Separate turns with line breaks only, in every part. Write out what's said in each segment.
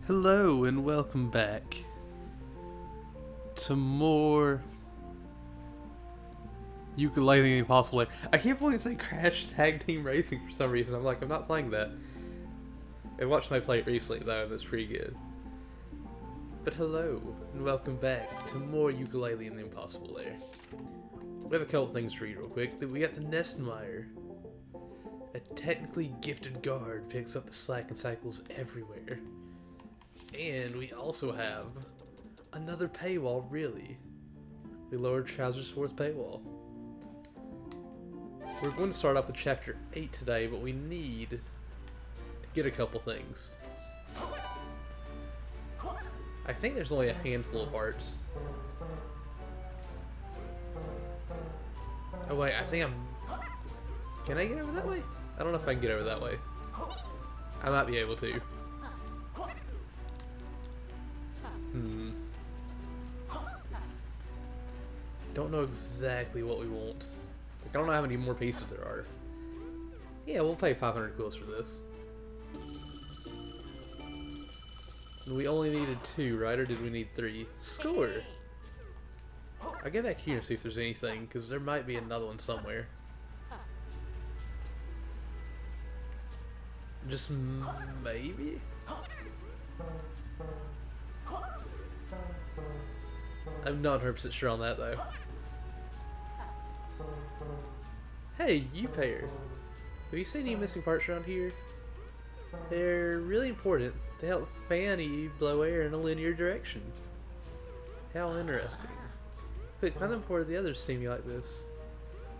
Hello and welcome back to more Yooka-Laylee Impossible Lair. I can't believe it's like Crash Tag Team Racing for some reason. I'm like, I'm not playing that. I watched my play it recently though, and it's pretty good. But hello and welcome back to more Yooka-Laylee in the Impossible Lair. We have a couple things to read real quick. We got the Nestmeyer. A technically gifted guard picks up the slack and cycles everywhere. And we also have another paywall, really. We lowered Trousers' fourth paywall. We're going to start off with Chapter 8 today, but we need to get a couple things. I think there's only a handful of parts. Oh wait, I think I'm... Can I get over that way? I don't know if I can get over that way. I might be able to. Don't know exactly what we want. Like, I don't know how many more pieces there are. Yeah, we'll pay 500 quills for this. And we only needed 2, right? Or did we need 3? Score! I'll get back here and see if there's anything, because there might be another one somewhere. Just maybe? I'm not 100% sure on that though. Hey, you pair. Have you seen any missing parts around here? They're really important. They help Fanny blow air in a linear direction. How interesting. Quick, find them before the others see me like this.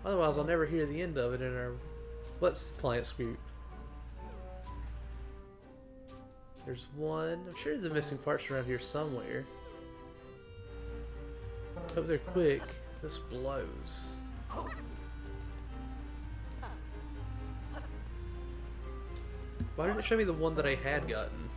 Otherwise, I'll never hear the end of it in our What's Plants group. There's one. I'm sure the missing parts around here somewhere. Hope they're quick. This blows. Why didn't it show me the one that I had gotten?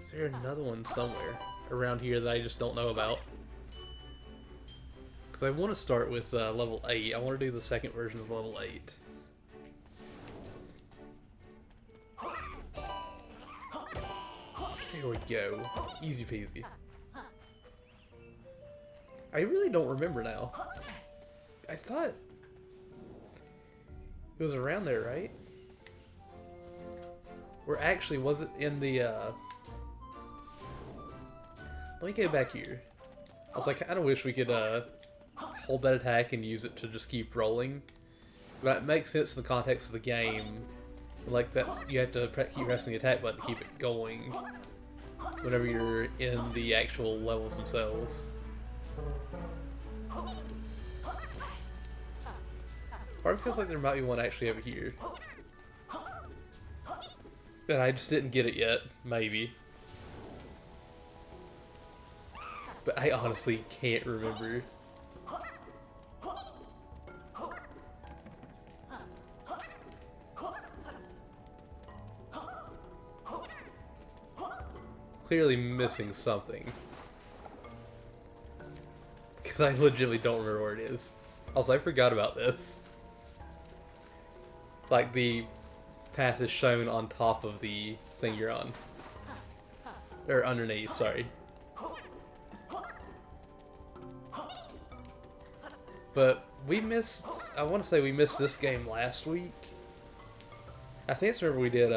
Is there another one somewhere around here that I just don't know about? Because I want to start with level 8. I want to do the second version of level 8. There we go. Easy peasy. I really don't remember now. I thought it was around there, right? Or actually, was it in the... Let me get back here. I was like, I kind of wish we could hold that attack and use it to just keep rolling. But it makes sense in the context of the game. Like, that's, you have to keep pressing the attack button to keep it going whenever you're in the actual levels themselves. Part of me feels like there might be one actually over here. But I just didn't get it yet, maybe. But I honestly can't remember. Clearly missing something. Because I legitimately don't remember where it is. Also, I forgot about this. Like, the path is shown on top of the thing you're on. Or underneath, sorry. But we missed, I want to say we missed this game last week. I think it's whenever we did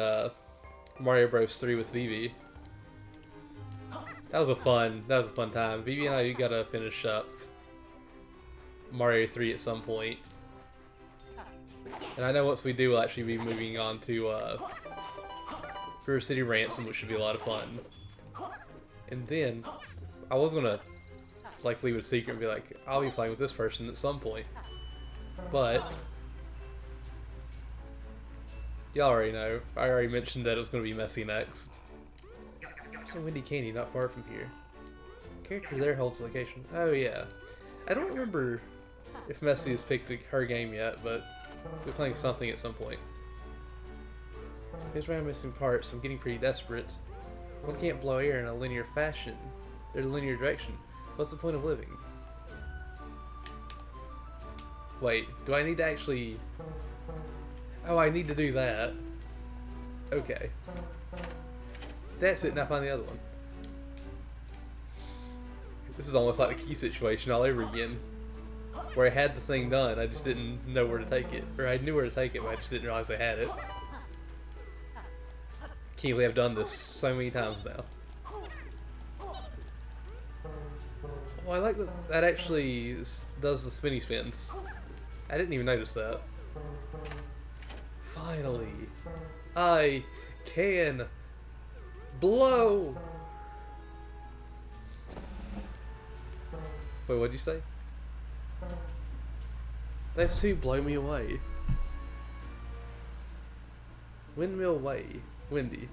Mario Bros. 3 with Vivi. That was a fun time. Vivi and I gotta finish up Mario 3 at some point. And I know once we do, we'll actually be moving on to River City Ransom, which should be a lot of fun. And then, I was gonna like leave it a secret and be like, I'll be playing with this person at some point. But y'all already know. I already mentioned that it was gonna be Messy next. There's a Windy Candy not far from here. Character there holds the location. Oh yeah. I don't remember if Messy has picked her game yet, but we're playing something at some point. Here's where I'm missing parts. I'm getting pretty desperate. One can't blow air in a linear fashion. There's a linear direction. What's the point of living? Wait, do I need to actually... Oh, I need to do that. Okay. That's it, now find the other one. This is almost like the key situation all over again. Where I had the thing done, I just didn't know where to take it. Or I knew where to take it, but I just didn't realize I had it. Can't believe I've done this so many times now. Oh, I like that that actually does the spinny spins. I didn't even notice that. Finally, I can blow! Wait, what'd you say? Those two blow me away. Windmill way. Windy.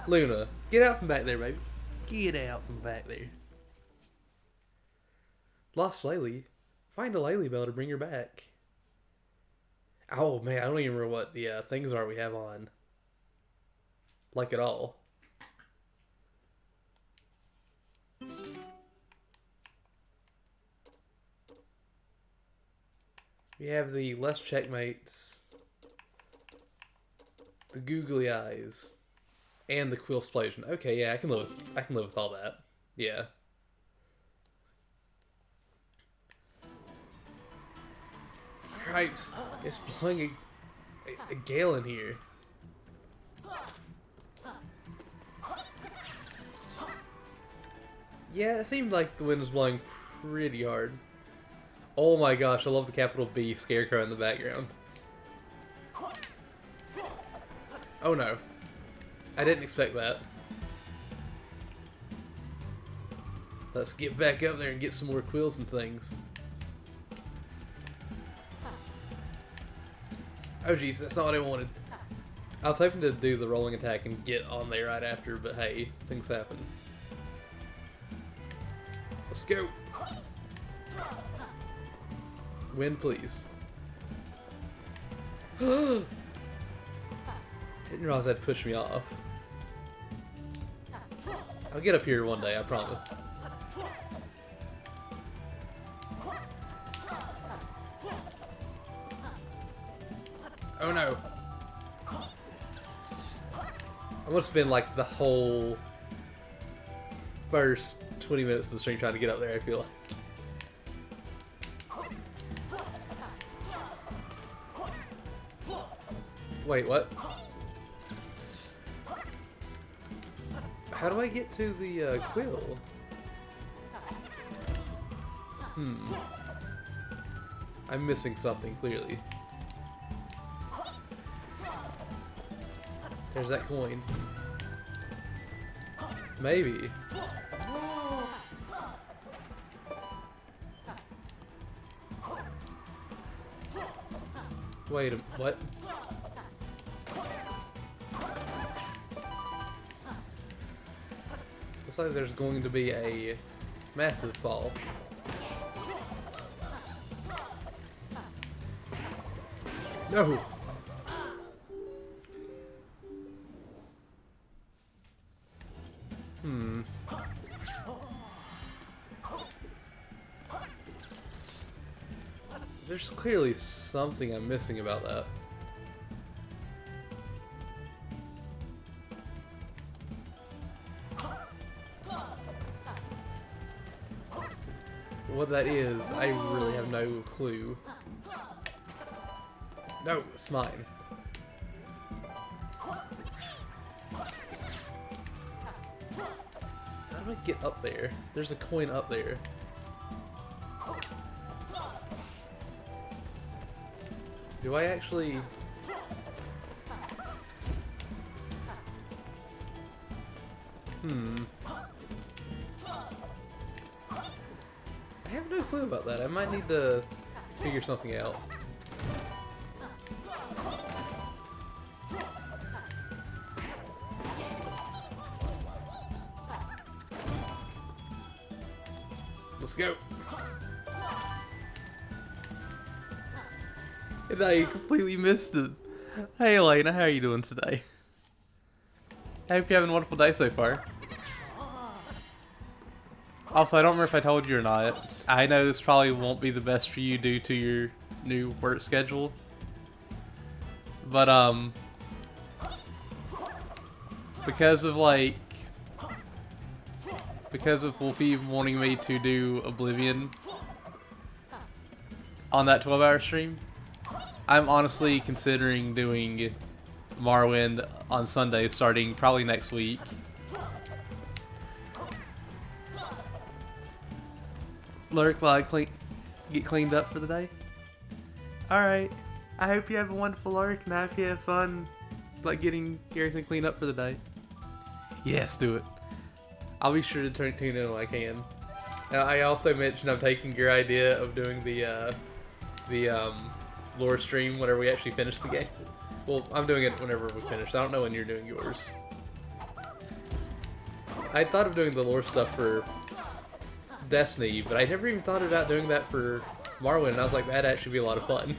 Luna, get out from back there, baby. Get out from back there. Lost Laylee. Find a Laylee bell to bring her back. Oh man, I don't even remember what the things are we have on. Like at all. We have the less checkmates, the googly eyes, and the quill explosion. Okay, yeah, I can live with all that. Yeah. Cripes, it's blowing a gale in here. Yeah, it seemed like the wind was blowing pretty hard. Oh my gosh, I love the capital B scarecrow in the background. Oh no. I didn't expect that. Let's get back up there and get some more quills and things. Oh jeez, that's not what I wanted. I was hoping to do the rolling attack and get on there right after, but hey, things happen. Let's go! Win, please. Didn't realize that'd push me off. I'll get up here one day, I promise. Oh no. I must have been like the whole first 20 minutes of the stream trying to get up there, I feel like. Wait, what? How do I get to the quill? I'm missing something, clearly. There's that coin. Maybe. Wait a... what? Looks like there's going to be a massive fall. No! There's clearly something I'm missing about that. What that is, I really have no clue. No, it's mine. How do I get up there? There's a coin up there. Do I actually... I have no clue about that. I might need to figure something out. Let's go. And I completely missed it. Hey Elena, how are you doing today? I hope you're having a wonderful day so far. Also, I don't remember if I told you or not. I know this probably won't be the best for you due to your new work schedule. But, because of Wolfie wanting me to do Oblivion on that 12-hour stream, I'm honestly considering doing Morrowind on Sunday starting probably next week. Lurk while I get cleaned up for the day. Alright. I hope you have a wonderful lurk and I hope you have fun getting everything cleaned up for the day. Yes, do it. I'll be sure to tune in when I can. I also mentioned I'm taking your idea of doing the lore stream whenever we actually finish the game. Well, I'm doing it whenever we finish. I don't know when you're doing yours. I thought of doing the lore stuff for Destiny, but I never even thought about doing that for Morrowind, and I was like, that'd actually be a lot of fun.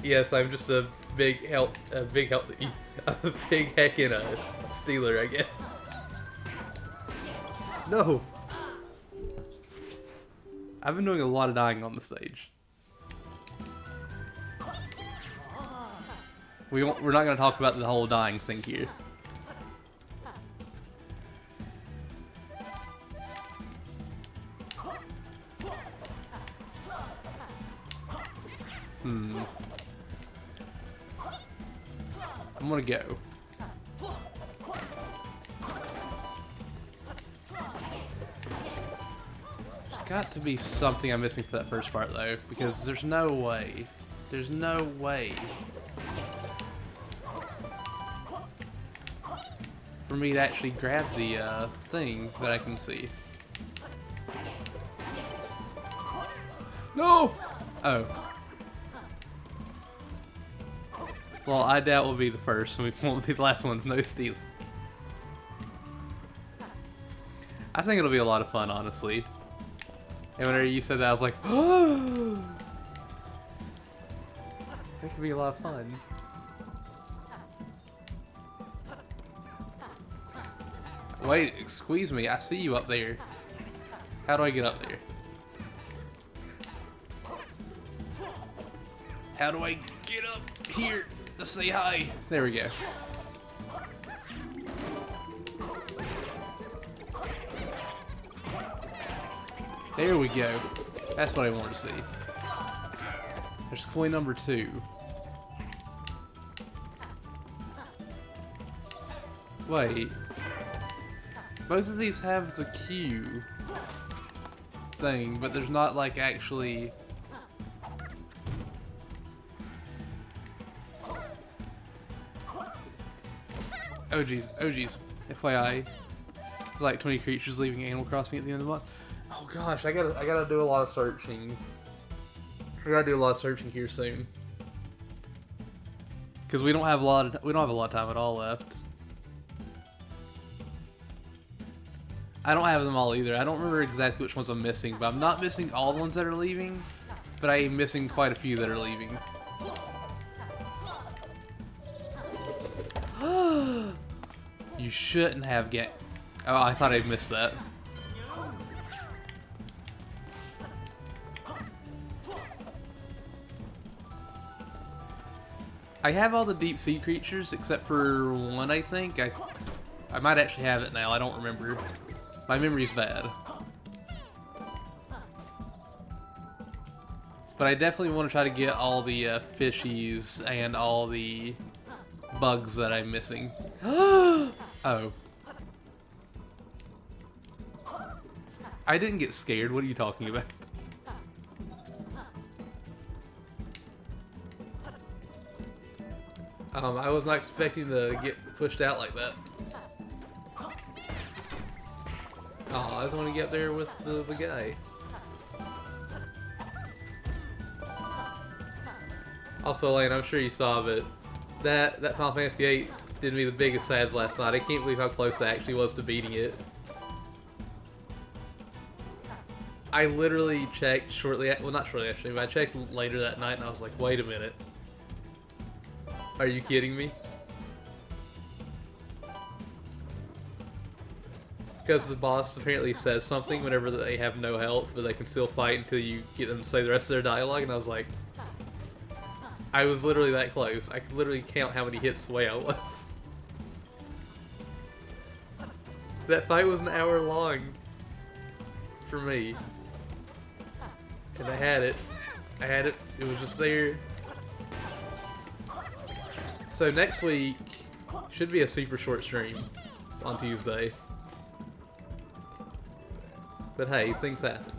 Yes, I'm just a big heckin' stealer, I guess. No! I've been doing a lot of dying on the stage. We're not going to talk about the whole dying thing here. I'm gonna go. There's got to be something I'm missing for that first part though, because there's no way. There's no way for me to actually grab the thing that I can see. No! Oh. Well, I doubt we'll be the first, and we won't be the last ones. No stealing. I think it'll be a lot of fun, honestly. And whenever you said that, I was like, oh! That could be a lot of fun. Wait, squeeze me. I see you up there. How do I get up there? How do I get up here to say hi? There we go. There we go. That's what I wanted to see. There's coin number 2. Wait. Both of these have the Q thing, but there's not like actually... Oh geez, oh geez. FYI, there's like 20 creatures leaving Animal Crossing at the end of the month. Oh gosh, I gotta do a lot of searching. I gotta do a lot of searching here soon. Cause we don't have a lot of time at all left. I don't have them all either. I don't remember exactly which ones I'm missing, but I'm not missing all the ones that are leaving, but I am missing quite a few that are leaving. You shouldn't have get. Oh, I thought I missed that. I have all the deep sea creatures except for one, I think. I might actually have it now. I don't remember. My memory's bad. But I definitely want to try to get all the fishies and all the bugs that I'm missing. Oh. I didn't get scared. What are you talking about? I was not expecting to get pushed out like that. Oh, I just want to get there with the guy. Also, Lane, I'm sure you saw, but that Final Fantasy VIII did me the biggest sads last night. I can't believe how close I actually was to beating it. I literally checked shortly, well not shortly actually, but I checked later that night and I was like, wait a minute. Are you kidding me? Because the boss apparently says something whenever they have no health, but they can still fight until you get them to say the rest of their dialogue, and I was like... I was literally that close. I could literally count how many hits away I was. That fight was an hour long. For me. And I had it. I had it. It was just there. So next week should be a super short stream on Tuesday. But hey, things happen.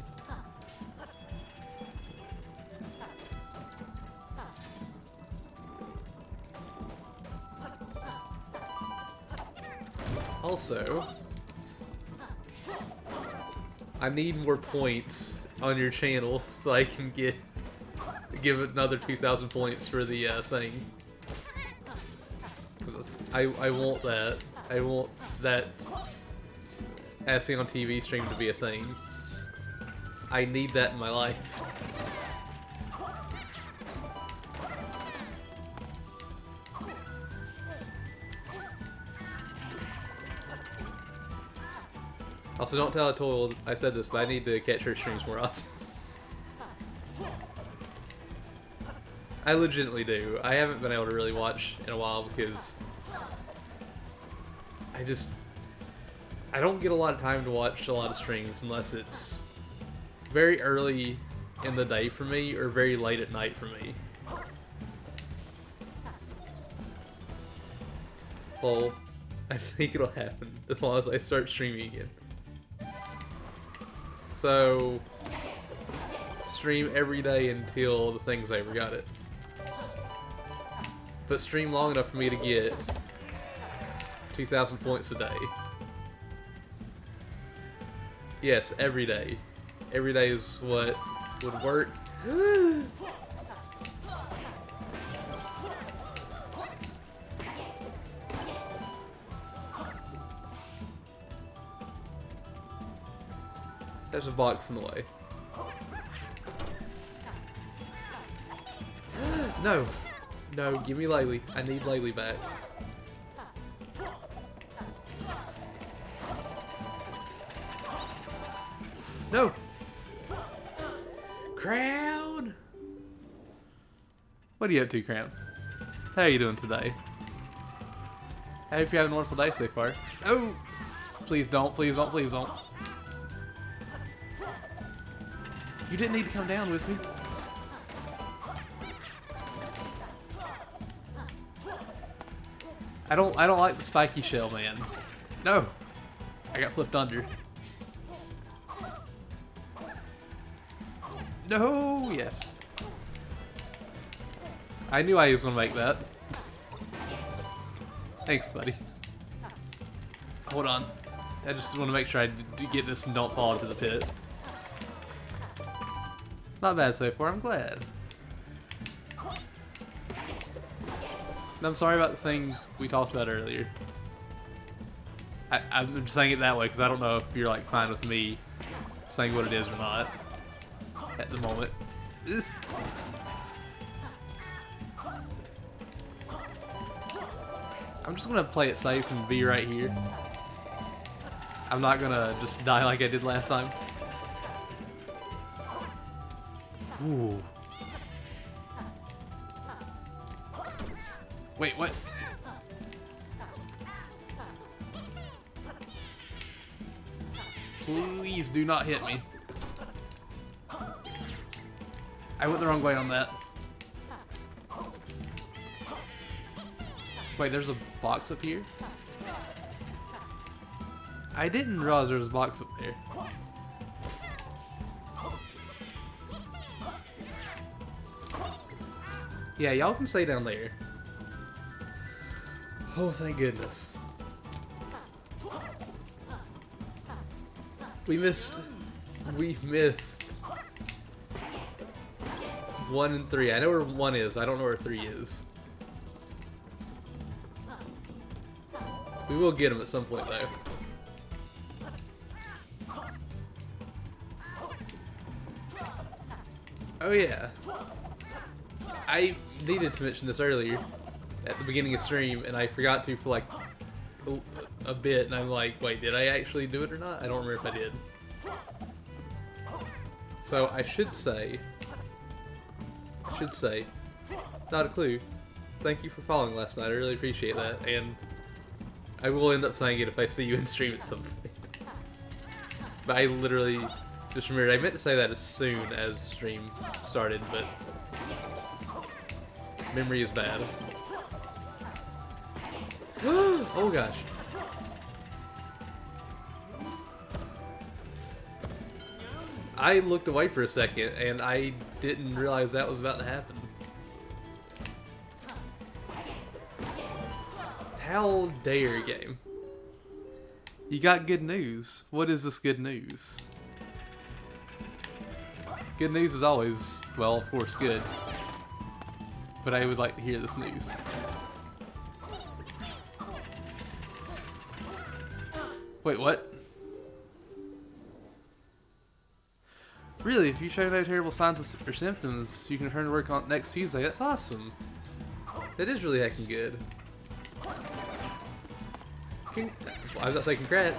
Also, I need more points on your channel so I can give it another 2,000 points for the thing. 'Cause I want that. I want that as seen on TV stream to be a thing. I need that in my life. Also, don't tell Atoll I said this, but I need to catch her streams more often. I legitimately do. I haven't been able to really watch in a while because I don't get a lot of time to watch a lot of streams unless it's very early in the day for me or very late at night for me. Well, I think it'll happen as long as I start streaming again. So, stream every day until the thing's over, got it. But stream long enough for me to get 2,000 points a day. Yes, every day. Every day is what would work. There's a box in the way. No! No, give me Laylee. I need Laylee back. No! Crown! What are you up to, Crown? How are you doing today? I hope you're having a wonderful day so far. Oh! Please don't, please don't, please don't. You didn't need to come down with me. I don't like the spiky shell, man. No! I got flipped under. No! Yes. I knew I was gonna make that. Thanks, buddy. Hold on. I just want to make sure I do get this and don't fall into the pit. Not bad so far, I'm glad. I'm sorry about the thing we talked about earlier. I'm saying it that way because I don't know if you're like fine with me saying what it is or not at the moment. I'm just gonna play it safe and be right here. I'm not gonna just die like I did last time. Ooh. Wait, what? Please do not hit me. I went the wrong way on that. Wait, there's a box up here? I didn't realize there was a box up there. Yeah, y'all can stay down there. Oh, thank goodness. We missed 1 and 3. I know where 1 is. I don't know where 3 is. We will get him at some point, though. Oh, yeah. I needed to mention this earlier at the beginning of stream, and I forgot to for like a bit, and I'm like, wait, did I actually do it or not? I don't remember if I did. So I should say, not a clue. Thank you for following last night. I really appreciate that, and I will end up saying it if I see you in stream at some point. But I literally just remembered. I meant to say that as soon as stream started, but memory is bad. Oh gosh. I looked away for a second and I didn't realize that was about to happen. How dare game. You got good news. What is this good news? Good news is always, well, of course, good. But I would like to hear this news. Wait, what? Really, if you show no terrible signs or symptoms, you can return to work on next Tuesday. That's awesome. That is really heckin' good. I was about to say congrats,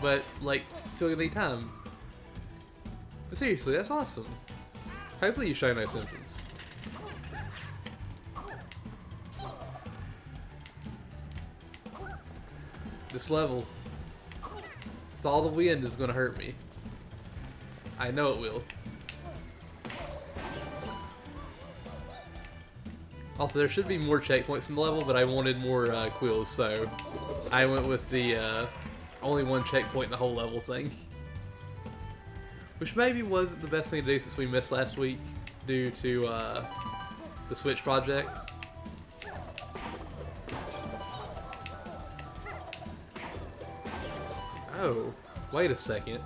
but like, still gonna need time. But seriously, that's awesome. Hopefully you show no symptoms. This level, with all the wind, is gonna hurt me. I know it will. Also, there should be more checkpoints in the level, but I wanted more quills, so I went with the only one checkpoint in the whole level thing. Which maybe wasn't the best thing to do since we missed last week due to the Switch project. Oh, wait a second.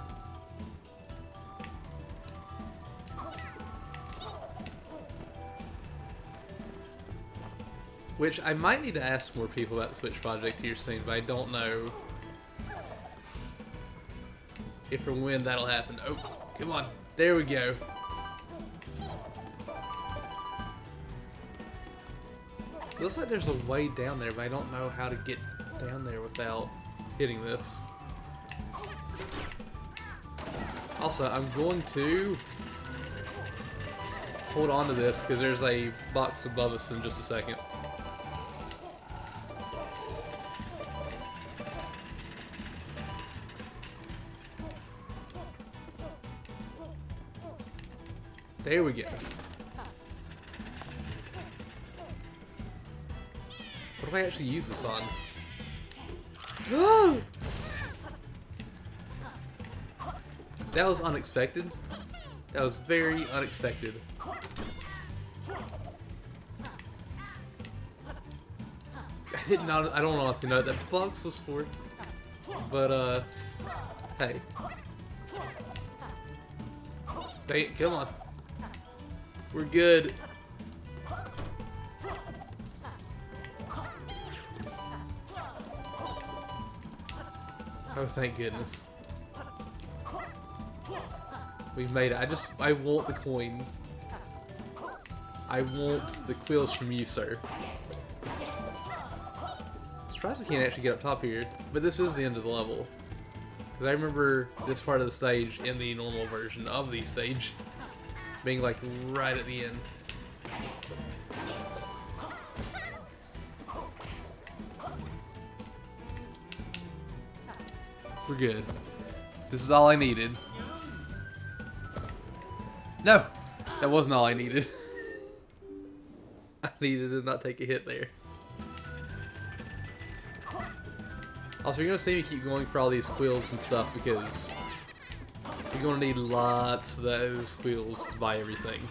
Which I might need to ask more people about the Switch project here soon, but I don't know if or when that'll happen. Oh, come on. There we go. Looks like there's a way down there, but I don't know how to get down there without hitting this. Also, I'm going to hold on to this because there's a box above us in just a second. There we go. What do I actually use this on? That was unexpected. That was very unexpected. I don't honestly know what that box was for. But hey. Come on. We're good. Oh, thank goodness. We made it. I want the coin. I want the quills from you, sir. Surprised we can't actually get up top here, but this is the end of the level. Because I remember this part of the stage in the normal version of the stage being like right at the end. We're good. This is all I needed. No! That wasn't all I needed. I needed to not take a hit there. Also, you're going to see me keep going for all these quills and stuff because you're going to need lots of those quills to buy everything.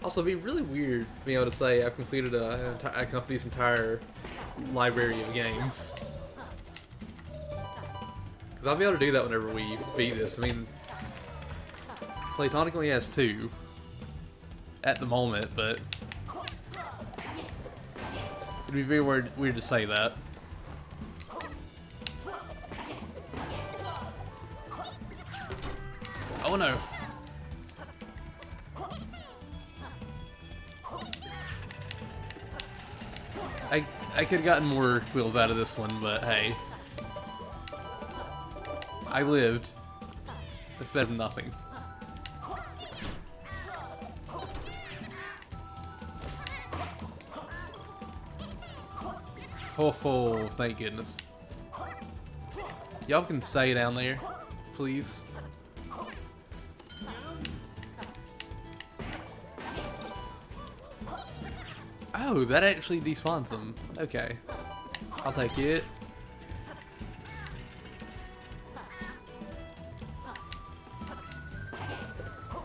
Also, it'd be really weird being able to say I've completed a company's entire library of games. Because I'll be able to do that whenever we beat this. I mean, Playtonic only has 2 at the moment, but it'd be very weird to say that. Oh no. I could have gotten more wheels out of this one, but hey. I lived. That's better than nothing. Ho ho, thank goodness. Y'all can stay down there, please. Oh, that actually despawns them. Okay. I'll take it.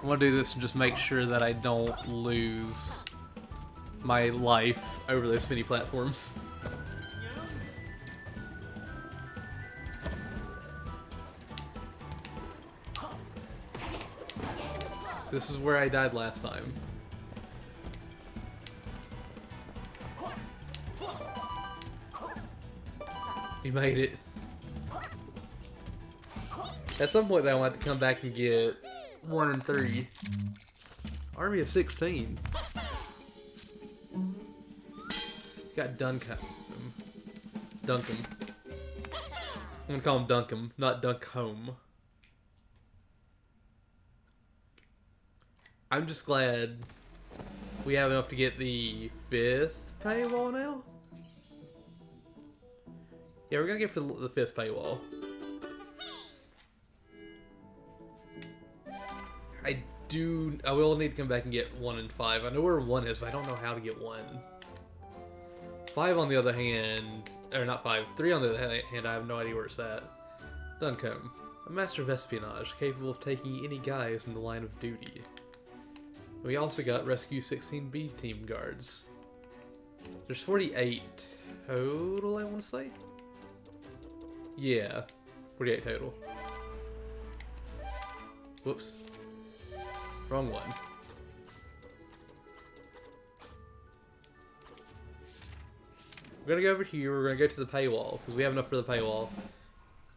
I want to do this and just make sure that I don't lose my life over those mini platforms. This is where I died last time. You made it. At some point, though, I want to come back and get 1 and 3. Army of 16. Got Duncan. Duncan. I'm gonna call him Duncan, not Duncombe. I'm just glad we have enough to get the 5th paywall now. Yeah, we're gonna get for the 5th paywall. I will need to come back and get 1 and 5. I know where 1 is, but I don't know how to get 1. 5 on the other hand, or not 5, 3 on the other hand, I have no idea where it's at. Duncombe, a master of espionage, capable of taking any guys in the line of duty. We also got Rescue 16B team guards. There's 48 total, I want to say? Yeah, 48 total. Whoops. Wrong one. We're gonna go over here, we're gonna go to the paywall, because we have enough for the paywall.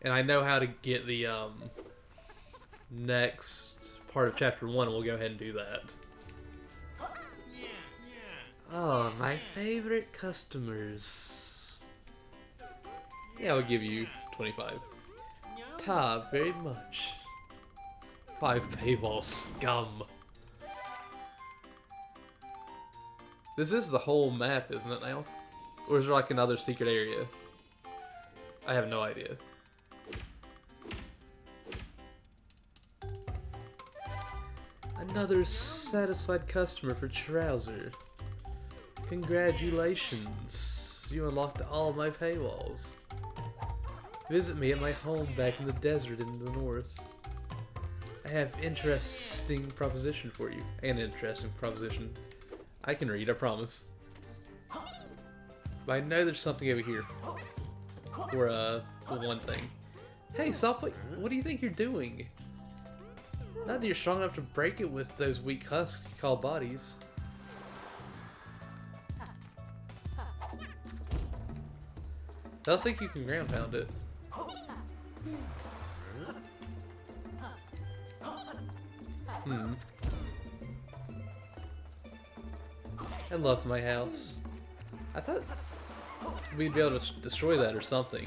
And I know how to get the next part of chapter 1, and we'll go ahead and do that. Oh, my favorite customers. Yeah, I'll give you 25. Ta, very much. 5 paywall scum. This is the whole map, isn't it now? Or is there like another secret area? I have no idea. Another satisfied customer for Trouser. Congratulations. You unlocked all my paywalls. Visit me at my home back in the desert in the north. I have interesting proposition for you. An interesting proposition. I can read, I promise. But I know there's something over here. For one thing. Hey, stop, what do you think you're doing? Not that you're strong enough to break it with those weak husks you call bodies. I don't think you can ground pound it. I love my house. I thought we'd be able to destroy that or something.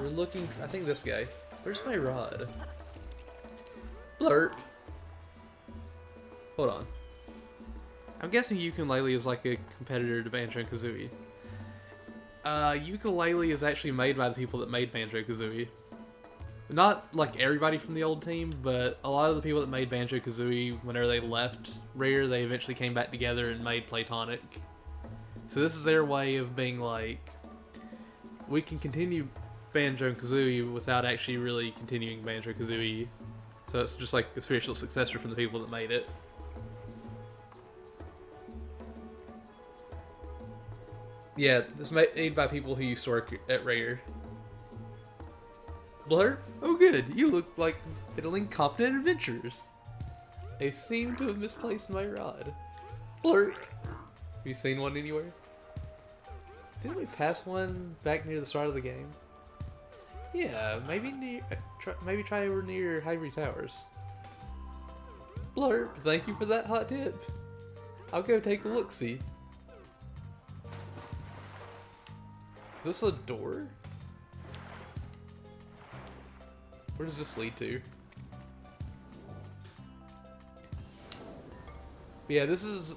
We're looking, I think this guy. Where's my rod? Blurp. Hold on. I'm guessing Yooka-Laylee is like a competitor to Banjo-Kazooie. Yooka-Laylee is actually made by the people that made Banjo-Kazooie. Not like everybody from the old team, but a lot of the people that made Banjo-Kazooie, whenever they left Rare, they eventually came back together and made Playtonic. So this is their way of being like, we can continue Banjo-Kazooie without actually really continuing Banjo-Kazooie. So it's just like a spiritual successor from the people that made it. Yeah, this is made by people who used to work at Rare. Blur? Oh good, you look like fiddling competent adventurers. I seem to have misplaced my rod. Blur? Have you seen one anywhere? Didn't we pass one back near the start of the game? Yeah, maybe near, maybe try over near Hyrule Towers. Blurp, thank you for that hot tip. I'll go take a look-see. Is this a door? Where does this lead to? Yeah, this is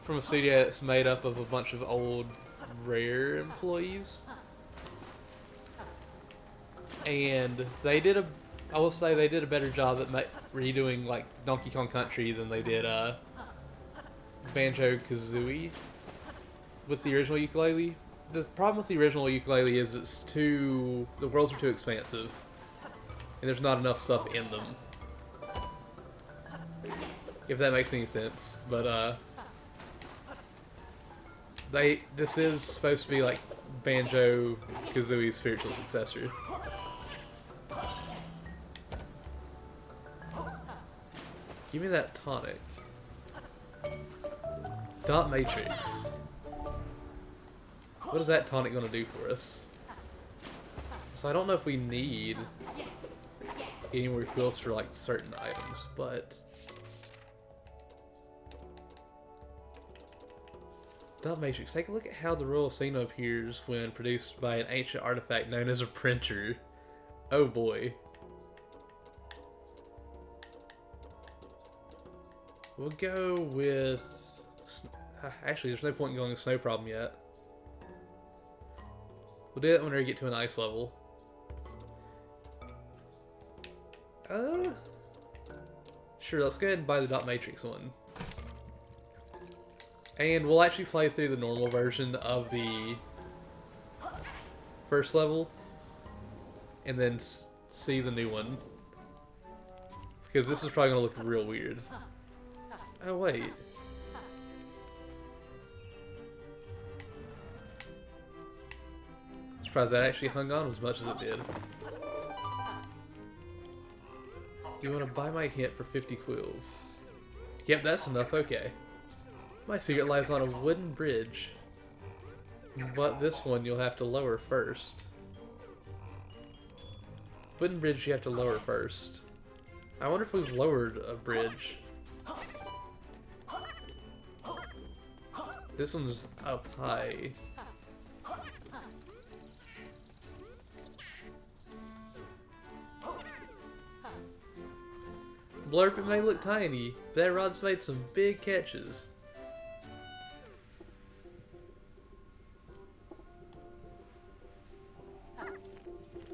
from a studio that's made up of a bunch of old Rare employees. And they did I will say they did a better job at redoing like Donkey Kong Country than they did Banjo-Kazooie with the original Yooka-Laylee. The problem with the original Yooka-Laylee is the worlds are too expansive. And there's not enough stuff in them. If that makes any sense. But this is supposed to be like Banjo-Kazooie's spiritual successor. Give me that tonic. Dot Matrix. What is that tonic going to do for us? So I don't know if we need any more quills for like certain items, but Dot Matrix. Take a look at how the Royal Casino appears when produced by an ancient artifact known as a printer. Oh boy. We'll go with... Actually, there's no point in going with Snow Problem yet. We'll do that when we get to an ice level. Sure, let's go ahead and buy the Dot Matrix one. And we'll actually play through the normal version of the first level. And then see the new one. Because this is probably going to look real weird. Oh, wait. Surprised that actually hung on as much as it did. Do you want to buy my hint for 50 quills? Yep, that's enough, okay. My secret lies on a wooden bridge. But this one you'll have to lower first. Wooden bridge you have to lower first. I wonder if we've lowered a bridge. This one's up high. Blurp, it may look tiny, but that rod's made some big catches.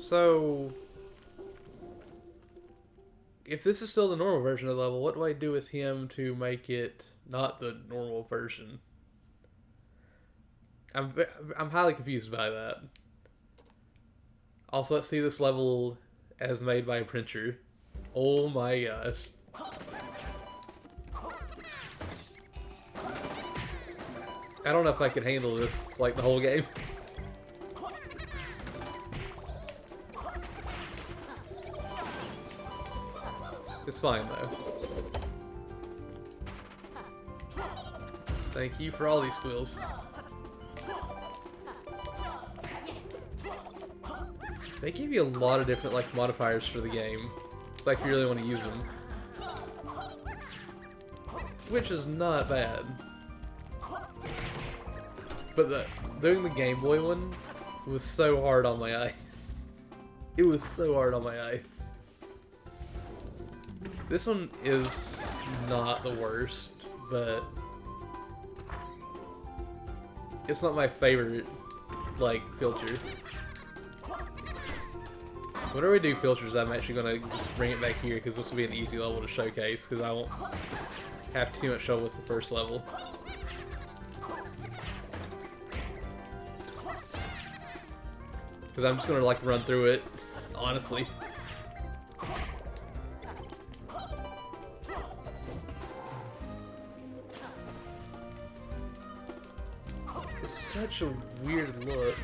So, if this is still the normal version of the level, what do I do with him to make it not the normal version? I'm highly confused by that. Also, let's see this level as made by a printer. Oh my gosh. I don't know if I can handle this like the whole game. It's fine though. Thank you for all these squills. They give you a lot of different like modifiers for the game. Like you really want to use them. Which is not bad. But doing the Game Boy one was so hard on my eyes. It was so hard on my eyes. This one is not the worst, but it's not my favorite, like, filter. Whenever we do filters, I'm actually going to just bring it back here because this will be an easy level to showcase because I won't have too much trouble with the first level. Because I'm just going to like run through it, honestly. It's such a weird look.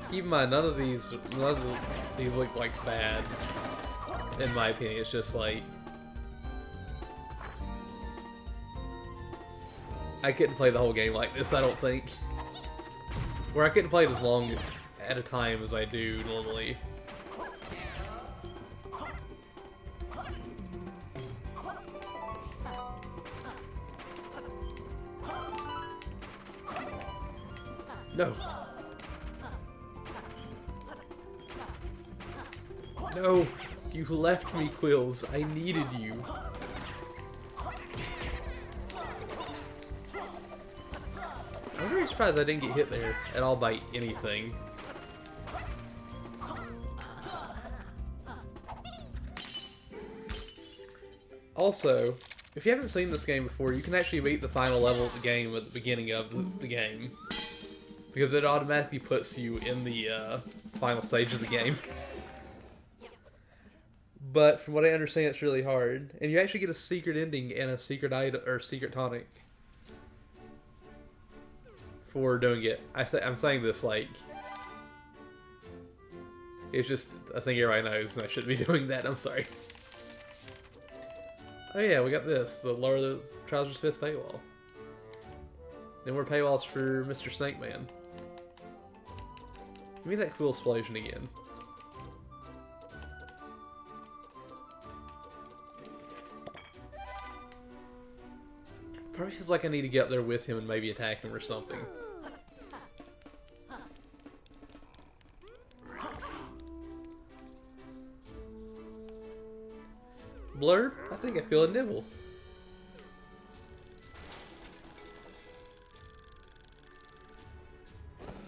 Keep in mind, none of these look like bad, in my opinion. It's just like I couldn't play the whole game like this, I don't think. Or I couldn't play it as long at a time as I do normally. No. No! You left me, Quills. I needed you. I'm very surprised I didn't get hit there at all by anything. Also, if you haven't seen this game before, you can actually beat the final level of the game at the beginning of the game. Because it automatically puts you in the final stage of the game. But from what I understand, it's really hard. And you actually get a secret ending and a secret item, or secret tonic for doing it. I'm saying this like it's just a thing everybody knows, and I shouldn't be doing that. I'm sorry. Oh yeah, we got this. The lower the trousers fist paywall. Then more paywalls for Mr. Snake Man. Give me that cool explosion again. Probably feels like I need to get up there with him and maybe attack him or something. Blur? I think I feel a nibble.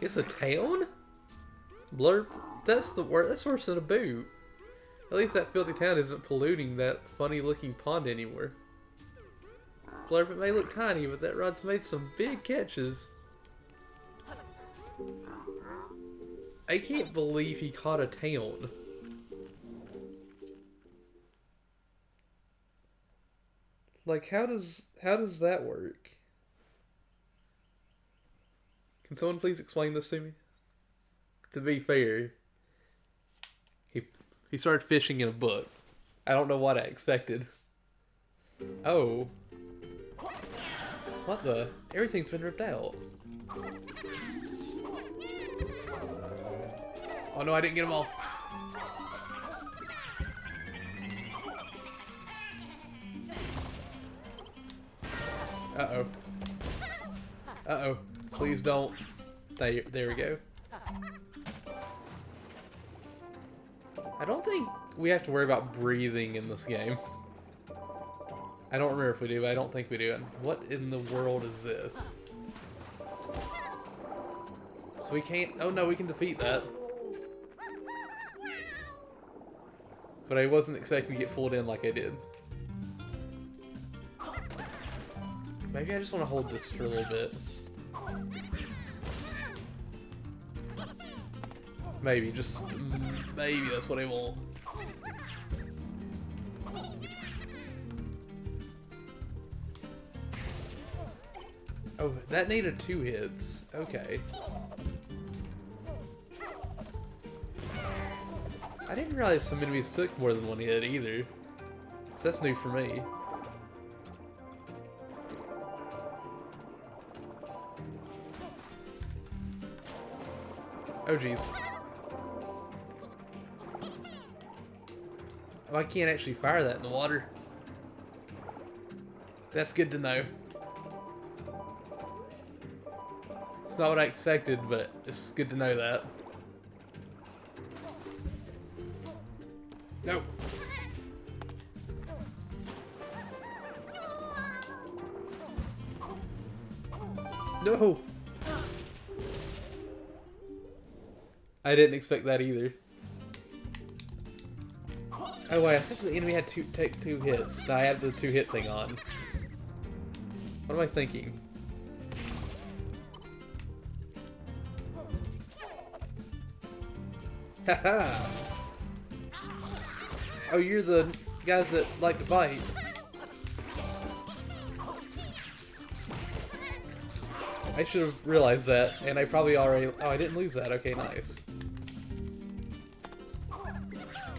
It's a town? Blur? That's the word. That's worse than a boot. At least that filthy town isn't polluting that funny looking pond anymore. Blurb, it may look tiny, but that rod's made some big catches. I can't believe he caught a town. Like, how does that work? Can someone please explain this to me? To be fair, he started fishing in a book. I don't know what I expected. Oh. What the? Everything's been ripped out. Oh no, I didn't get them all. Uh-oh. Uh-oh. Please don't. There we go. I don't think we have to worry about breathing in this game. I don't remember if we do, but I don't think we do. And what in the world is this? So we can't... Oh no, we can defeat that. But I wasn't expecting to get pulled in like I did. Maybe I just want to hold this for a little bit. Maybe, just... Maybe that's what I want. Oh, that needed 2 hits. Okay. I didn't realize some enemies took more than 1 hit either. So that's new for me. Oh jeez. Oh, I can't actually fire that in the water. That's good to know. It's not what I expected, but it's good to know that. Nope. No! I didn't expect that either. Oh wait, I think the enemy had take 2 hits. No, I had the 2 hit thing on. What am I thinking? Haha! Oh, you're the guys that like to bite. I should have realized that, and I probably already... Oh, I didn't lose that. Okay, nice.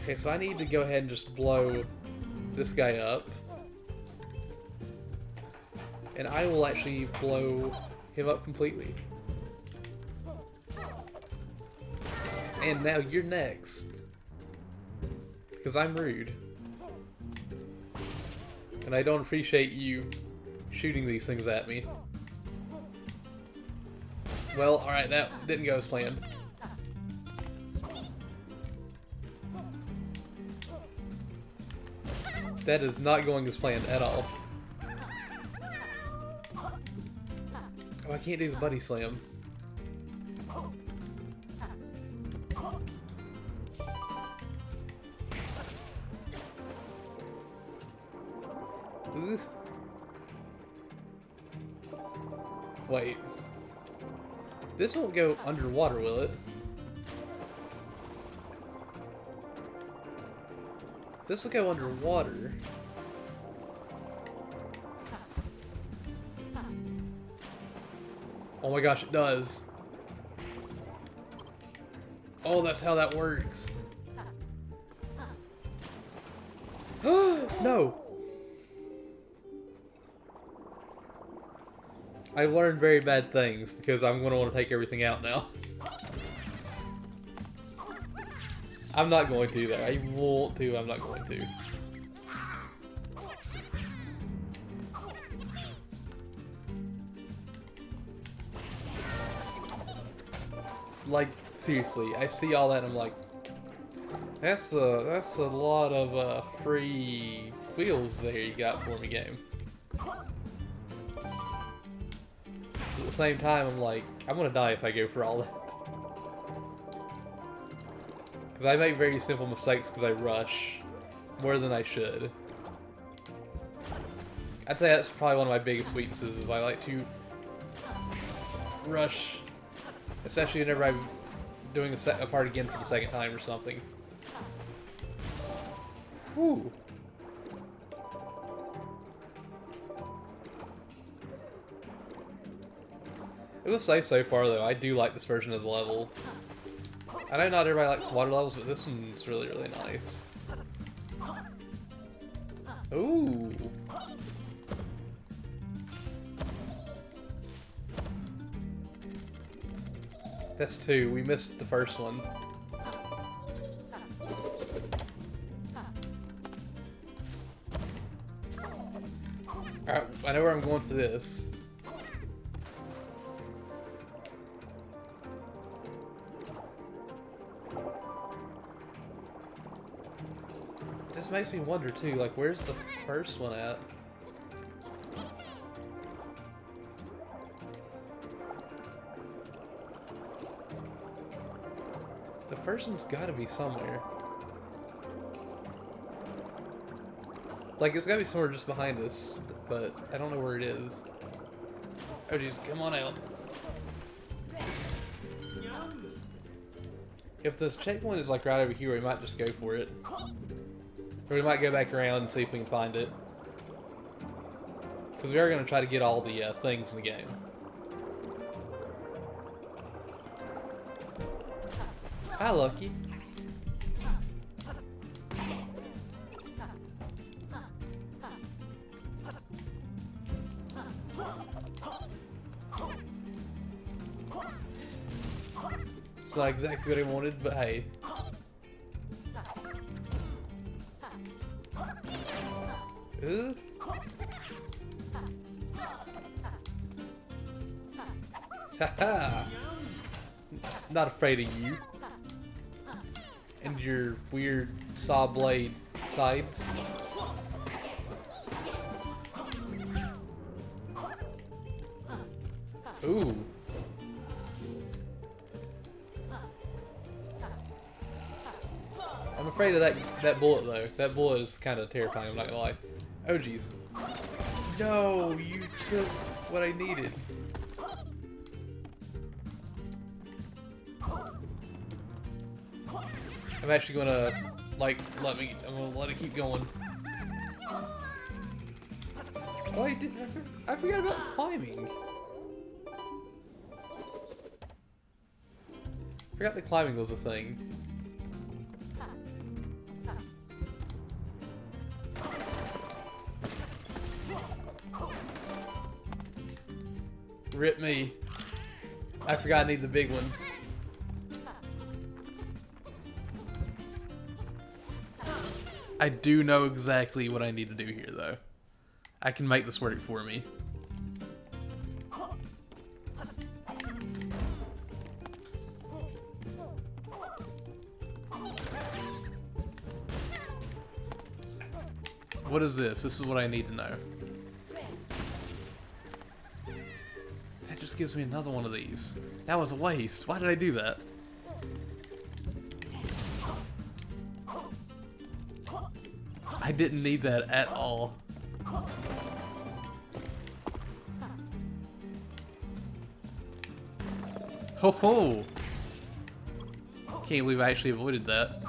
Okay, so I need to go ahead and just blow this guy up. And I will actually blow him up completely. And now you're next. Because I'm rude. And I don't appreciate you shooting these things at me. Well, alright, that didn't go as planned. That is not going as planned at all. Oh, I can't do his buddy slam. Oof. Wait. This won't go underwater, will it? This will go underwater. Oh my gosh, it does. Oh, that's how that works. No! I learned very bad things because I'm going to want to take everything out now. I'm not going to though. I want to, I'm not going to. Like, seriously, I see all that and I'm like, that's a lot of free wheels there you got for me, game. At the same time, I'm like, I'm gonna die if I go for all that. Because I make very simple mistakes because I rush more than I should. I'd say that's probably one of my biggest weaknesses, is I like to rush. Especially whenever I'm doing a part again for the second time or something. Whew. I will say so far though, I do like this version of the level. I know not everybody likes water levels, but this one's really, really nice. Ooh. That's two. We missed the first one. Alright, I know where I'm going for this. This makes me wonder too, like, where's the first one at? The first one's gotta be somewhere. Like, it's gotta be somewhere just behind us, but I don't know where it is. Oh jeez, come on out. If this checkpoint is like right over here, we might just go for it. Or we might go back around and see if we can find it. Because we are going to try to get all the things in the game. Hi, Lucky. It's not exactly what I wanted, but hey. Ooh. Haha! Not afraid of you. And your weird saw blade sides. Ooh. I'm afraid of that bullet though. That bullet is kind of terrifying, I'm not gonna lie. Oh jeez. No, you took what I needed. I'm actually gonna, like, I'm gonna let it keep going. Oh, I forgot about climbing. Forgot that climbing was a thing. Rip me. I forgot I need the big one. I do know exactly what I need to do here, though. I can make this work for me. What is this? This is what I need to know. That just gives me another one of these. That was a waste. Why did I do that? I didn't need that at all. Ho ho! Can't believe I actually avoided that.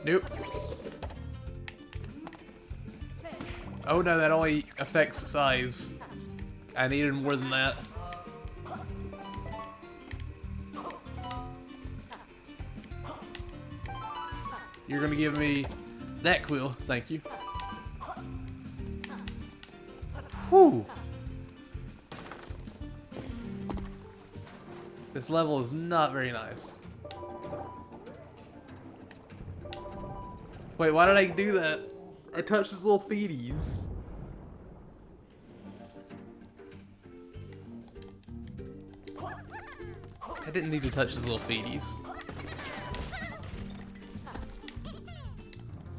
Nope. Oh no, that only affects size. I needed more than that. You're gonna give me that quill, thank you. Whew. This level is not very nice. Wait, why did I do that? I touched his little feeties. I didn't need to touch his little feeties.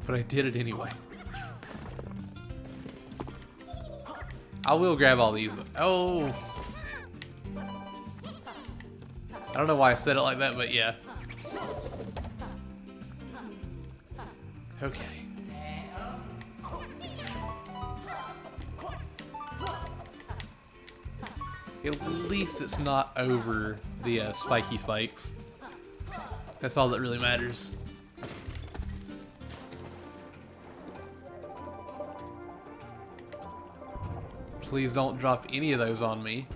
But I did it anyway. I will grab all these. Oh! I don't know why I said it like that, but yeah. Okay. At least it's not over the spiky spikes. That's all that really matters. Please don't drop any of those on me.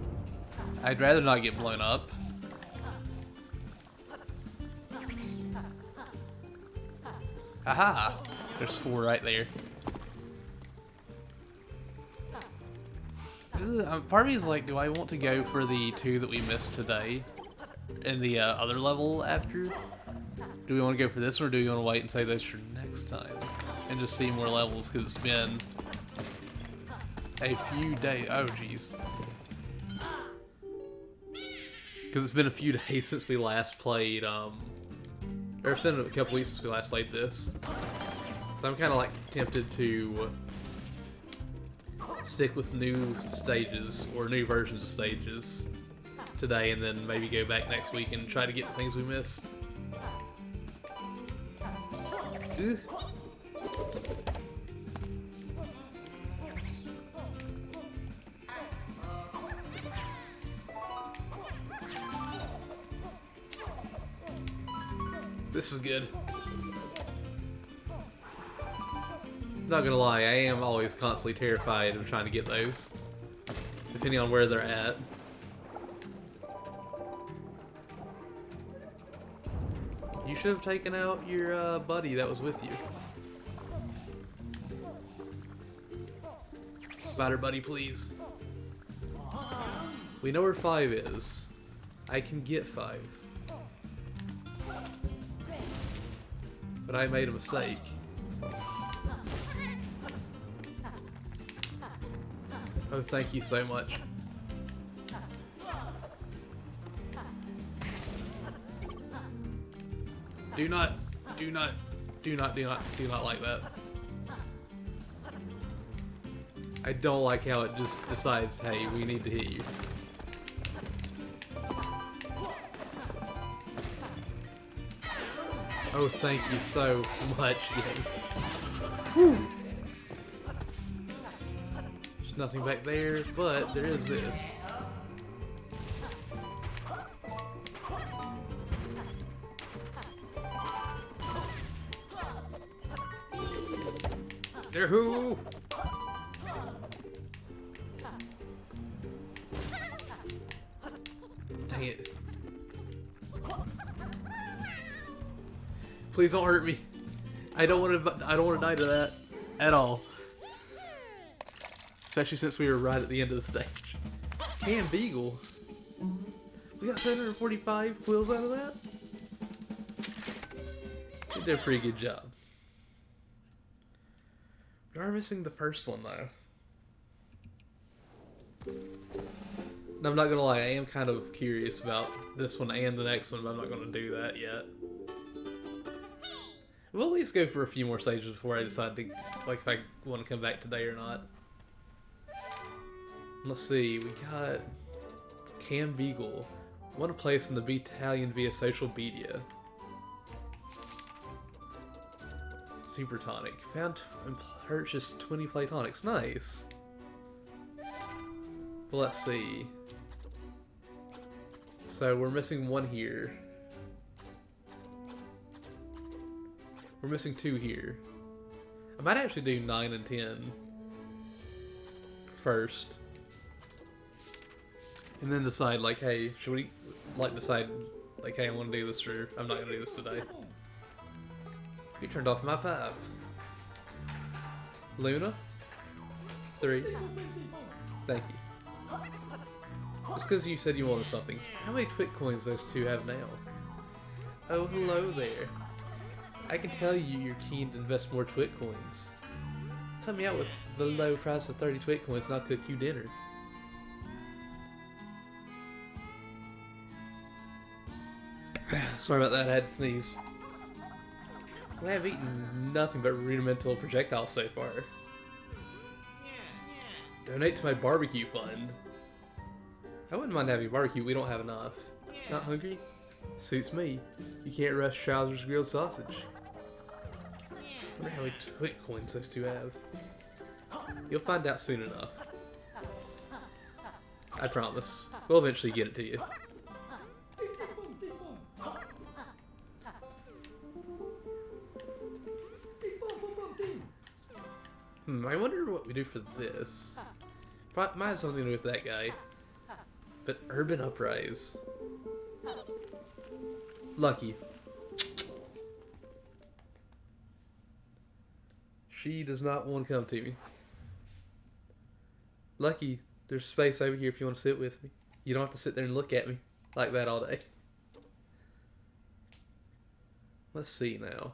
I'd rather not get blown up. Aha! There's 4 right there. Part of me is like, do I want to go for the 2 that we missed today in the other level after? Do we want to go for this, or do we want to wait and save those for next time and just see more levels? Because it's been a few days. Oh, jeez. Because it's been a few days since we last played. Or it's been a couple weeks since we last played this. So I'm kind of like tempted to stick with new stages or new versions of stages today, and then maybe go back next week and try to get the things we missed. Ugh. This is good. Not gonna lie, I am always constantly terrified of trying to get those, depending on where they're at. You should have taken out your buddy that was with you. Spider buddy, please. We know where 5 is. I can get 5. But I made a mistake. Oh, thank you so much. Do not like that. I don't like how it just decides, hey, we need to hit you. Oh, thank you so much, game. Whew. There's nothing back there, but there is this. There, who? Dang it. Please don't hurt me. I don't want to die to that at all. Especially since we were right at the end of the stage. Damn, Beagle. We got 745 quills out of that? We did a pretty good job. We are missing the first one, though. I'm not gonna lie, I am kind of curious about this one and the next one, but I'm not gonna do that yet. We'll at least go for a few more stages before I decide to, like, if I want to come back today or not. Let's see, we got Cam Beagle. Won a place in the battalion via social media. Super Tonic. Found and purchased 20 Platonics. Nice. Well, let's see. So we're missing one here. We're missing 2 here. I might actually do 9 and 10 first. And then decide, like, hey, should we, like, decide, like, hey, I want to do this, or I'm not going to do this today. You turned off my pipe. Luna? 3. Thank you. Just because you said you wanted something. How many Twit coins those two have now? Oh, hello there. I can tell you're keen to invest more Twit coins. Help me out with the low price of 30 Twit coins and I'll cook you dinner. Sorry about that, I had to sneeze. I have eaten nothing but rudimental projectiles so far. Donate to my barbecue fund. I wouldn't mind having a barbecue, we don't have enough. Not hungry? Suits me. You can't rush Trousers grilled sausage. I wonder how many Twit coins those two have. You'll find out soon enough. I promise. We'll eventually get it to you. I wonder what we do for this. Might have something to do with that guy. But Urban Uprise. Lucky. She does not want to come to me. Lucky, there's space over here if you want to sit with me. You don't have to sit there and look at me like that all day. Let's see now.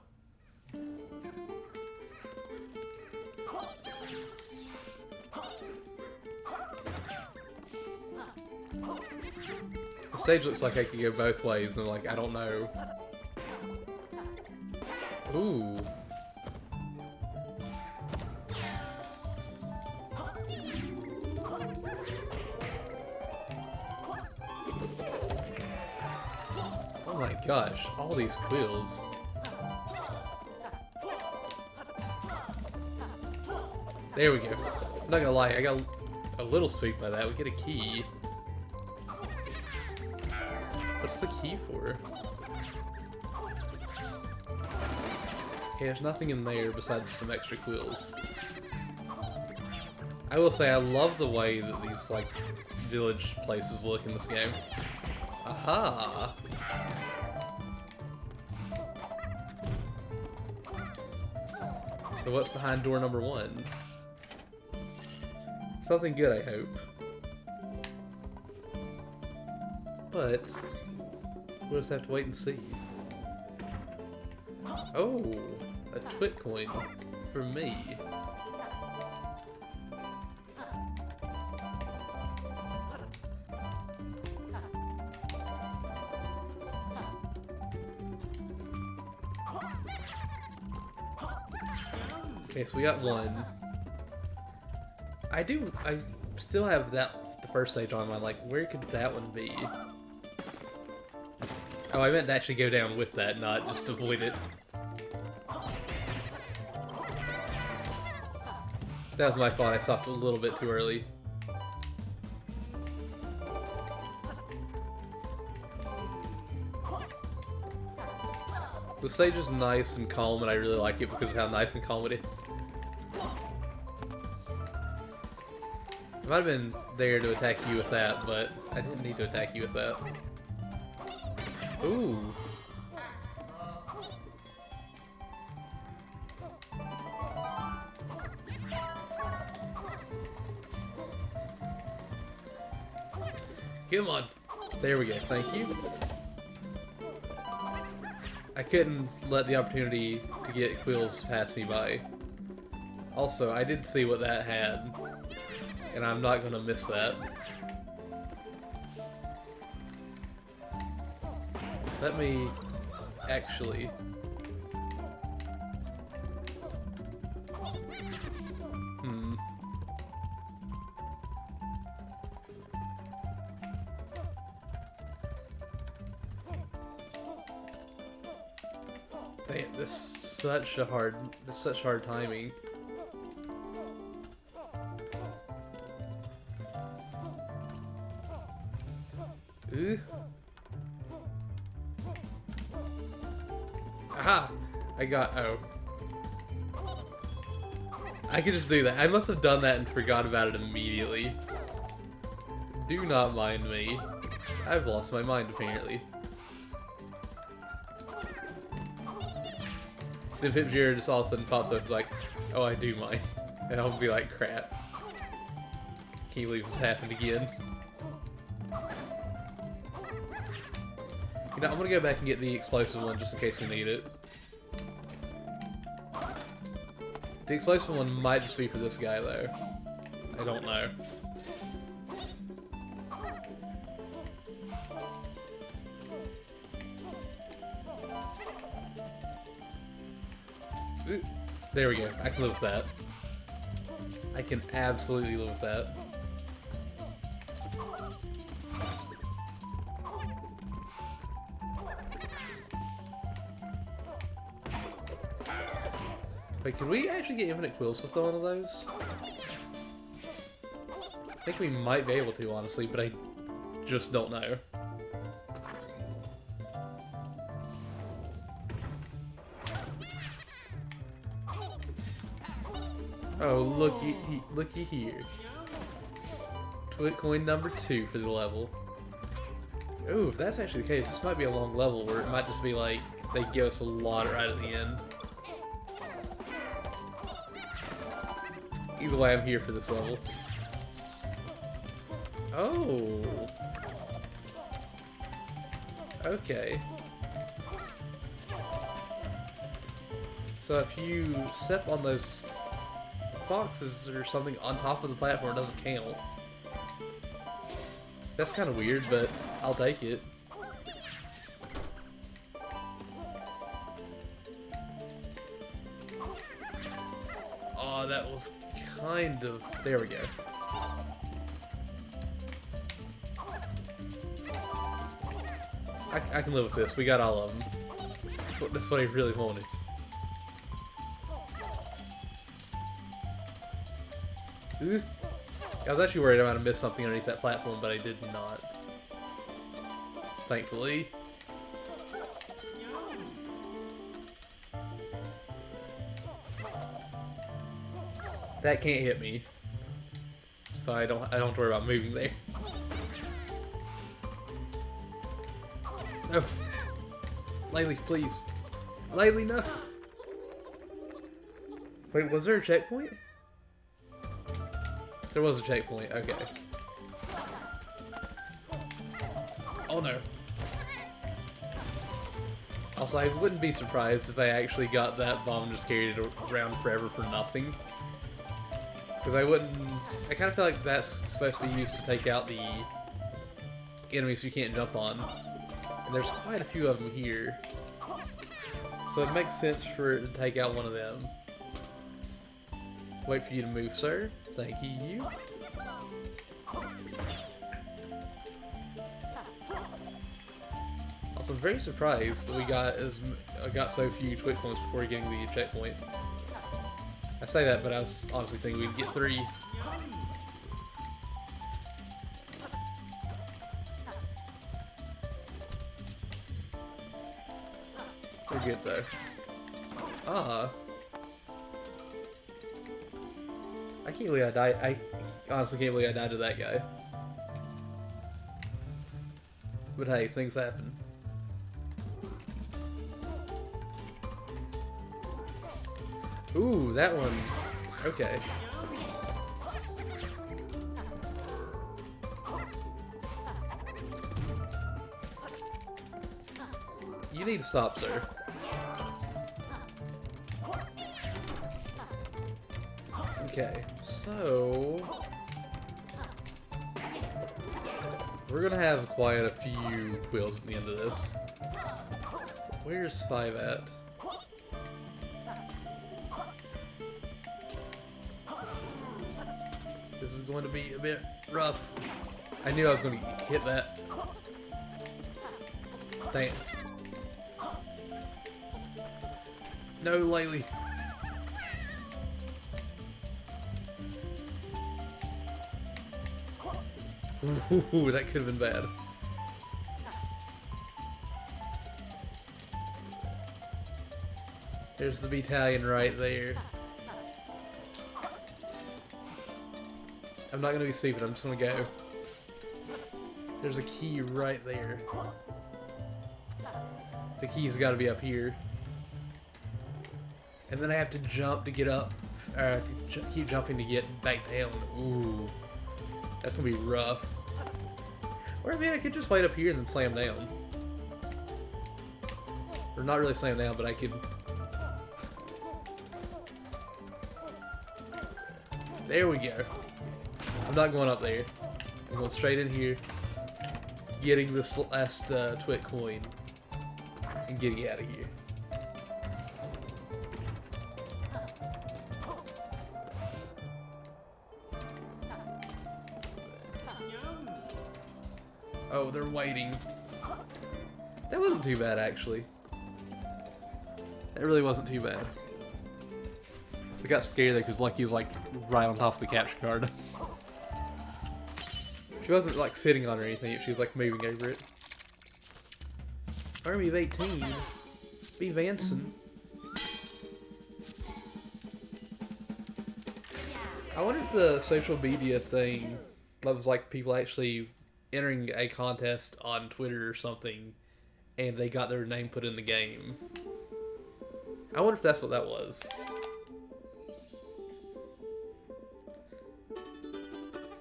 The stage looks like I could go both ways, and I'm like, I don't know. Ooh. Oh my gosh, all these quills. There we go. I'm not gonna lie, I got a little spooked by that. We get a key. What's the key for? Okay, there's nothing in there besides some extra quills. I will say I love the way that these, like, village places look in this game. Aha! So what's behind door number 1? Something good, I hope. But we'll just have to wait and see. Oh, a Twit coin for me. Okay, so we got 1. I still have that, the first stage on my mind, like, where could that one be? Oh, I meant to actually go down with that, not just avoid it. That was my fault, I stopped a little bit too early. The stage is nice and calm, and I really like it because of how nice and calm it is. I might have been there to attack you with that, but I didn't need to attack you with that. Ooh. Come on. There we go. Thank you. I couldn't let the opportunity to get quills pass me by. Also, I did see what that had, and I'm not gonna miss that. Let me actually... Damn, this is such hard timing. Ooh. Aha! Oh. I could just do that. I must have done that and forgot about it immediately. Do not mind me. I've lost my mind, apparently. Then Pipjira just all of a sudden pops up and is like, oh, I do mind. And I'll be like, crap. Can't believe this happened again. You know, I'm gonna go back and get the explosive one just in case we need it. The explosive one might just be for this guy, though. I don't know. Ooh, there we go. I can live with that. I can absolutely live with that. Wait, can we actually get infinite quills with one of those? I think we might be able to, honestly, but I just don't know. Oh, looky here. Twit coin number 2 for the level. Ooh, if that's actually the case, this might be a long level where it might just be like, they give us a lot right at the end. Either way, I'm here for this level. Oh. Okay. So if you step on those boxes or something on top of the platform, it doesn't count. That's kind of weird, but I'll take it. Oh, that was kind of... There we go. I can live with this. We got all of them. That's what I really wanted. Ooh. I was actually worried I might have missed something underneath that platform, but I did not. Thankfully. That can't hit me. So I don't have to worry about moving there. No. Laylee, please. Laylee, no. Wait, was there a checkpoint? There was a checkpoint, okay. Oh no. Also, I wouldn't be surprised if I actually got that bomb and just carried it around forever for nothing. Because I kind of feel like that's supposed to be used to take out the enemies you can't jump on. And there's quite a few of them here. So it makes sense for it to take out one of them. Wait for you to move, sir. Thank you. Also, I'm very surprised that we got so few twit points before getting the checkpoint. I say that, but I was honestly thinking we'd get 3. We're good though. Ah. I can't believe I died. I honestly can't believe I died to that guy. But hey, things happen. Ooh, that one. Okay. You need to stop, sir. Okay, so we're gonna have quite a few quills at the end of this. Where's 5 at? This is going to be a bit rough. I knew I was going to hit that. Dang it. No, Laylee. Ooh, that could have been bad. There's the battalion right there. I'm not gonna be stupid, I'm just gonna go. There's a key right there. The key's gotta be up here. And then I have to jump to get up. Or I have to keep jumping to get back down. Ooh. That's gonna be rough. Or I mean, I could just fight up here and then slam down. Or not really slam down, but I could... There we go. I'm not going up there. I'm going straight in here, getting this last twit coin, and getting out of here. Oh, they're waiting. That wasn't too bad, actually. That really wasn't too bad. I got scared there because Lucky was like right on top of the capture card. She wasn't like sitting on or anything, she was like moving over it. Army of 18. Be Vanson. I wonder if the social media thing loves like people actually entering a contest on Twitter or something and they got their name put in the game. I wonder if that's what that was.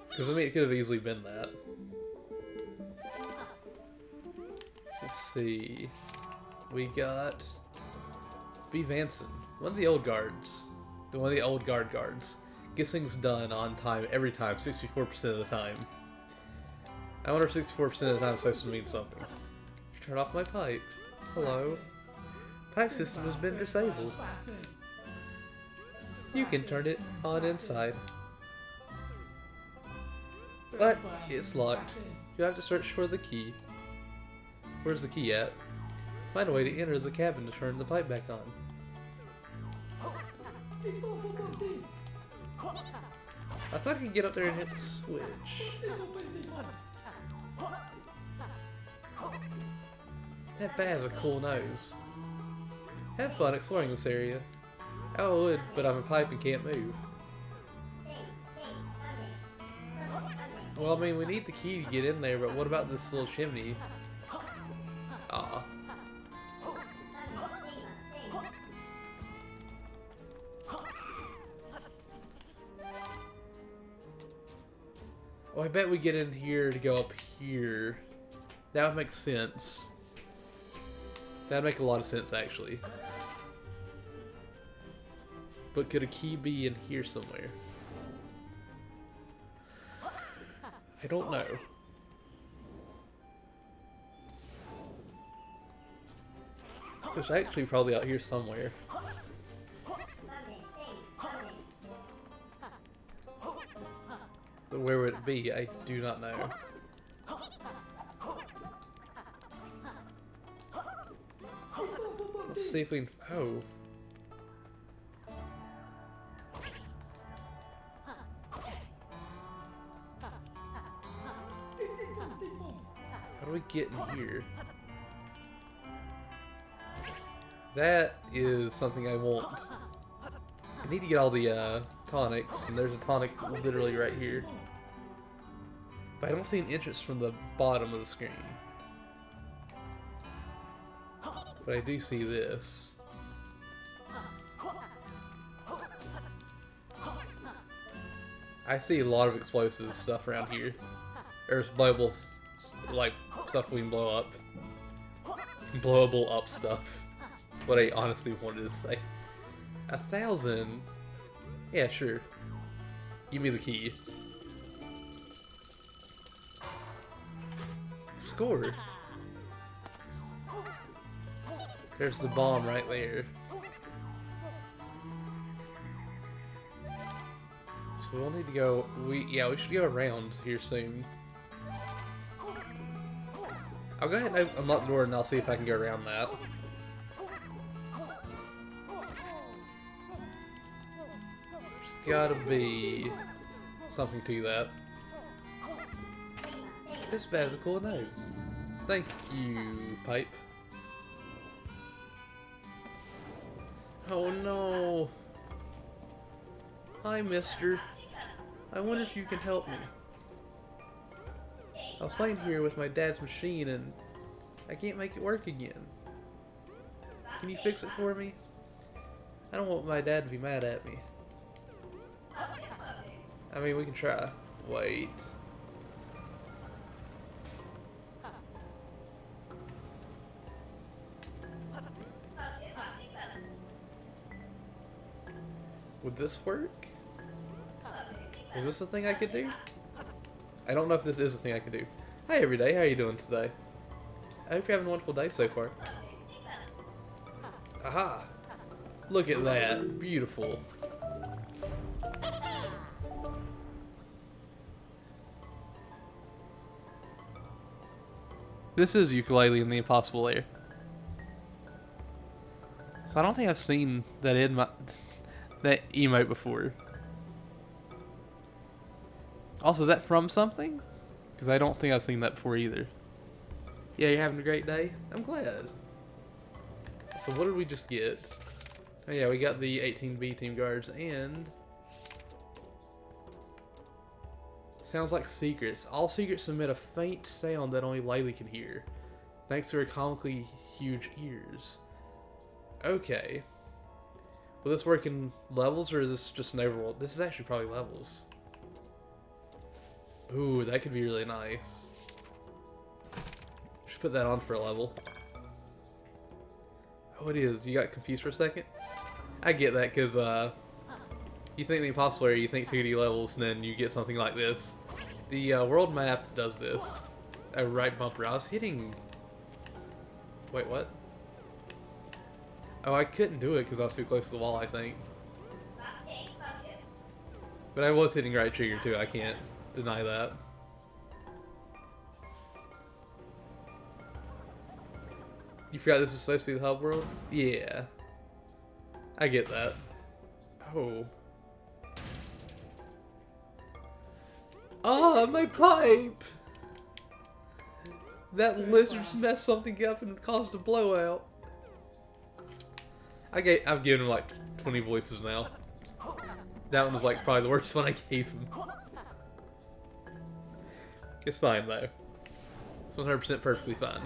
Because I mean, it could have easily been that. Let's see. We got B. Vanson, one of the old guards. One of the old guards. Gets things done on time every time, 64% of the time. I wonder if 64% of the time is supposed to mean something. Turn off my pipe. Hello. Pipe system has been disabled. You can turn it on inside. But it's locked. You have to search for the key. Where's the key at? Find a way to enter the cabin to turn the pipe back on. I thought I could get up there and hit the switch. That bat has a cool nose. Have fun exploring this area. I would, but I'm a pipe and can't move. Well, I mean, we need the key to get in there, but what about this little chimney? Aw. Well, I bet we get in here to go up here. That would make sense. That'd make a lot of sense, actually. But could a key be in here somewhere? I don't know. It's actually probably out here somewhere. But where would it be? I do not know. Let's see if we can... Oh. How do we get in here? That is something I want. I need to get all the tonics, and there's a tonic literally right here. But I don't see an entrance from the bottom of the screen. But I do see this. I see a lot of explosive stuff around here. There's blowable, like, stuff we can blow up. Blowable up stuff. That's what I honestly wanted to say. 1,000? Yeah, sure. Give me the key. Score. There's the bomb right there. So we'll need to go. We should go around here soon. I'll go ahead and unlock the door and I'll see if I can go around that. There's gotta be something to that. This has a cool nose. Thank you, pipe. Oh no. Hi, mister. I wonder if you can help me. I was playing here with my dad's machine and I can't make it work again. Can you fix it for me? I don't want my dad to be mad at me. I mean, we can try. Wait. Would this work? Is this a thing I could do? I don't know if this is a thing I can do. Hi everyday, how are you doing today? I hope you're having a wonderful day so far. Aha! Look at that. Beautiful. This is Yooka-Laylee in the Impossible Lair. So I don't think I've seen that that emote before. Also, is that from something? Because I don't think I've seen that before either. Yeah, you're having a great day? I'm glad. So what did we just get? Oh yeah, we got the 18B team guards and... Sounds like secrets. All secrets emit a faint sound that only Laylee can hear, thanks to her comically huge ears. Okay. Will this work in levels, or is this just an overworld? This is actually probably levels. Ooh, that could be really nice. Should put that on for a level. Oh, it is. You got confused for a second? I get that, because, you think the Impossible Area, you think 2D levels, and then you get something like this. The, world map does this. Oh, right bumper. I was hitting... Wait, what? Oh, I couldn't do it because I was too close to the wall, I think. But I was hitting right trigger, too. I can't deny that. You forgot this is supposed to be the hub world? Yeah. I get that. Oh. Ah, my pipe! That lizard's messed something up and caused a blowout. I've given him like 20 voices now. That one was like probably the worst one I gave him. It's fine though. It's 100% perfectly fine.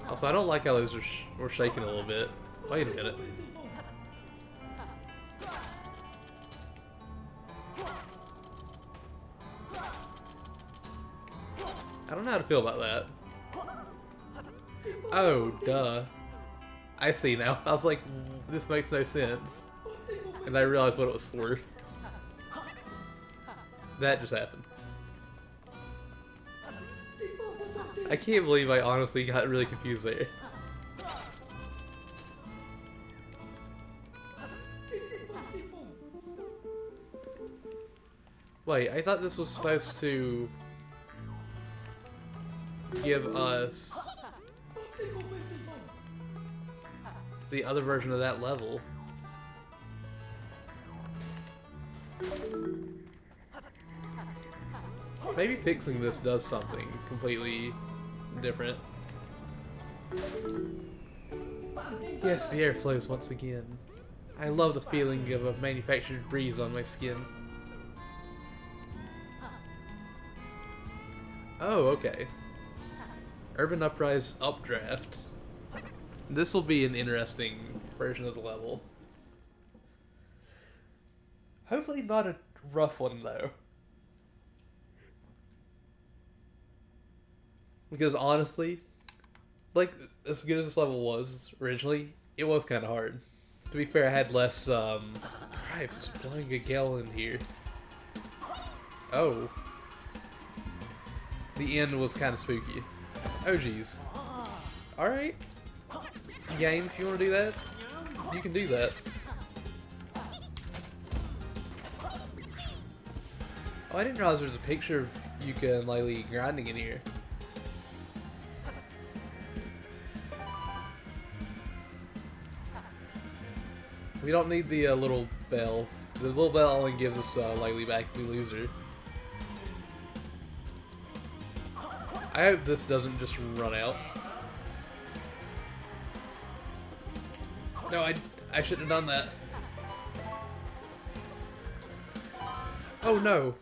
Also, I don't like how those were shaking a little bit. Wait a minute. I don't know how to feel about that. Oh, duh. I see now. I was like, this makes no sense. And I realized what it was for. That just happened. I can't believe I honestly got really confused there. Wait, I thought this was supposed to give us the other version of that level. Maybe fixing this does something completely different. Yes, the air flows once again. I love the feeling of a manufactured breeze on my skin. Oh, okay. Urban Uprise Updraft. This will be an interesting version of the level. Hopefully not a rough one, though. Because honestly, like, as good as this level was originally, it was kind of hard. To be fair, I had less, Christ, it's blowing a gale in here. Oh. The end was kind of spooky. Oh, jeez. Alright. Game, if you want to do that, you can do that. Oh, I didn't realize there was a picture of Yooka-Laylee grinding in here. We don't need the little bell. The little bell only gives us Laylee back if we lose her. I hope this doesn't just run out. No, I shouldn't have done that. Oh no!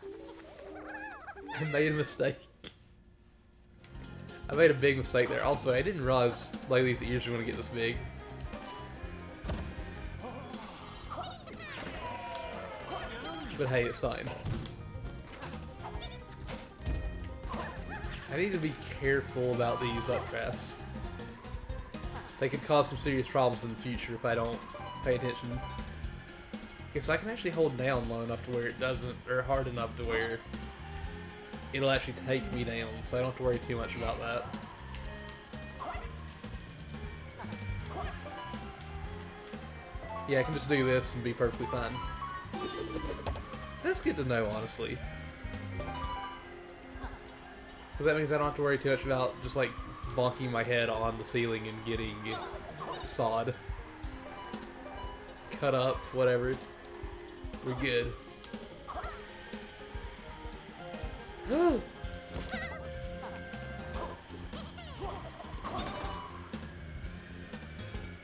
I made a mistake. I made a big mistake there. Also, I didn't realize Laylee's ears were going to get this big. But hey, it's fine. I need to be careful about these updrafts. They could cause some serious problems in the future if I don't pay attention. Okay, so I can actually hold down low enough to where it doesn't, or hard enough to where it'll actually take me down, so I don't have to worry too much about that. Yeah, I can just do this and be perfectly fine. That's good to know, honestly. Because that means I don't have to worry too much about just like bonking my head on the ceiling and getting sawed. Cut up, whatever. We're good.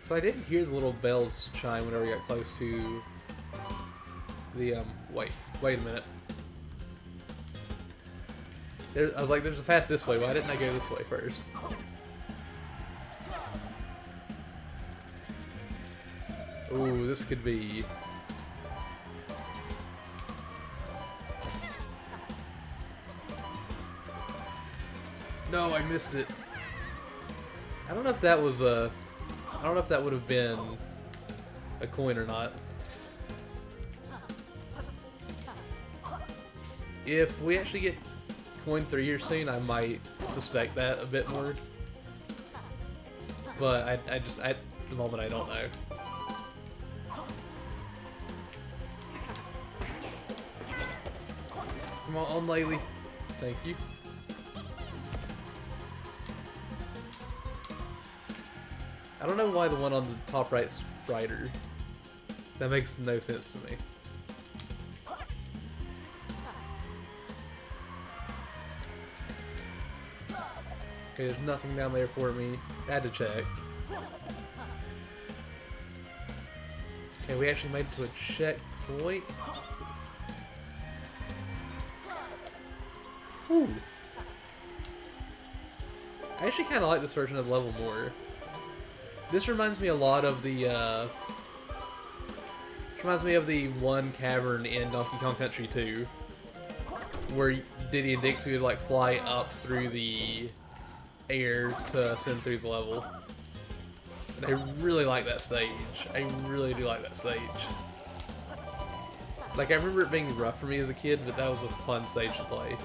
So I didn't hear the little bells chime whenever we got close to the, wait a minute. I was like, there's a path this way, why didn't I go this way first? Ooh, this could be... No, I missed it. I don't know if that was a... I don't know if that would have been a coin or not. If we actually get coin 3 here soon, I might suspect that a bit more. But I just, at the moment, I don't know. Come on, Laylee. Thank you. I don't know why the one on the top right's brighter. That makes no sense to me. Okay, there's nothing down there for me. I had to check. Okay, we actually made it to a checkpoint. Whew. I actually kind of like this version of the level more. This reminds me a lot of the, reminds me of the one cavern in Donkey Kong Country 2, where Diddy and Dixie would like fly up through the air to ascend through the level. And I really like that stage. I really do like that stage. Like, I remember it being rough for me as a kid, but that was a fun stage to play.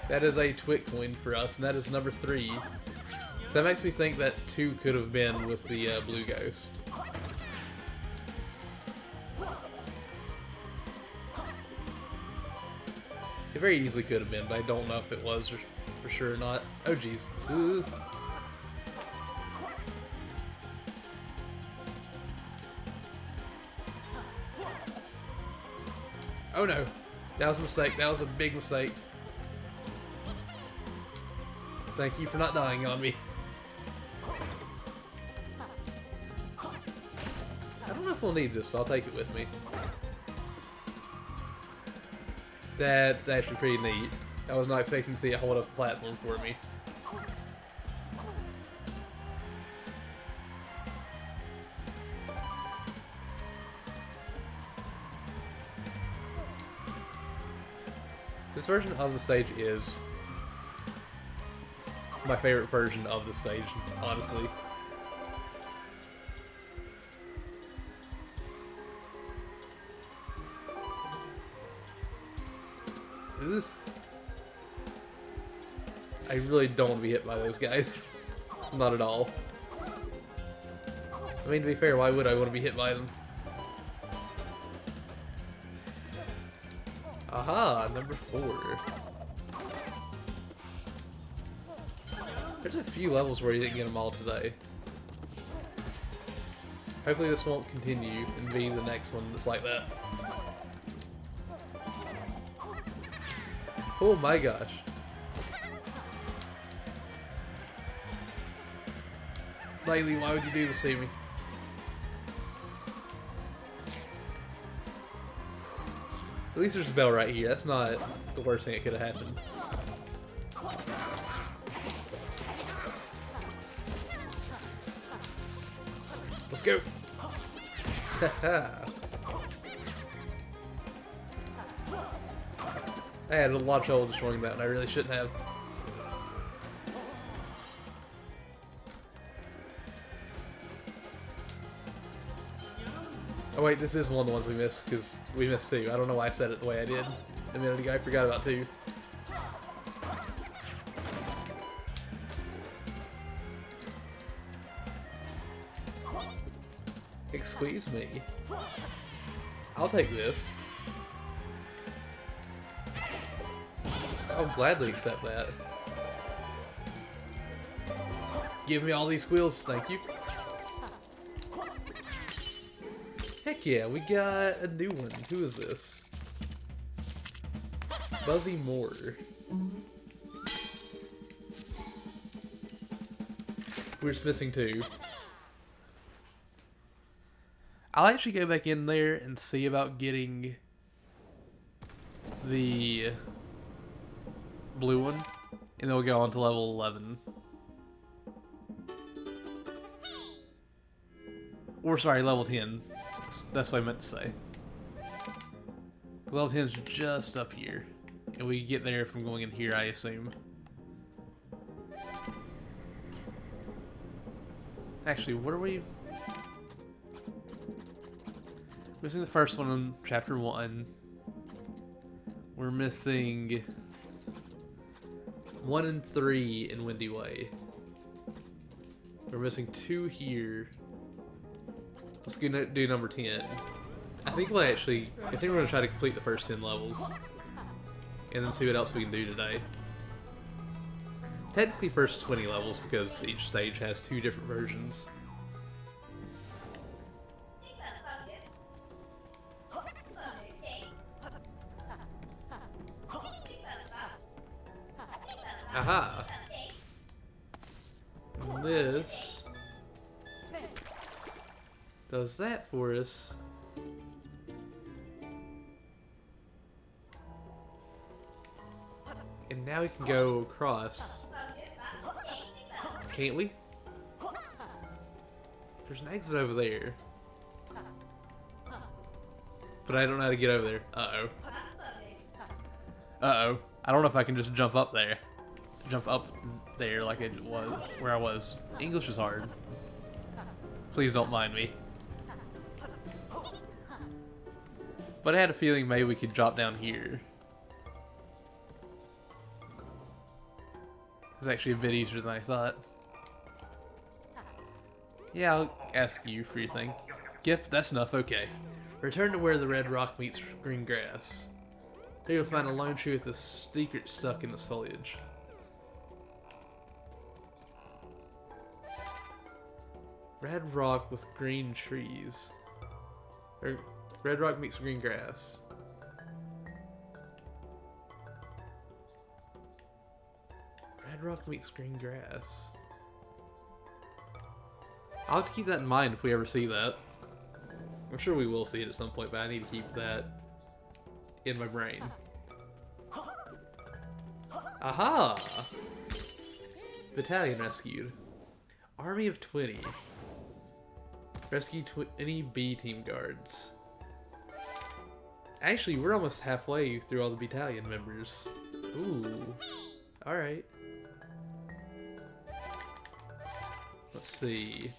That is a Twit coin for us, and that is number 3. So that makes me think that 2 could have been with the blue ghost. It very easily could have been, but I don't know if it was for sure or not. Oh jeez. Ooh. Oh no. That was a mistake. That was a big mistake. Thank you for not dying on me. I don't know if we'll need this, but I'll take it with me. That's actually pretty neat. I was not expecting to see it hold up a platform for me. This version of the stage is my favorite version of the stage, honestly. Is this... I really don't want to be hit by those guys. Not at all. I mean, to be fair, why would I want to be hit by them? Aha, number 4. There's a few levels where you didn't get them all today. Hopefully this won't continue and be the next one that's like that. Oh my gosh. Laylee, why would you do this to me? At least there's a bell right here. That's not the worst thing that could have happened. Let's go! I had a lot of trouble destroying that and I really shouldn't have. Oh wait, this is one of the ones we missed, because we missed 2. I don't know why I said it the way I did a minute ago. I forgot about 2. Excuse me. I'll take this. I'll gladly accept that. Give me all these squeals, thank you. Heck yeah, we got a new one. Who is this? Buzzy Moore. We're just missing 2. I'll actually go back in there and see about getting the blue one, and then we'll go on to level 11. Or sorry, level 10. That's what I meant to say. Level 10 is just up here, and we get there from going in here, I assume. Actually, what are we... Missing the first one in chapter 1. We're missing 1 and 3 in Windy Way. We're missing 2 here. Let's go do number 10. I think we're gonna try to complete the first 10 levels. And then see what else we can do today. Technically first 20 levels because each stage has 2 different versions. Aha! And this does that for us. And now we can go across. Can't we? There's an exit over there. But I don't know how to get over there. Uh-oh. Uh-oh. I don't know if I can just jump up there. Jump up there like it was where I was. English is hard. Please don't mind me. But I had a feeling maybe we could drop down here. It's actually a bit easier than I thought. Yeah, I'll ask you for your thing. Yep, that's enough, okay. Return to where the red rock meets green grass. There you'll find a lone tree with a secret stuck in this foliage. Red rock with green trees. Or red rock meets green grass. Red rock meets green grass. I'll have to keep that in mind if we ever see that. I'm sure we will see it at some point, but I need to keep that in my brain. Aha! Battalion rescued. Army of 20. Rescue 20 B team guards. Actually, we're almost halfway through all the battalion members. Ooh. Alright. Let's see.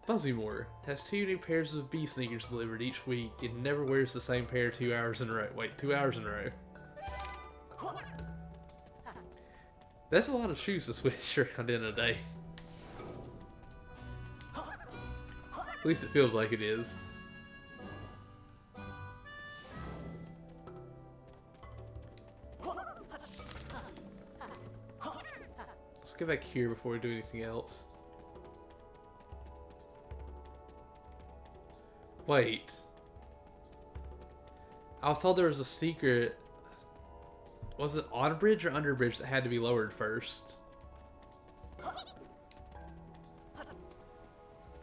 Buzzymore has 2 new pairs of bee sneakers delivered each week and never wears the same pair 2 hours in a row. Wait, 2 hours in a row? That's a lot of shoes to switch around in a day. At least it feels like it is. Let's get back here before we do anything else. Wait. I was told there was a secret. Was it on a bridge or under a bridge that had to be lowered first?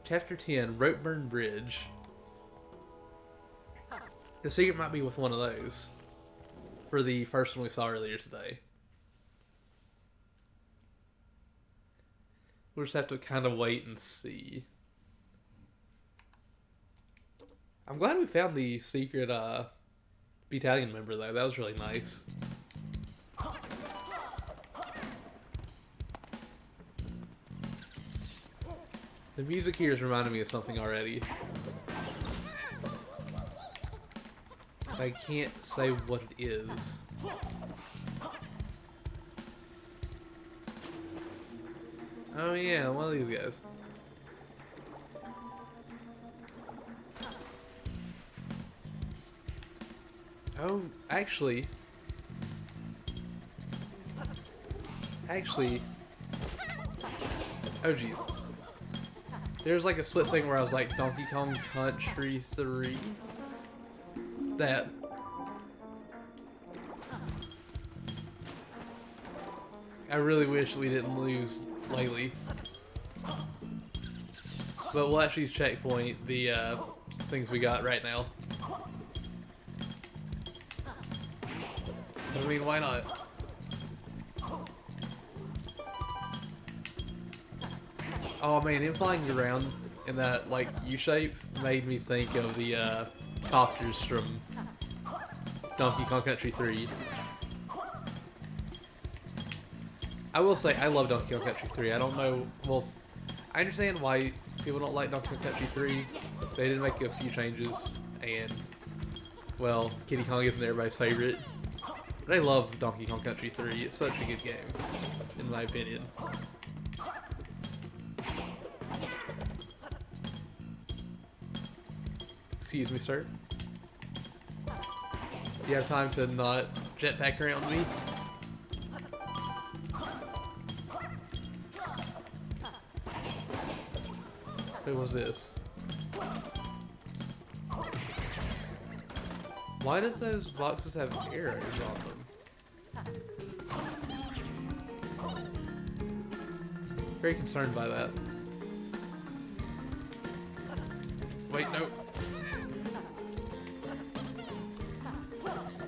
Chapter 10, Ropeburn Bridge. The secret might be with one of those. For the first one we saw earlier today. We'll just have to kind of wait and see. I'm glad we found the secret battalion member though. That was really nice. The music here is reminding me of something already. I can't say what it is. Oh yeah, one of these guys. Oh, actually, oh geez. There's like a split second where I was like, Donkey Kong Country 3? That. I really wish we didn't lose Laylee. But we'll actually checkpoint the things we got right now. I mean, why not? Oh man, him flying around in that, like, U-shape made me think of the copters from Donkey Kong Country 3. I will say, I love Donkey Kong Country 3. I don't know, well, I understand why people don't like Donkey Kong Country 3. They did make a few changes, and, well, Kiddy Kong isn't everybody's favorite. But I love Donkey Kong Country 3. It's such a good game, in my opinion. Excuse me, sir. Do you have time to not jetpack around me? Who was this? Why does those boxes have arrows on them? Very concerned by that. Wait, no.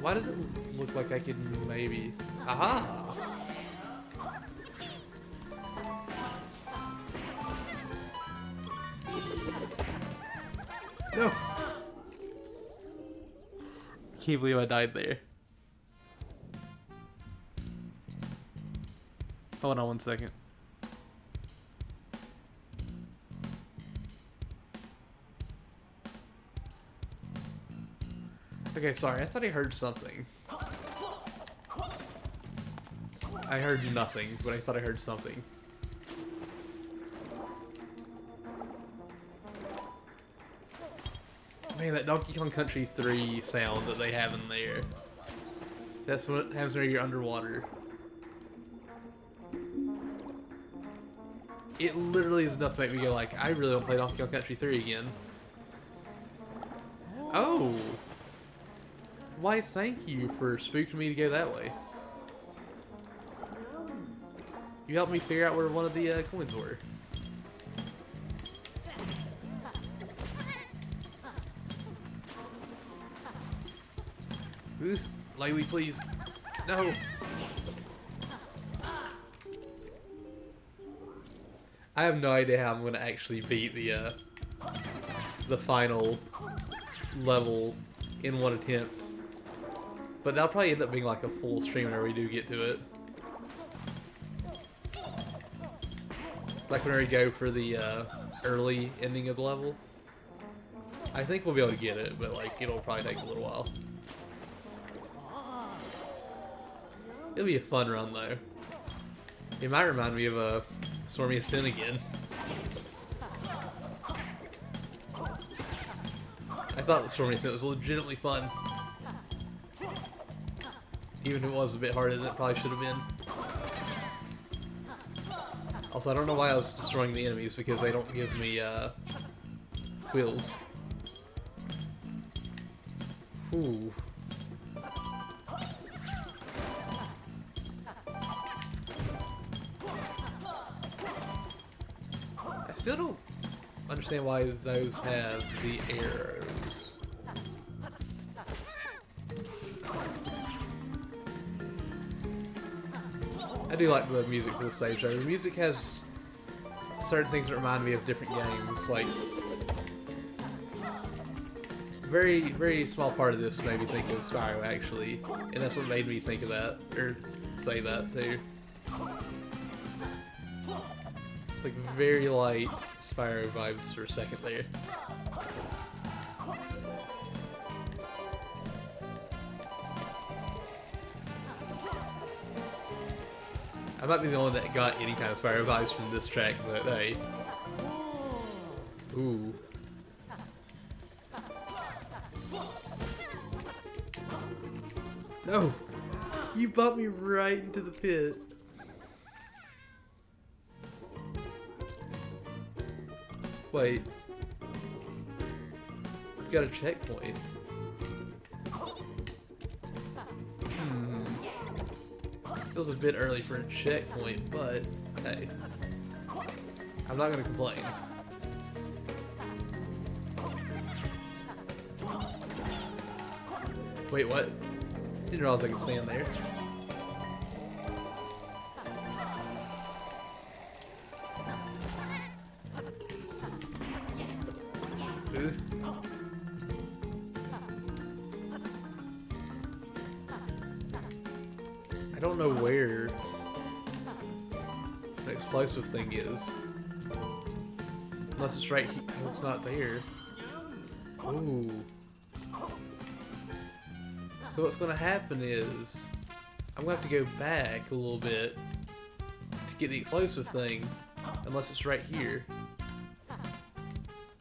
Why does it look like I could maybe... Aha! No! Can't believe I died there. Hold on one second. Okay, sorry, I thought I heard something. I heard nothing, but I thought I heard something. Man, that Donkey Kong Country 3 sound that they have in there. That's what happens when you're underwater. It literally is enough to make me go like, I really want to play Donkey Kong Country 3 again. Oh! Why, thank you for spooking me to go that way. You helped me figure out where one of the coins were. Ooh, Laylee, please. No! I have no idea how I'm going to actually beat the final level in one attempt. But that'll probably end up being like a full stream whenever we do get to it. Like whenever we go for the early ending of the level. I think we'll be able to get it, but like it'll probably take a little while. It'll be a fun run though. It might remind me of a Stormy Ascent again. I thought the Stormy Ascent was legitimately fun. Even if it was a bit harder than it probably should have been. Also, I don't know why I was destroying the enemies, because they don't give me, quills. Ooh. I still don't understand why those have the arrows. I do like the music for the stage though. The music has certain things that remind me of different games, like very small part of this made me think of Spyro actually, and that's what made me think of that, or say that too. Like very light Spyro vibes for a second there. I might be the only one that got any kind of Spyro vibes from this track, but hey. Ooh. No! You bumped me right into the pit. Wait. I've got a checkpoint. Feels a bit early for a checkpoint, but hey, I'm not gonna complain. Wait, what? Didn't realize I could stand there. Ooh. I don't know where the explosive thing is. Unless it's right here. It's not there. Ooh. So what's gonna happen is I'm gonna have to go back a little bit to get the explosive thing, unless it's right here.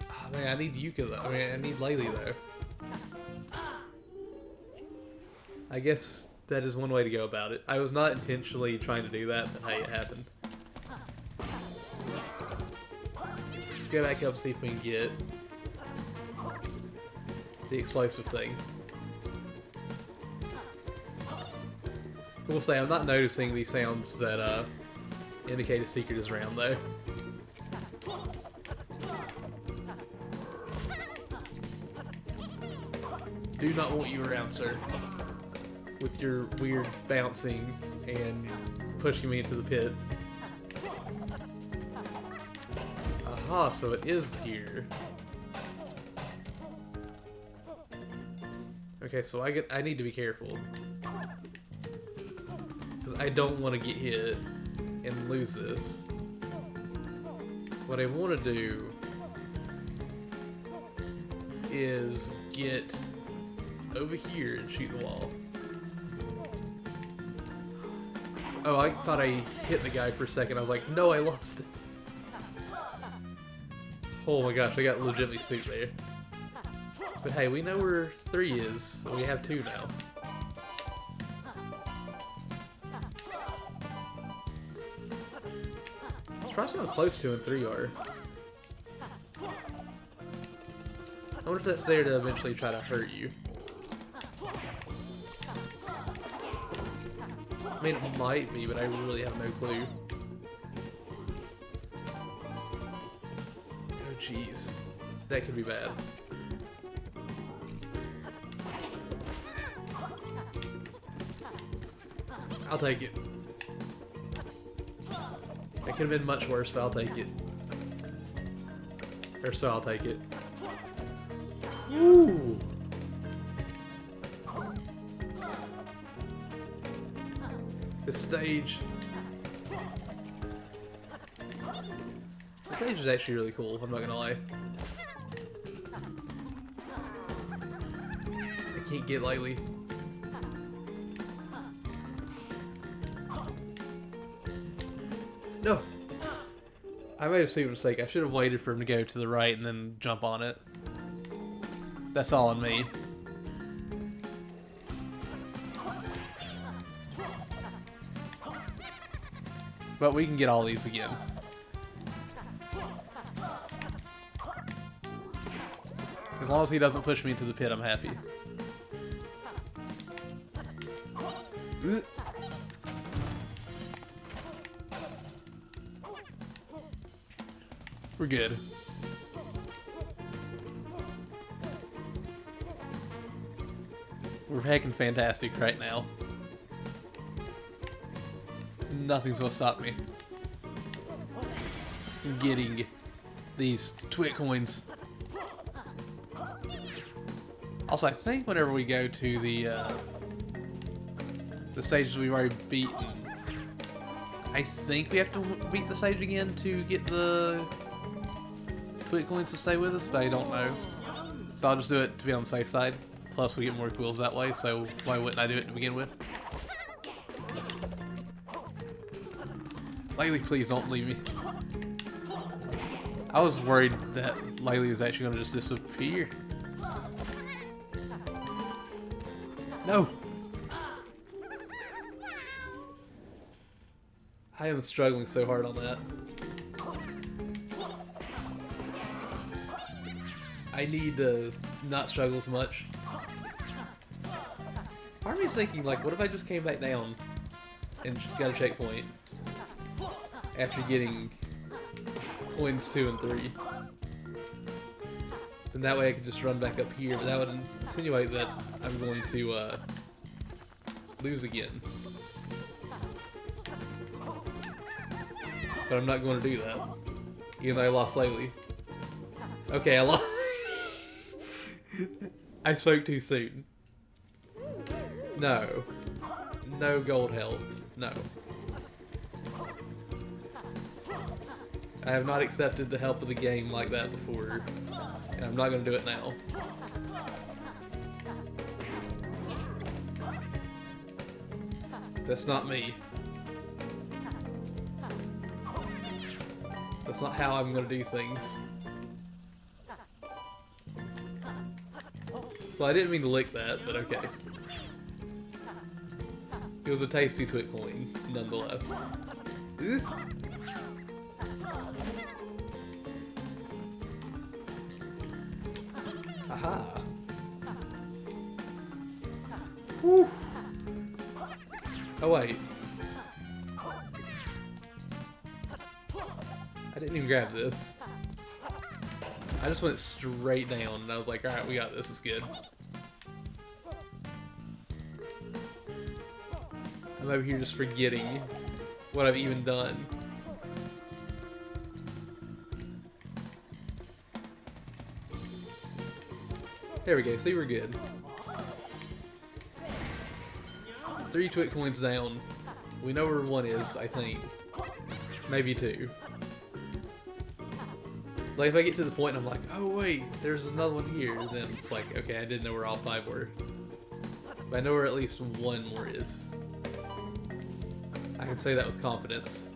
Oh man, I need Yooka though. I mean, I need Laylee though. I guess that is one way to go about it. I was not intentionally trying to do that, but hey, it happened. Just go back up, see if we can get the explosive thing. I will say, I'm not noticing these sounds that indicate a secret is around, though. Do not want you around, sir. With your weird bouncing and pushing me into the pit. Aha, so it is here. Okay, so I need to be careful. Because I don't want to get hit and lose this. What I want to do is get over here and shoot the wall. Oh, I thought I hit the guy for a second. I was like, no, I lost it. Oh my gosh, I got legitimately spooked there. But hey, we know where 3 is, so we have 2 now. Try how close 2 and 3 are. I wonder if that's there to eventually try to hurt you. I mean, it might be, but I really have no clue. Oh, jeez. That could be bad. I'll take it. It could have been much worse, but I'll take it. Or so I'll take it. Ooh! This This stage is actually really cool, I'm not gonna lie. I can't get Laylee. No! I made a stupid mistake. I should have waited for him to go to the right and then jump on it. That's all on me. But we can get all these again. As long as he doesn't push me into the pit, I'm happy. We're good. We're heckin' fantastic right now. Nothing's gonna stop me from getting these twit coins. Also, I think whenever we go to the stages we've already beaten, I think we have to beat the stage again to get the twit coins to stay with us, but I don't know. So I'll just do it to be on the safe side. Plus, we get more quills that way, so why wouldn't I do it to begin with? Laylee, please don't leave me. I was worried that Laylee was actually going to just disappear. No! I am struggling so hard on that. I need to not struggle as much. Part of me is thinking, like, what if I just came back down and just got a checkpoint after getting coins 2 and 3? Then that way I could just run back up here, but that would insinuate that I'm going to lose again. But I'm not going to do that, even though I lost Laylee. Okay, I lost. I spoke too soon. No. No gold health. No. I have not accepted the help of the game like that before, and I'm not going to do it now. That's not me. That's not how I'm going to do things. Well, I didn't mean to lick that, but okay. It was a tasty twit coin, nonetheless. Ugh. Aha. Whew. Oh wait. I didn't even grab this. I just went straight down and I was like, alright, we got this, it's good. I'm over here just forgetting what I've even done. There we go, see, we're good. 3 twit coins down. We know where 1 is, I think. Maybe 2. Like, if I get to the point and I'm like, oh wait, there's another one here, then it's like, okay, I didn't know where all 5 were. But I know where at least 1 more is. I can say that with confidence.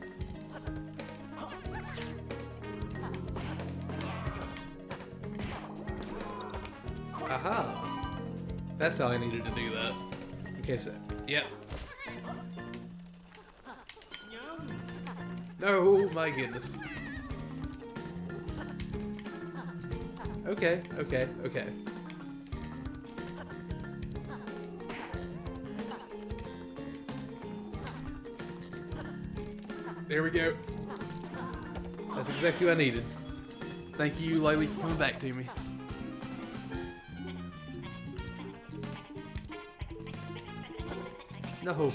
Aha! That's how I needed to do that. In case yep. No, my goodness. Okay, okay, okay. There we go. That's exactly what I needed. Thank you, Laylee, for coming back to me. No.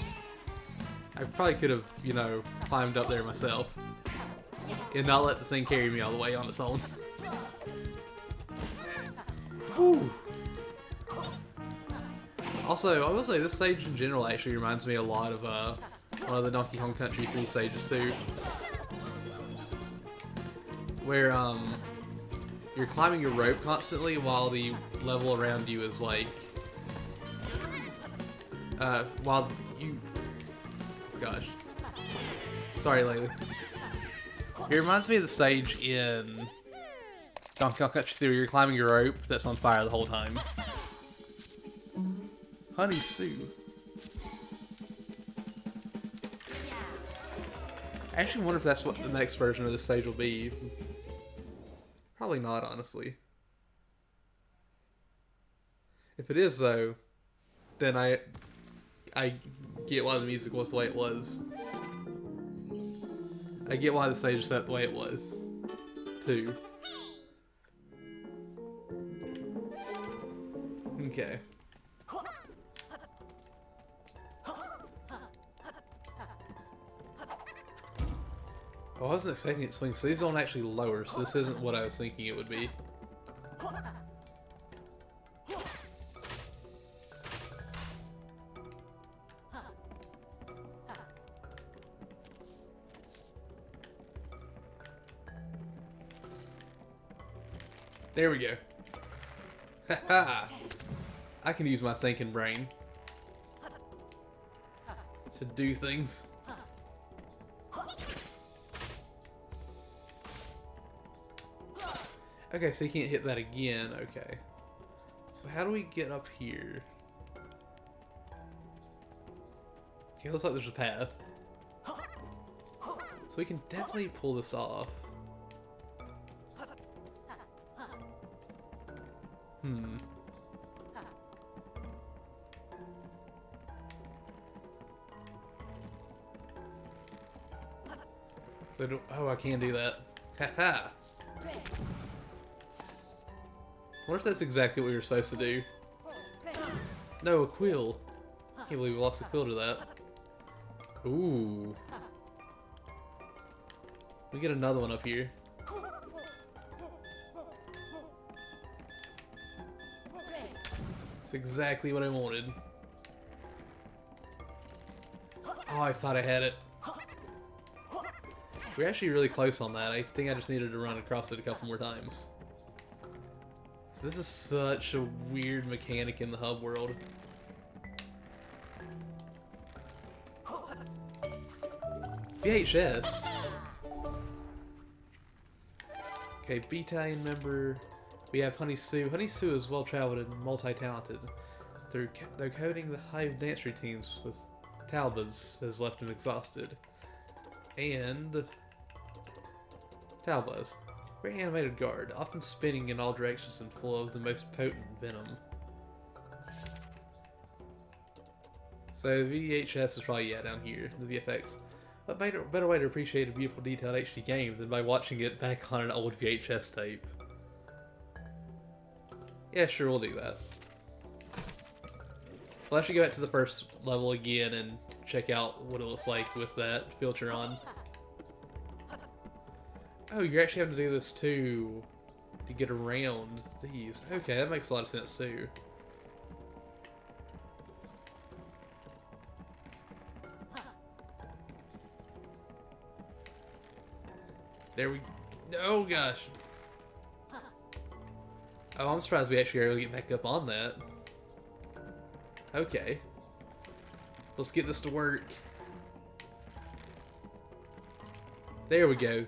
I probably could have, you know, climbed up there myself. And not let the thing carry me all the way on its own. Whew. Also, I will say this stage in general actually reminds me a lot of one of the Donkey Kong Country 3 stages too. where you're climbing your rope constantly while the level around you is like while you gosh. Sorry, Laylee. It reminds me of the stage in Donkey Kong Country 3 where you're climbing your rope that's on fire the whole time. Honey Sue. I actually wonder if that's what the next version of this stage will be. Probably not, honestly. If it is, though, then I get why the music was the way it was. I get why the stage is set the way it was, too. Okay. I wasn't expecting it to swing, so these don't actually lower, so this isn't what I was thinking it would be. There we go. Haha! I can use my thinking brain to do things. Okay, so you can't hit that again. Okay. So how do we get up here? Okay, looks like there's a path. So we can definitely pull this off. So oh, I can do that. Haha! I wonder if that's exactly what we were supposed to do. No, a quill. Can't believe we lost a quill to that. Ooh. We get another one up here. It's exactly what I wanted. Oh, I thought I had it. We're actually really close on that. I think I just needed to run across it a couple more times. So this is such a weird mechanic in the hub world. VHS. Okay, battalion member. We have Honey Sue. Honey Sue is well-traveled and multi-talented. Though coding the Hive dance routines with Talbas has left him exhausted. And Talbas. Very animated guard, often spinning in all directions and full of the most potent venom. So the VHS is probably, yeah, down here, the VFX. What better way to appreciate a beautiful detailed HD game than by watching it back on an old VHS tape? Yeah, sure, we'll do that. We'll actually go back to the first level again and check out what it looks like with that filter on. Oh, you're actually having to do this too to get around these. Okay, that makes a lot of sense too. There we... Oh gosh. Oh, I'm surprised we actually are able to get back up on that. Okay. Let's get this to work. There we go.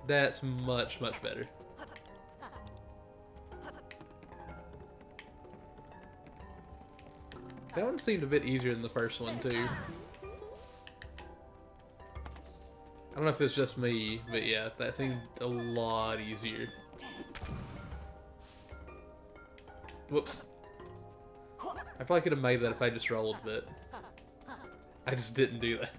That's much, much better. That one seemed a bit easier than the first one, too. I don't know if it's just me, but yeah, that seemed a lot easier. Whoops. I probably could have made that if I just rolled, but I just didn't do that.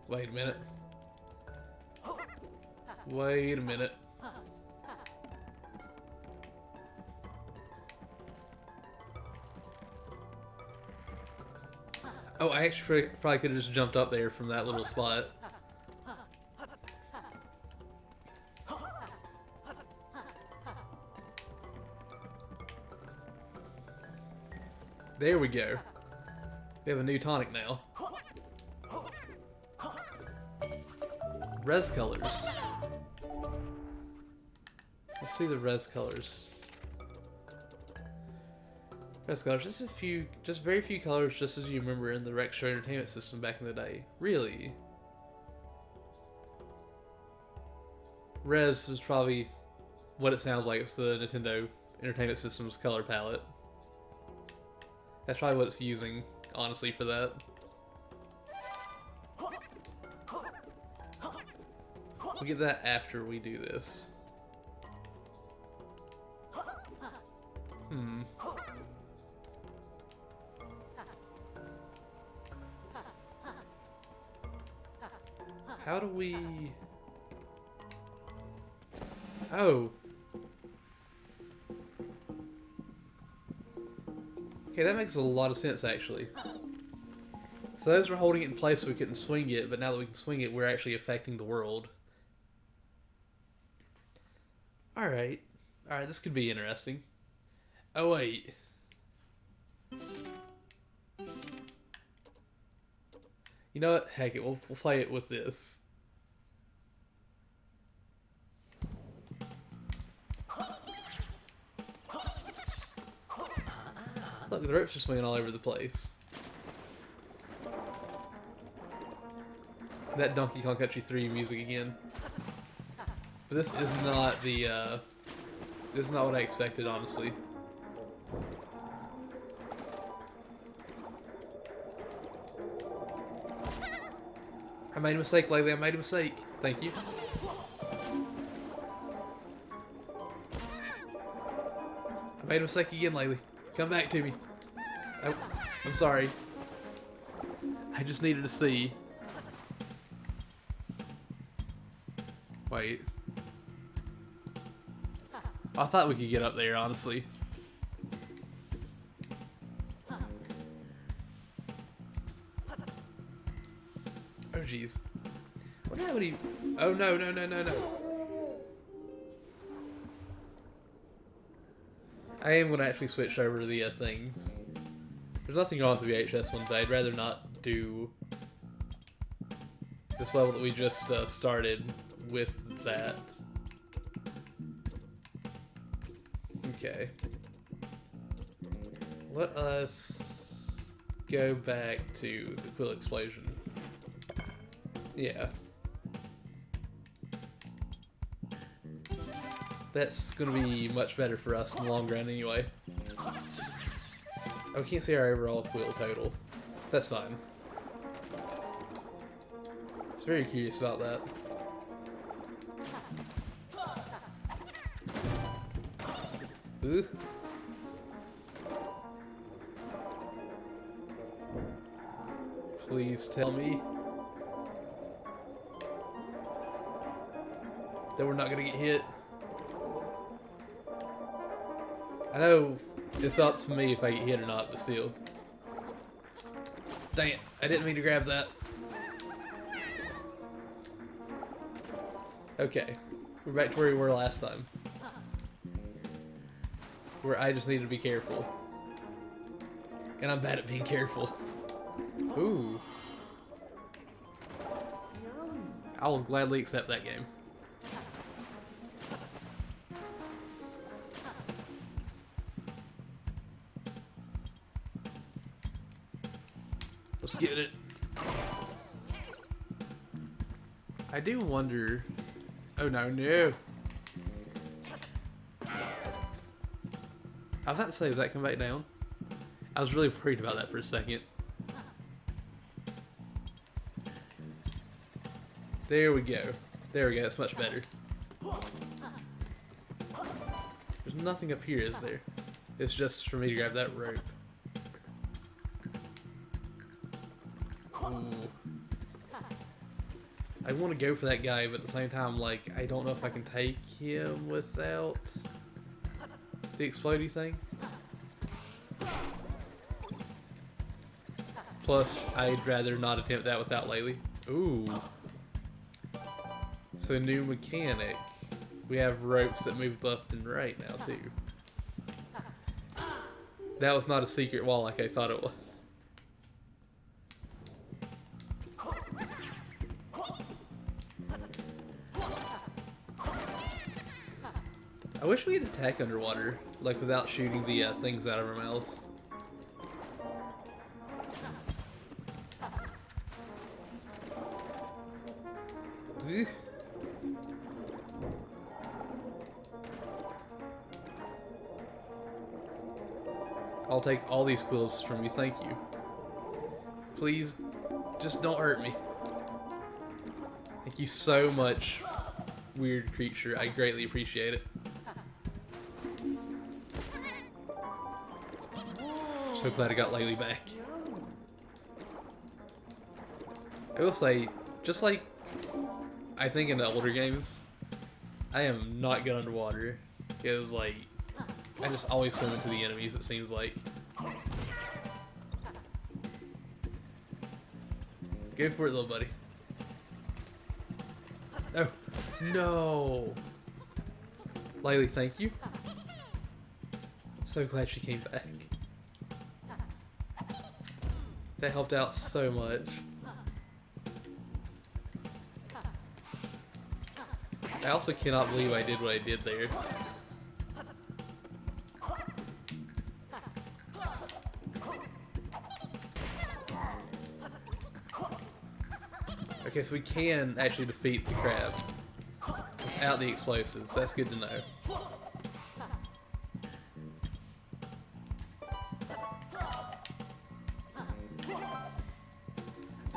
Wait a minute. Wait a minute. Oh, I actually probably could have just jumped up there from that little spot. There we go. We have a new tonic now. Res colors. Let's see the res colors. Res colors, just very few colors, just as you remember in the Rextra Entertainment System back in the day. Really? Res is probably what it sounds like. It's the Nintendo Entertainment System's color palette. That's probably what it's using, honestly, for that. We'll get that after we do this. How do we... Oh. Okay, that makes a lot of sense, actually. So those were holding it in place so we couldn't swing it, but now that we can swing it, we're actually affecting the world. Alright. Alright, this could be interesting. Oh, wait. You know what? Heck it, we'll play it with this. Look, the ropes are swinging all over the place. That Donkey Kong Country 3 music again. But this is not the, this is not what I expected, honestly. I made a mistake, Laylee. I made a mistake. Thank you. I made a mistake again, Laylee. Come back to me. Oh, I'm sorry. I just needed to see. Wait. I thought we could get up there, honestly. Oh, jeez. Wonder how many... Oh, no, no, no, no, no. I am going to actually switch over to the things. There's nothing wrong with the VHS one, but I'd rather not do this level that we just started with that. Okay. Let us go back to the Quill Explosion. Yeah. That's gonna be much better for us in the long run anyway. Oh, we can't see our overall quill total. That's fine. I was very curious about that. Ooh. Please tell me that we're not gonna get hit. I know it's up to me if I get hit or not, but still. Dang it, I didn't mean to grab that. Okay, we're back to where we were last time. Where I just need to be careful. And I'm bad at being careful. Ooh. I will gladly accept that game. Let's get it. I do wonder... Oh no, no. I was about to say, does that come back down? I was really worried about that for a second. There we go. There we go, it's much better. There's nothing up here, is there? It's just for me to grab that rope. Ooh. I want to go for that guy, but at the same time, like, I don't know if I can take him without the explodey thing. Plus, I'd rather not attempt that without Laylee. Ooh. So, new mechanic. We have ropes that move left and right now, too. That was not a secret wall like I thought it was. I wish we could attack underwater, like without shooting the things out of our mouths. Ugh. I'll take all these quills from you, thank you. Please, just don't hurt me. Thank you so much, weird creature. I greatly appreciate it. So glad I got Laylee back. I will say, just like I think in the older games, I am not good underwater. It was like, I just always swim into the enemies, it seems like. Go for it, little buddy. Oh, no! Laylee, thank you. So glad she came back. That helped out so much. I also cannot believe I did what I did there. Okay, so we can actually defeat the crab without the explosives. That's good to know.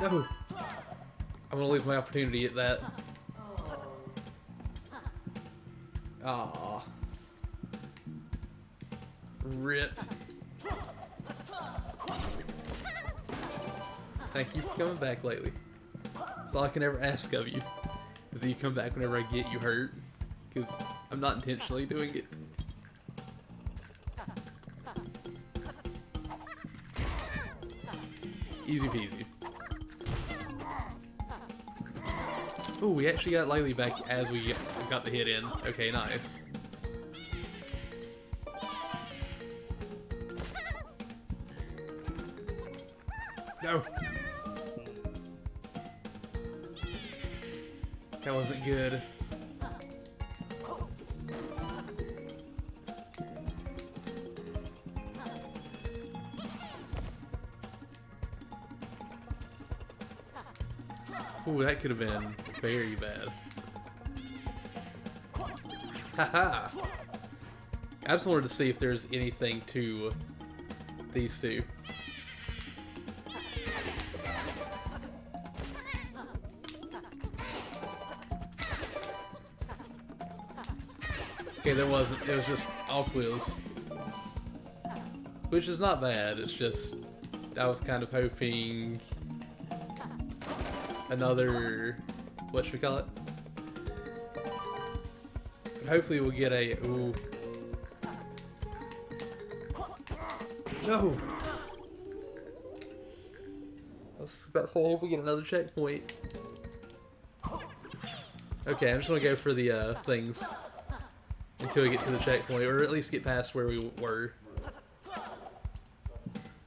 No! I'm gonna lose my opportunity at that. Aww. Rip. Thank you for coming back lately. That's all I can ever ask of you, is that you come back whenever I get you hurt, because I'm not intentionally doing it. Easy peasy. Ooh, we actually got Laylee back as we got the hit in. Okay, nice. No! That wasn't good. Ooh, that could have been very bad. Haha! I just wanted to see if there's anything to these two. Okay, there wasn't. It was just all quills. Which is not bad, it's just I was kind of hoping another, what should we call it? Hopefully we'll get a, ooh. No! I was about to say, I hope we get another checkpoint. Okay, I'm just gonna go for the things until we get to the checkpoint, or at least get past where we were.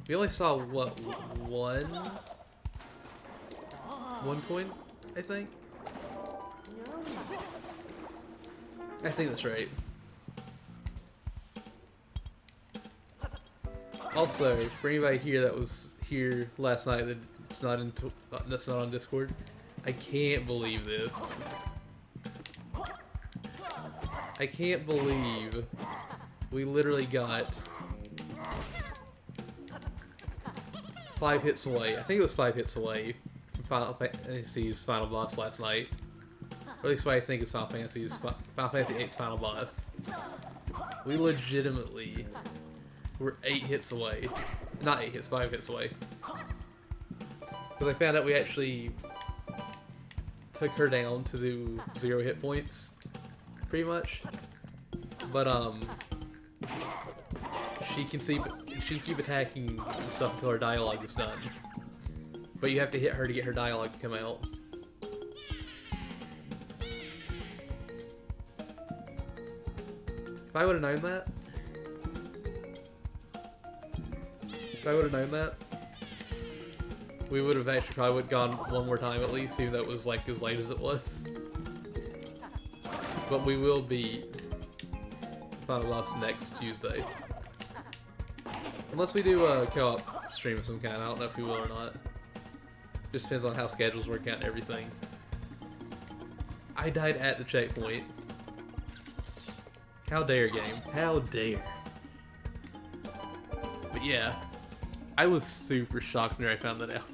We only saw, what, one coin, I think? I think that's right. Also, for anybody here that was here last night that's not on Discord, I can't believe this. I can't believe we literally got 5 hits away. I think it was 5 hits away from Final Fantasy's final boss last night. Or at least what I think is Final Fantasy VIII's final boss. We legitimately were 8 hits away. Not 8 hits, 5 hits away. Because I found out we actually took her down to do 0 hit points. Pretty much. But, she can keep attacking stuff until her dialogue is done. But you have to hit her to get her dialogue to come out. If I would have known that, If I would have known that, we would have actually probably would gone one more time at least, even though it was like as late as it was. But we will be Final Boss next Tuesday. Unless we do a co-op stream of some kind, I don't know if we will or not. Just depends on how schedules work out and everything. I died at the checkpoint. How dare, game. How dare. But yeah, I was super shocked when I found that out.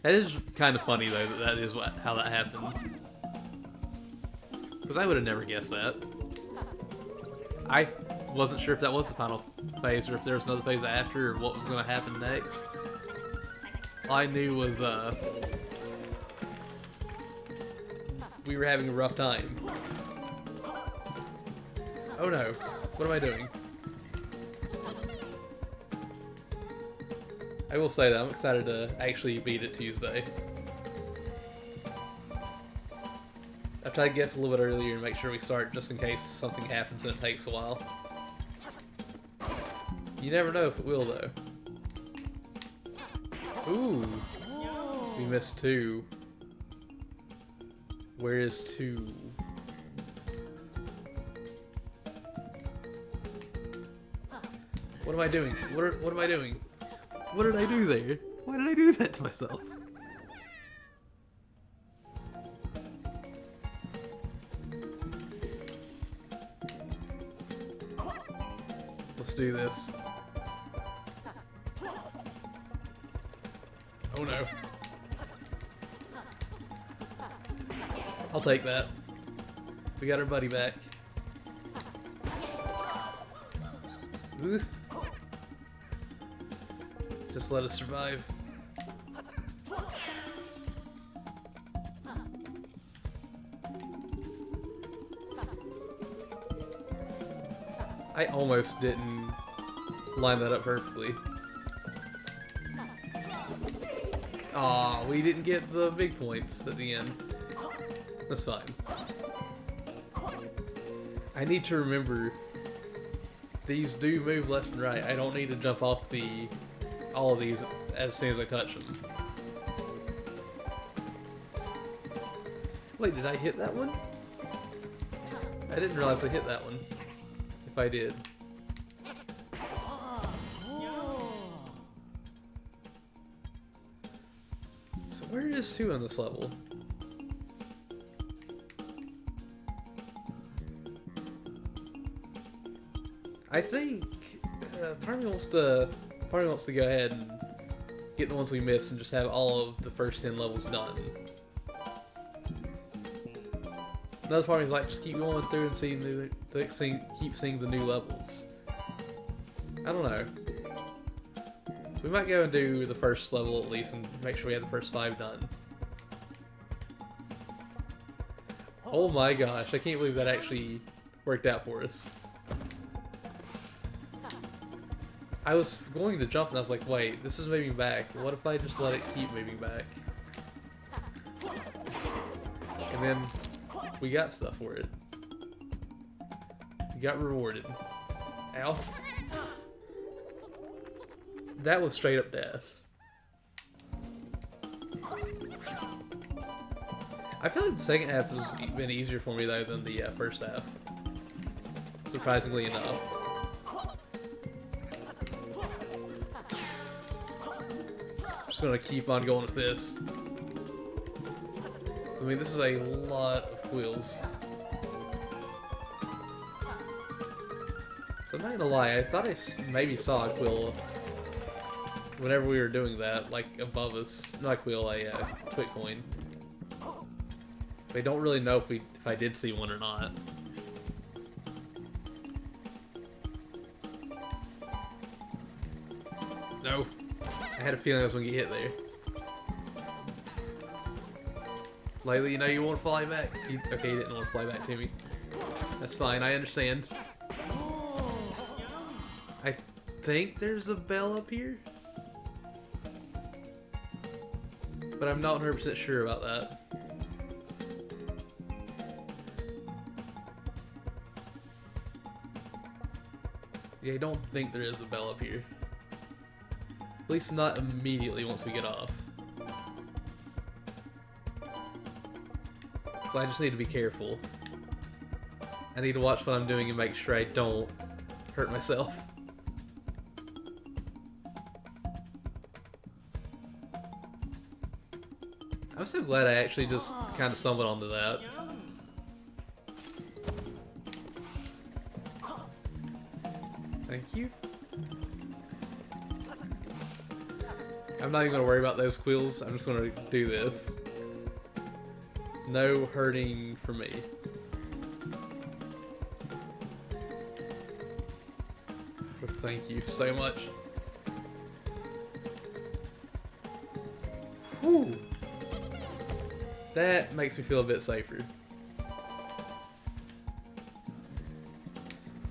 That is kind of funny though, that is how that happened. Because I would have never guessed that. I wasn't sure if that was the final phase or if there was another phase after or what was going to happen next. All I knew was we were having a rough time. Oh no, what am I doing? I will say that I'm excited to actually beat it Tuesday. I tried to get a little bit earlier and make sure we start just in case something happens and it takes a while. You never know if it will though. Ooh, we missed 2. Where is 2? What am I doing? What am I doing? What did I do there? Why did I do that to myself? Let's do this. Oh no. I'll take that. We got our buddy back. Oof. Just let us survive. I almost didn't line that up perfectly. Aw, we didn't get the big points at the end. That's fine. I need to remember these do move left and right. I don't need to jump off all of these as soon as I touch them. Wait, did I hit that one? I didn't realize I hit that one. If I did. So where is 2 on this level? I think part of me wants to go ahead and get the ones we missed and just have all of the first 10 levels done. Another part of me is like, just keep going through and keep seeing the new levels. I don't know. We might go and do the first level at least and make sure we have the first 5 done. Oh my gosh, I can't believe that actually worked out for us. I was going to jump and I was like, wait, this is moving back. What if I just let it keep moving back? And then we got stuff for it. We got rewarded. Ow. That was straight up death. I feel like the second half has been easier for me though than the first half. Surprisingly enough. Just gonna keep on going with this. I mean, this is a lot of quills. So I'm not gonna lie, I thought I maybe saw a quill whenever we were doing that, like above us. Not a quill, a twit coin. But I don't really know if I did see one or not. No. I had a feeling I was gonna get hit there. Laylee, you know you won't fly back. Okay, you didn't want to fly back to me. That's fine, I understand. I think there's a bell up here. But I'm not 100% sure about that. Yeah, I don't think there is a bell up here. At least not immediately once we get off. So I just need to be careful. I need to watch what I'm doing and make sure I don't hurt myself. I'm so glad I actually just kind of stumbled onto that. Thank you. I'm not even going to worry about those quills. I'm just going to do this. No hurting for me. Oh, thank you so much. Whew. That makes me feel a bit safer.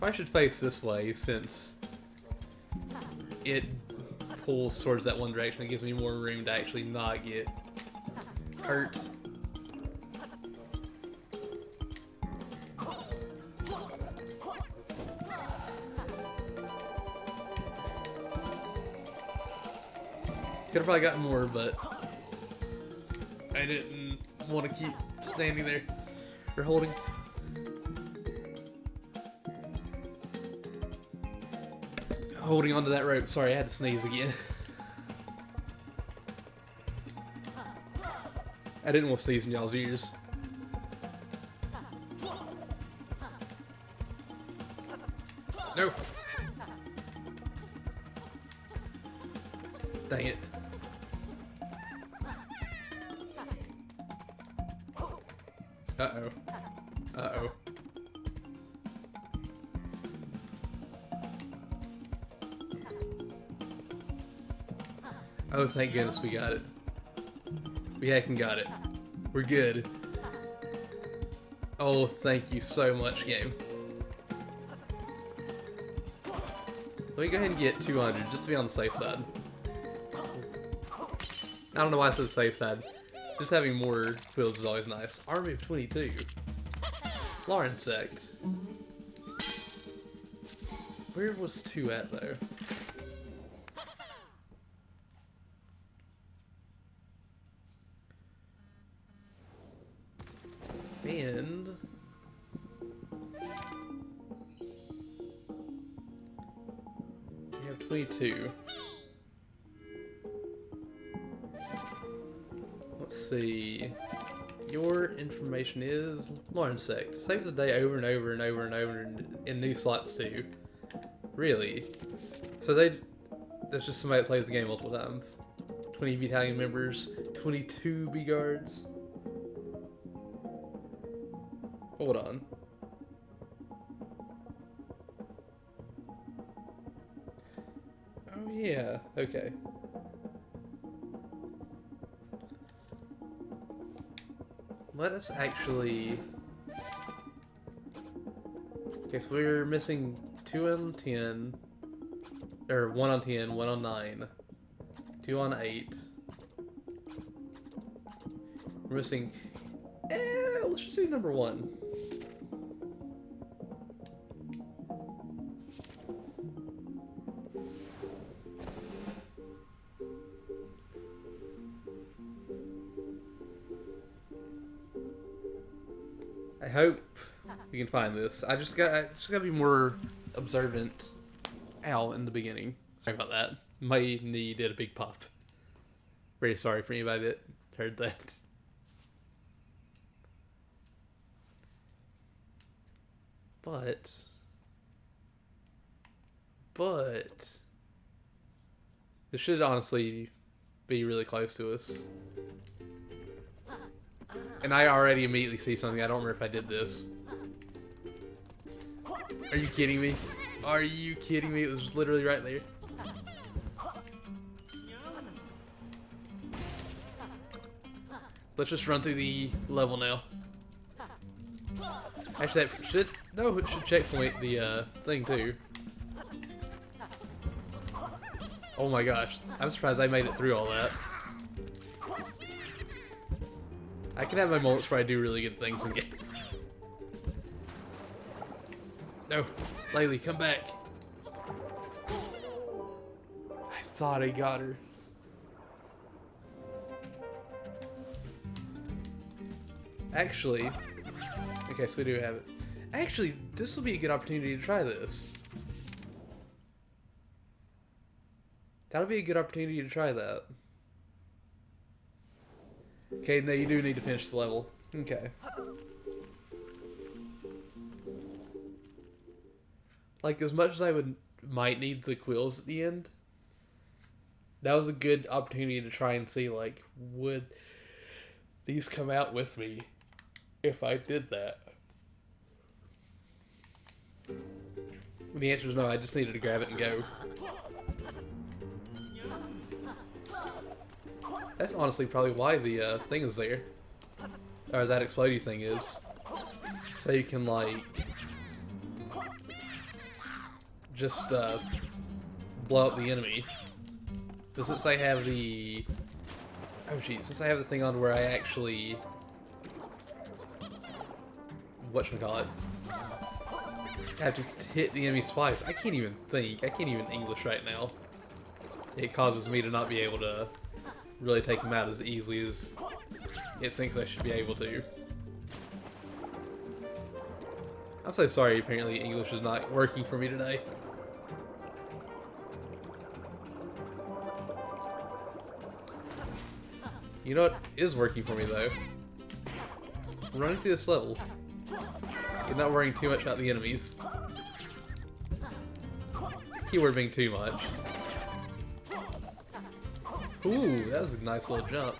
I should face this way since it pulls towards that one direction. It gives me more room to actually not get hurt. Could have probably gotten more, but I didn't want to keep standing there or holding. Holding onto that rope. Sorry, I had to sneeze again. I didn't want to sneeze in y'all's ears. No. Dang it. Uh-oh. Uh-oh. Oh, thank goodness we got it. We heckin' got it. We're good. Oh, thank you so much, game. Let me go ahead and get 200, just to be on the safe side. I don't know why I said safe side. Just having more quills is always nice. Army of 22. Lair insect. Where was 2 at, though? And... we have 22. Let's see. Your information is Lair insect. Saves the day over and over and over and over in new slots too. Really? So there's just somebody that plays the game multiple times. 20 battalion members, 22 B guards. Hold on. Oh yeah, okay. Let us actually... Okay, so we're missing 2 on 10, or 1 on 10, 1 on 9, 2 on 8. We're missing... let's just do number 1. I hope we can find this. I just gotta be more observant. Ow, in the beginning. Sorry about that. My knee did a big pop. Very sorry for anybody that heard that. But this should honestly be really close to us. And I already immediately see something. I don't remember if I did this. Are you kidding me? Are you kidding me? It was literally right there. Let's just run through the level now. Actually, that should... No, it should checkpoint the thing too. Oh my gosh. I'm surprised I made it through all that. I can have my moments where I do really good things in games. No, Laylee, come back. thought I got her. Actually, okay, so we do have it. Actually, this will be a good opportunity to try this. That'll be a good opportunity to try that. Okay, no, you do need to finish the level. Okay. Like, as much as I might need the quills at the end, that was a good opportunity to try and see, like, would these come out with me if I did that? The answer is no, I just needed to grab it and go. That's honestly probably why the thing is there. Or that explodey thing is. So you can, like, just blow up the enemy. But since I have the... Oh geez, since I have the thing on where I actually... whatchamacallit? I have to hit the enemies twice. I can't even think. I can't even English right now. It causes me to not be able to really take them out as easily as it thinks I should be able to. I'm so sorry, apparently English is not working for me today. You know what is working for me though? Running through this level. And not worrying too much about the enemies. Keyword being too much. Ooh, that was a nice little jump.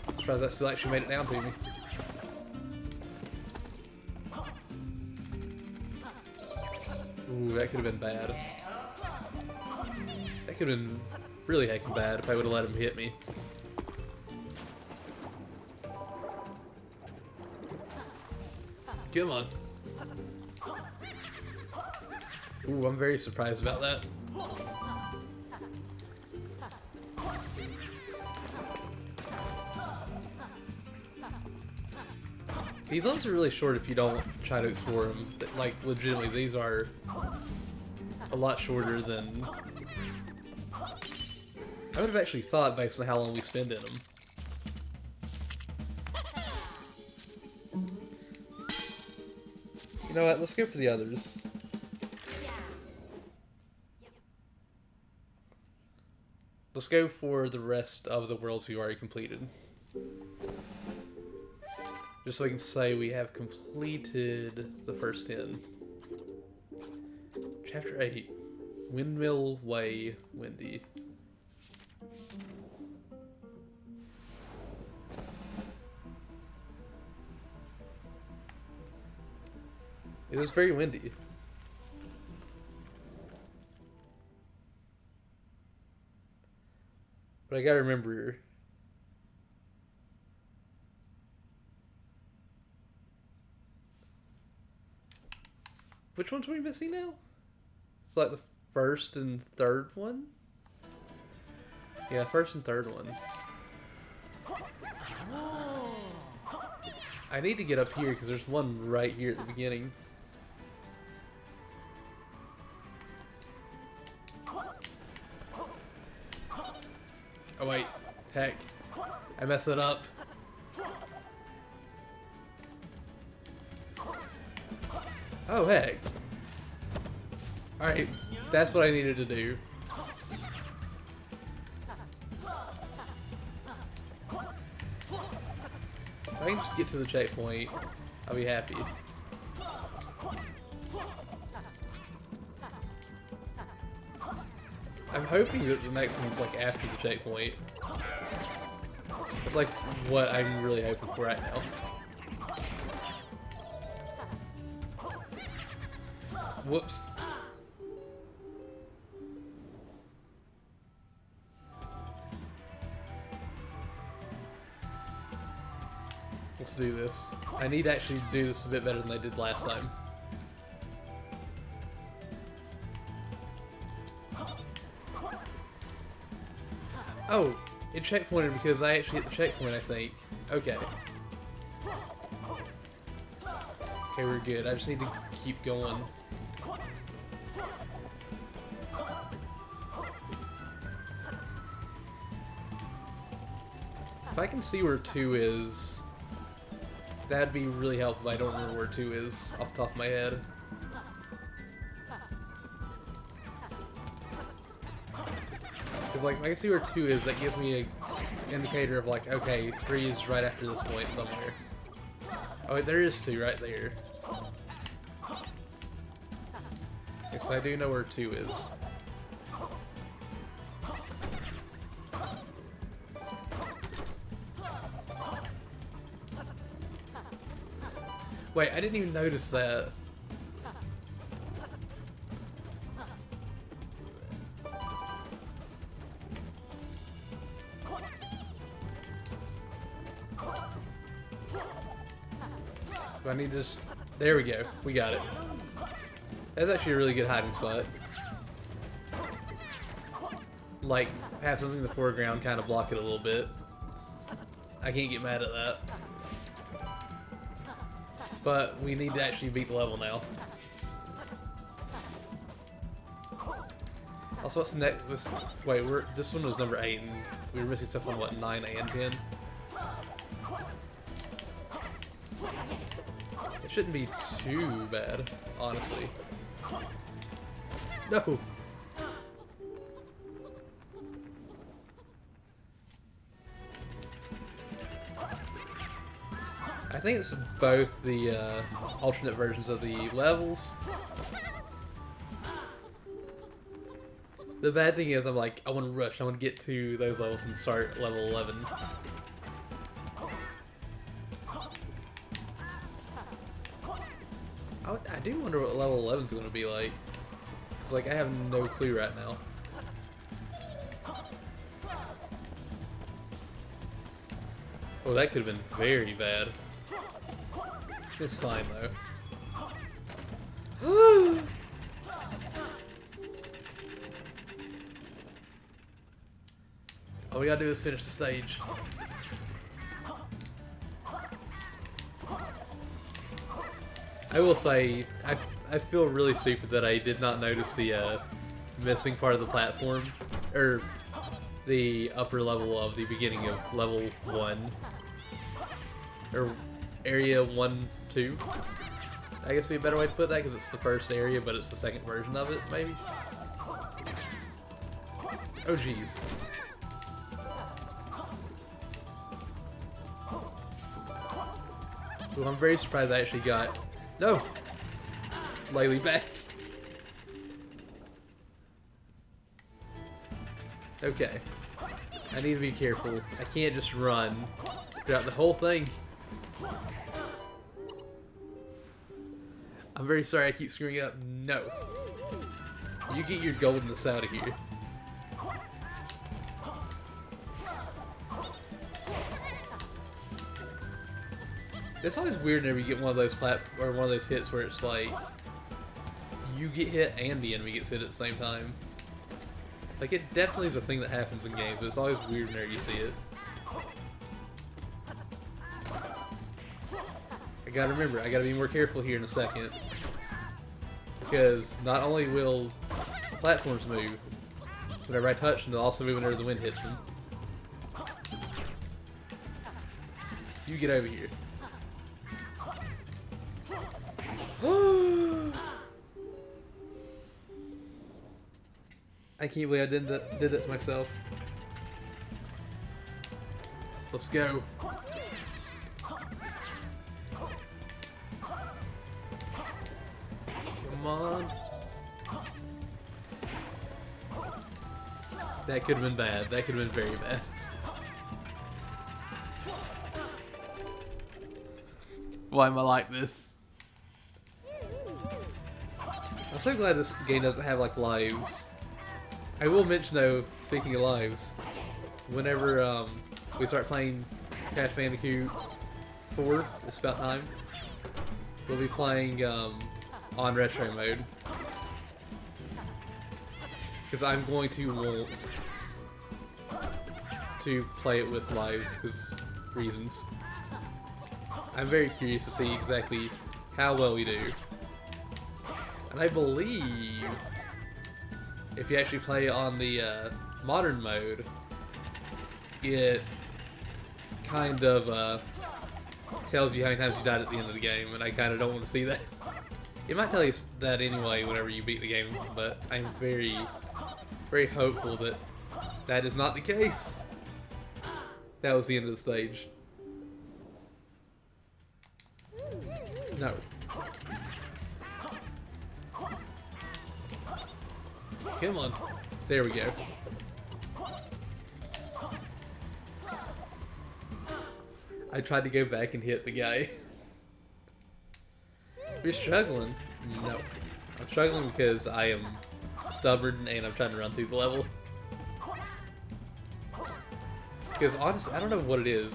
I'm surprised that still actually made it down to me. Ooh, that could have been bad. That could have been really heckin' bad if I would have let him hit me. Come on. Ooh, I'm very surprised about that. These levels are really short if you don't try to explore them. Like, legitimately, these are a lot shorter than I would have actually thought based on how long we spend in them. You know what, let's go for the others. Let's go for the rest of the worlds we already completed. Just so we can say we have completed the first 10. Chapter 8. Windmill Way, Windy. It was very windy. But I gotta remember... Which ones are we missing now? It's like the first and third one? Yeah, first and third one. I need to get up here because there's one right here at the beginning. Oh wait, heck. I messed it up. Oh heck. Alright, that's what I needed to do. If I can just get to the checkpoint, I'll be happy. I'm hoping that the next one's like after the checkpoint. It's like what I'm really hoping for right now. Whoops. Let's do this. I need to actually do this a bit better than I did last time. Oh, it checkpointed because I actually hit the checkpoint, I think. Okay. Okay, Okay, we're good. I just need to keep going. If I can see where 2 is, that'd be really helpful, but I don't remember where 2 is off the top of my head. Because, like, I can see where 2 is, that gives me an indicator of, like, okay, 3 is right after this point somewhere. Oh, wait, there is 2 right there. Okay, so I do know where 2 is. Wait, I didn't even notice that. I need to just... There we go. We got it. That's actually a really good hiding spot. Like, have something in the foreground kind of block it a little bit. I can't get mad at that. But we need to actually beat the level now. Also, what's the next? Wait, this one was number 8, and we were missing stuff on what, 9 and 10. It shouldn't be too bad, honestly. No. I think it's both the alternate versions of the levels. The bad thing is, I'm like, I want to rush. I want to get to those levels and start level 11. I do wonder what level 11 is going to be like. It's like, I have no clue right now. Oh, that could have been very bad. It's fine, though. All we gotta do is finish the stage. I will say, I feel really stupid that I did not notice the missing part of the platform, or the upper level of the beginning of level 1, or area 1, 2. I guess would be a better way to put that, because it's the first area, but it's the second version of it, maybe? Oh jeez. Well, I'm very surprised I actually got... No! Laylee back. Okay. I need to be careful. I can't just run throughout the whole thing. I'm very sorry I keep screwing it up. No. You get your goldenness out of here. It's always weird whenever you get one of those one of those hits where it's like you get hit and the enemy gets hit at the same time. Like, it definitely is a thing that happens in games, but it's always weird whenever you see it. I gotta remember, I gotta be more careful here in a second. Because not only will platforms move, whenever I touch them, they'll also move whenever the wind hits them. You get over here. I can't believe I did that to myself. Let's go. Come on. That could have been bad. That could have been very bad. Why am I like this? I'm so glad this game doesn't have, like, lives. I will mention, though, speaking of lives, whenever we start playing Crash Bandicoot 4, it's about time, we'll be playing on retro mode. Because I'm going to want to play it with lives, because reasons. I'm very curious to see exactly how well we do. And I believe if you actually play on the modern mode, it kind of tells you how many times you died at the end of the game, and I kind of don't want to see that. It might tell you that anyway whenever you beat the game, but I'm very, very hopeful that that is not the case. That was the end of the stage. No. Come on. There we go. I tried to go back and hit the guy. You're struggling? No. I'm struggling because I am stubborn and I'm trying to run through the level. Because honestly, I don't know what it is.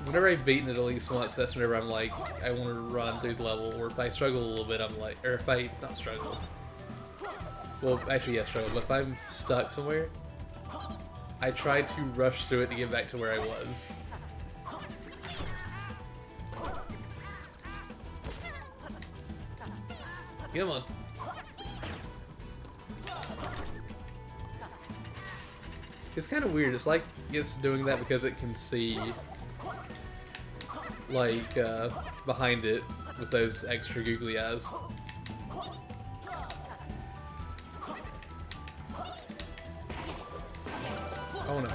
Whenever I've beaten it at least once, that's whenever I'm like, I want to run through the level. Or if I struggle a little bit, I'm like, or if I, not struggle. Well, actually, yeah, struggle. But if I'm stuck somewhere, I try to rush through it to get back to where I was. Come on. It's kind of weird. It's like it's doing that because it can see, like, behind it with those extra googly eyes. Oh no.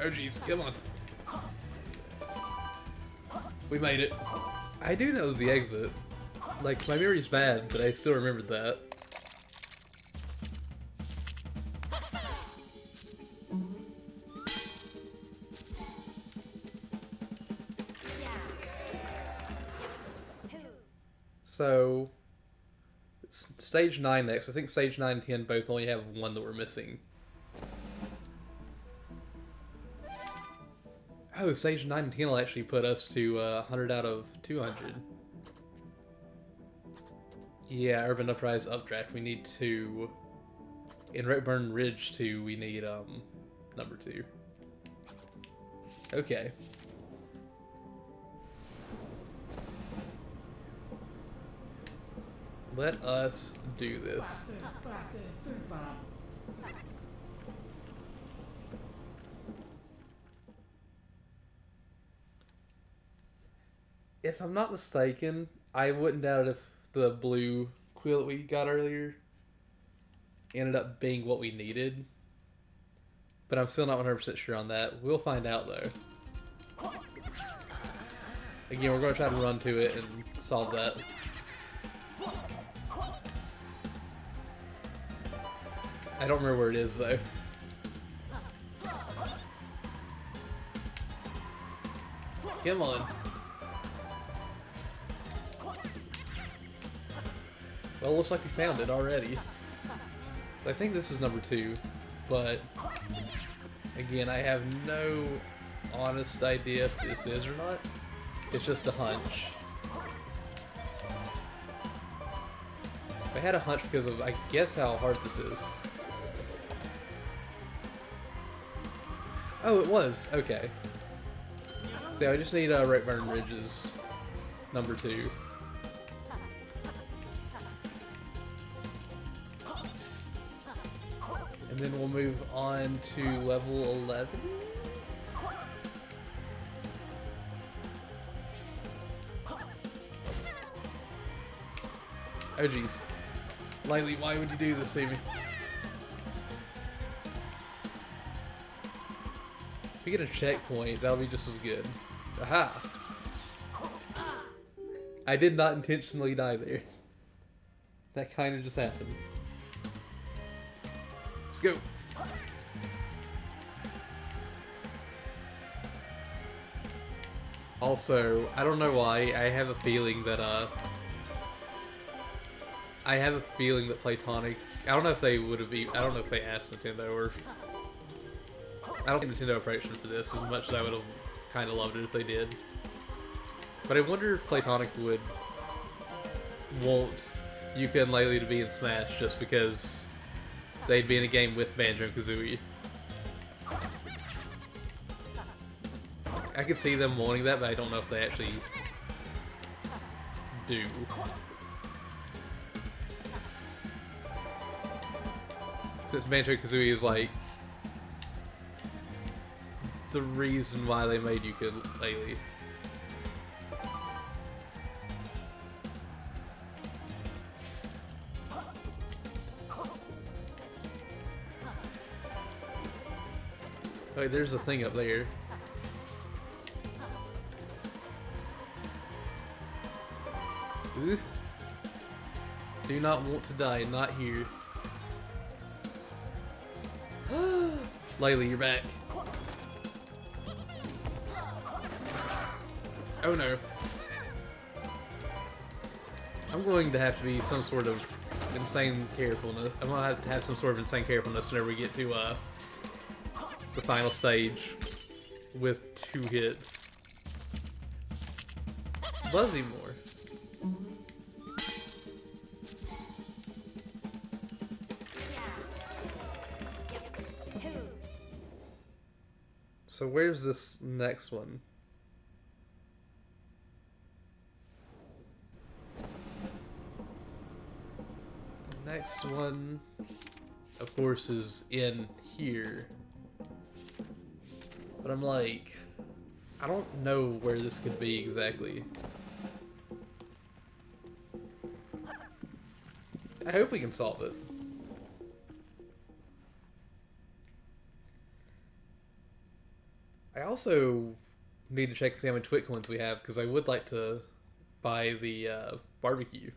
Oh jeez, come on. We made it. I knew that was the exit. Like, my memory's bad, but I still remembered that. So, stage 9 next. I think stage 9 and 10 both only have one that we're missing. Oh, stage 9 and 10 will actually put us to 100 out of 200. Yeah, Urban Uprise Updraft. We need 2. In Redburn Ridge 2, we need number 2. Okay. Let us do this. If I'm not mistaken, I wouldn't doubt if the blue quill that we got earlier ended up being what we needed. But I'm still not 100% sure on that. We'll find out though. Again, we're going to try to run to it and solve that. I don't remember where it is though. Come on. Well, it looks like we found it already. So I think this is number 2, but again, I have no honest idea if this is or not. It's just a hunch. I had a hunch because of, I guess, how hard this is. Oh, it was. Okay. So I just need Redburn Ridges number 2. And then we'll move on to level 11. Oh jeez. Laylee, why would you do this to me? If we get a checkpoint, that'll be just as good. Aha! I did not intentionally die there. That kind of just happened. Let's go! Also, I don't know why, I have a feeling that, Platonic, I don't know if they would have, I don't know if they asked Nintendo or, I don't think Nintendo approached them for this as much as I would have kind of loved it if they did. But I wonder if Platonic would want Yooka-Laylee to be in Smash just because they'd be in a game with Banjo-Kazooie. I could see them wanting that, but I don't know if they actually do. Since Banjo-Kazooie is like the reason why they made Yooka-Laylee. Wait, there's a thing up there. Ooh. Do not want to die, not here. Laylee, you're back. Oh no. I'm going to have to be some sort of insane carefulness. I'm going to have some sort of insane carefulness whenever we get to the final stage with 2 hits. Buzzy more. So where's this next one? The next one, of course, is in here. But I'm like, I don't know where this could be exactly. I hope we can solve it. I also need to check to see how many Twit coins we have, because I would like to buy the barbecue.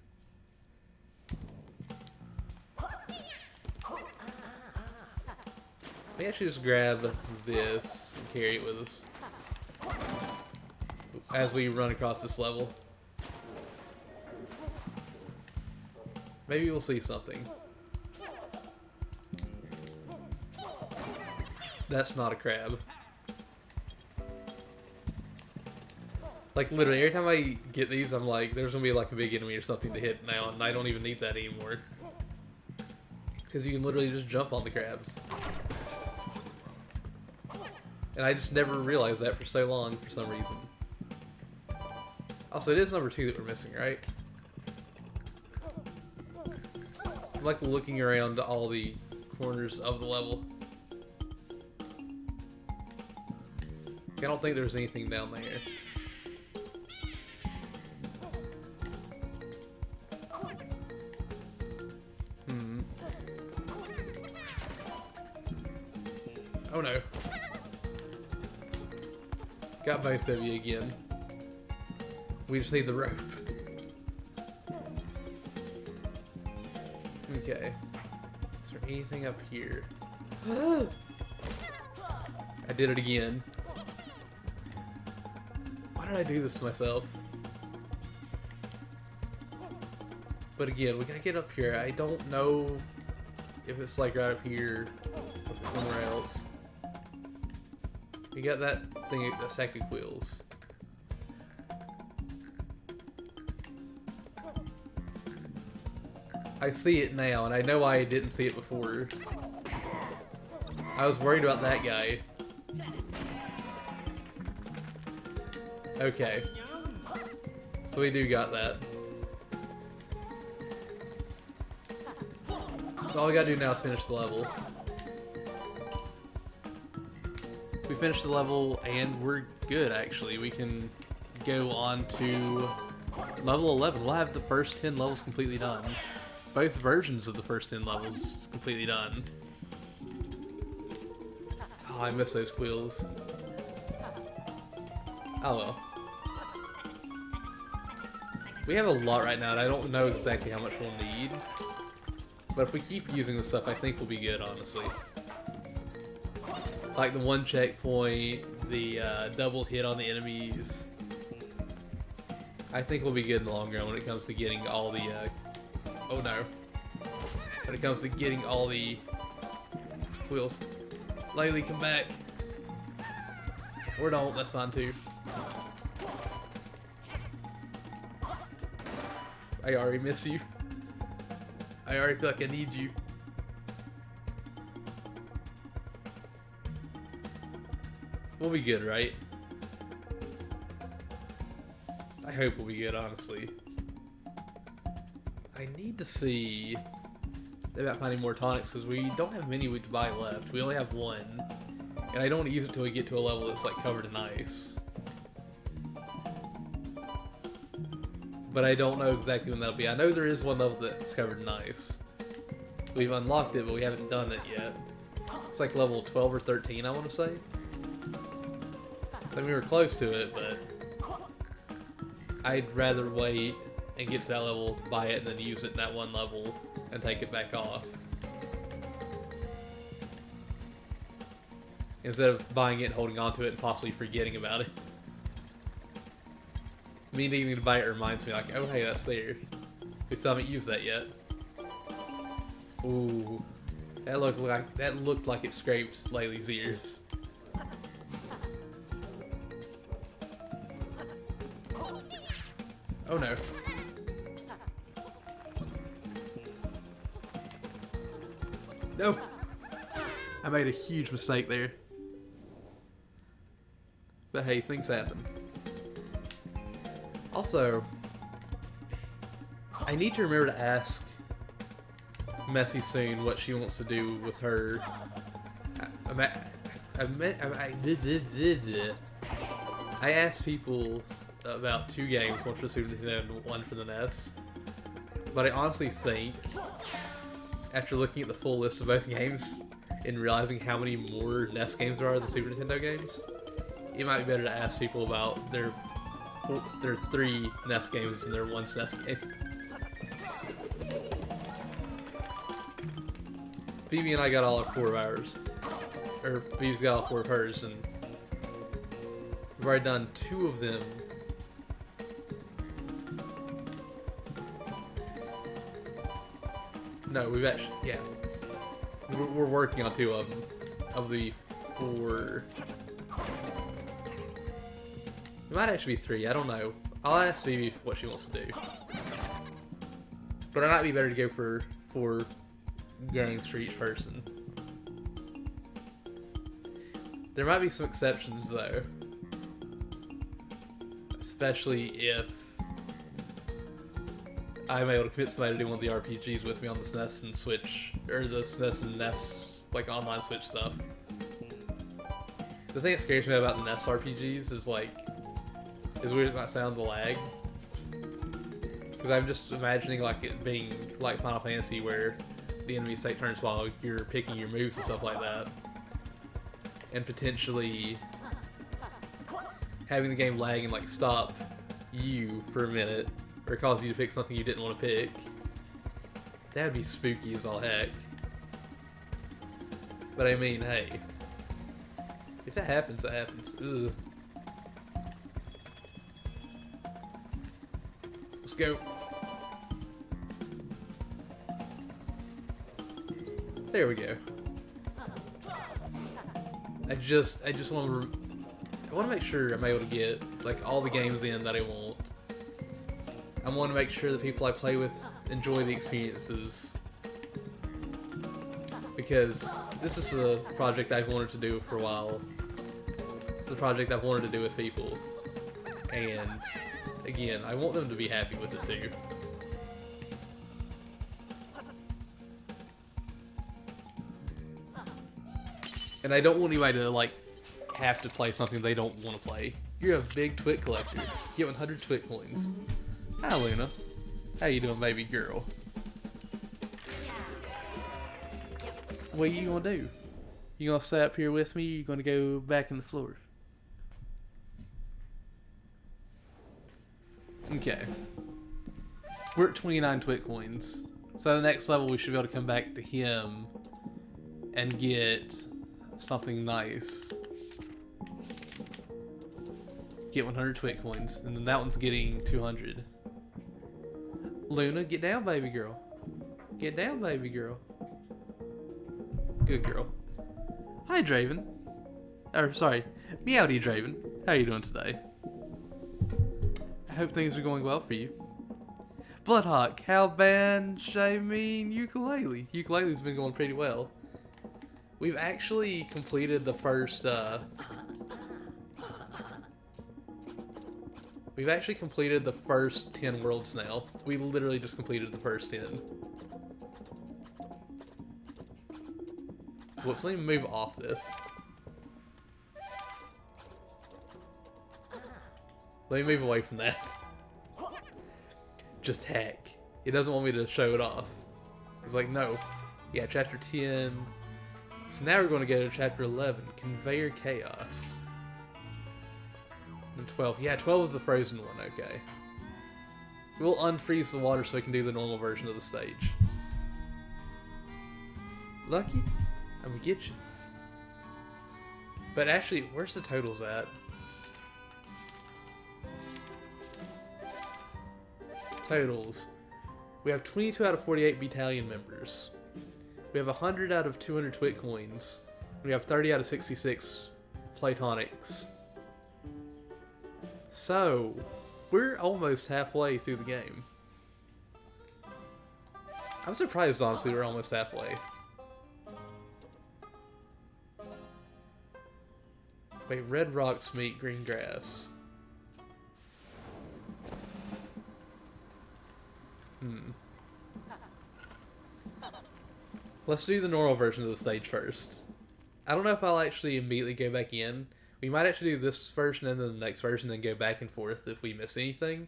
We actually just grab this and carry it with us as we run across this level. Maybe we'll see something. That's not a crab. Like, literally, every time I get these, I'm like, there's gonna be like a big enemy or something to hit now, and I don't even need that anymore. Because you can literally just jump on the crabs. And I just never realized that for so long, for some reason. Also, it is number 2 that we're missing, right? I'm like looking around all the corners of the level. I don't think there's anything down there. Oh no. Got both of you again. We just need the rope. Okay. Is there anything up here? I did it again. Why did I do this to myself? But again, we gotta get up here. I don't know if it's like right up here or if it's somewhere else. We got that thing, the psychic wheels. I see it now, and I know why I didn't see it before. I was worried about that guy. Okay. So we do got that. So all we gotta do now is finish the level. We finished the level and we're good, actually. We can go on to level 11. We'll have the first 10 levels completely done. Both versions of the first 10 levels completely done. Oh, I miss those quills. Oh well. We have a lot right now, and I don't know exactly how much we'll need. But if we keep using this stuff, I think we'll be good, honestly. Like the 1 checkpoint, the double hit on the enemies. I think we'll be good in the long run when it comes to getting all the, oh no. When it comes to getting all the wheels. Laylee, come back. Or don't, that's fine too. I already miss you. I already feel like I need you. We'll be good, right? I hope we'll be good, honestly. I need to see about finding more tonics, because we don't have many to buy left. We only have one. And I don't want to use it until we get to a level that's like covered in ice. But I don't know exactly when that'll be. I know there is one level that's covered in ice. We've unlocked it, but we haven't done it yet. It's like level 12 or 13, I want to say. I mean, we were close to it, but I'd rather wait and get to that level, buy it, and then use it in that one level and take it back off. Instead of buying it and holding on to it and possibly forgetting about it. Me needing to buy it reminds me, like, oh hey, that's there. We still haven't used that yet. Ooh, that looked like it scraped Laylee's ears. Oh no. No! I made a huge mistake there. But hey, things happen. Also, I need to remember to ask Messy soon what she wants to do with her. I asked people about 2 games, one for the Super Nintendo and one for the NES. But I honestly think, after looking at the full list of both games and realizing how many more NES games there are than Super Nintendo games, it might be better to ask people about their 3 NES games and their 1 SNES game. Phoebe and I got all 4 of ours. Or Phoebe's got all 4 of hers, and we've already done 2 of them. No, we've actually, yeah. We're working on 2 of them. Of the 4. It might actually be 3, I don't know. I'll ask Phoebe what she wants to do. But it might be better to go for 4 games for each person. There might be some exceptions though. Especially if I'm able to convince somebody to do one of the RPGs with me on the SNES and Switch, or the SNES and NES, like online Switch stuff. The thing that scares me about the NES RPGs is like, as weird as it might sound, the lag. Because I'm just imagining like it being like Final Fantasy where the enemies take turns while you're picking your moves and stuff like that. And potentially having the game lag and like stop you for a minute, or cause you to pick something you didn't want to pick. That would be spooky as all heck. But I mean, hey. If that happens, it happens. Ugh. Let's go. There we go. I just want to make sure I'm able to get like all the games in that I want. I want to make sure the people I play with enjoy the experiences, because this is a project I've wanted to do for a while. It's a project I've wanted to do with people, and again, I want them to be happy with it too. And I don't want anybody to like have to play something they don't want to play. You're a big twit collector. Get 100 twit coins. Hi Luna. How you doing, baby girl? What are you gonna do? You gonna stay up here with me, or you gonna go back in the floor? Okay. We're at 29 twit coins. So the next level we should be able to come back to him and get something nice. Get 100 twit coins, and then that one's getting 200. Luna, get down, baby girl. Get down, baby girl. Good girl. Hi, Draven. Or, sorry, Meowdy Draven. How are you doing today? I hope things are going well for you. Bloodhawk, how bad, I mean, Yooka-Laylee. Yooka-Laylee's been going pretty well. We've actually completed the first, We've actually completed the first 10 worlds now. We literally just completed the first 10. Let's let me move off this. Let me move away from that. Just heck. It doesn't want me to show it off. It's like, no. Yeah, chapter 10. So now we're going to go to chapter 11. Conveyor Chaos. And 12. Yeah, 12 is the frozen one, okay. We'll unfreeze the water so we can do the normal version of the stage. Lucky? I'm gonna get you. But actually, where's the totals at? Totals. We have 22 out of 48 battalion members. We have 100 out of 200 twit coins. We have 30 out of 66 platonics. So, we're almost halfway through the game. I'm surprised, honestly, we're almost halfway. Wait, red rocks meet green grass. Let's do the normal version of the stage first. I don't know if I'll actually immediately go back in. We might actually do this version and then the next version, then go back and forth if we miss anything.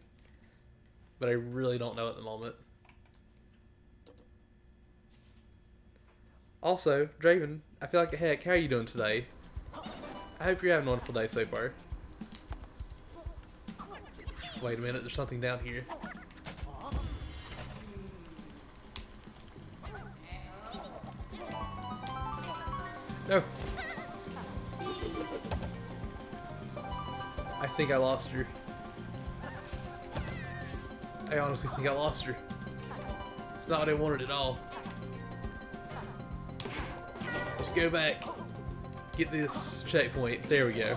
But I really don't know at the moment. Also, Draven, I feel like a heck, how are you doing today? I hope you're having a wonderful day so far. Wait a minute, there's something down here. No! I think I lost her. I honestly think I lost her. It's not what I wanted at all. Let's go back. Get this checkpoint. There we go.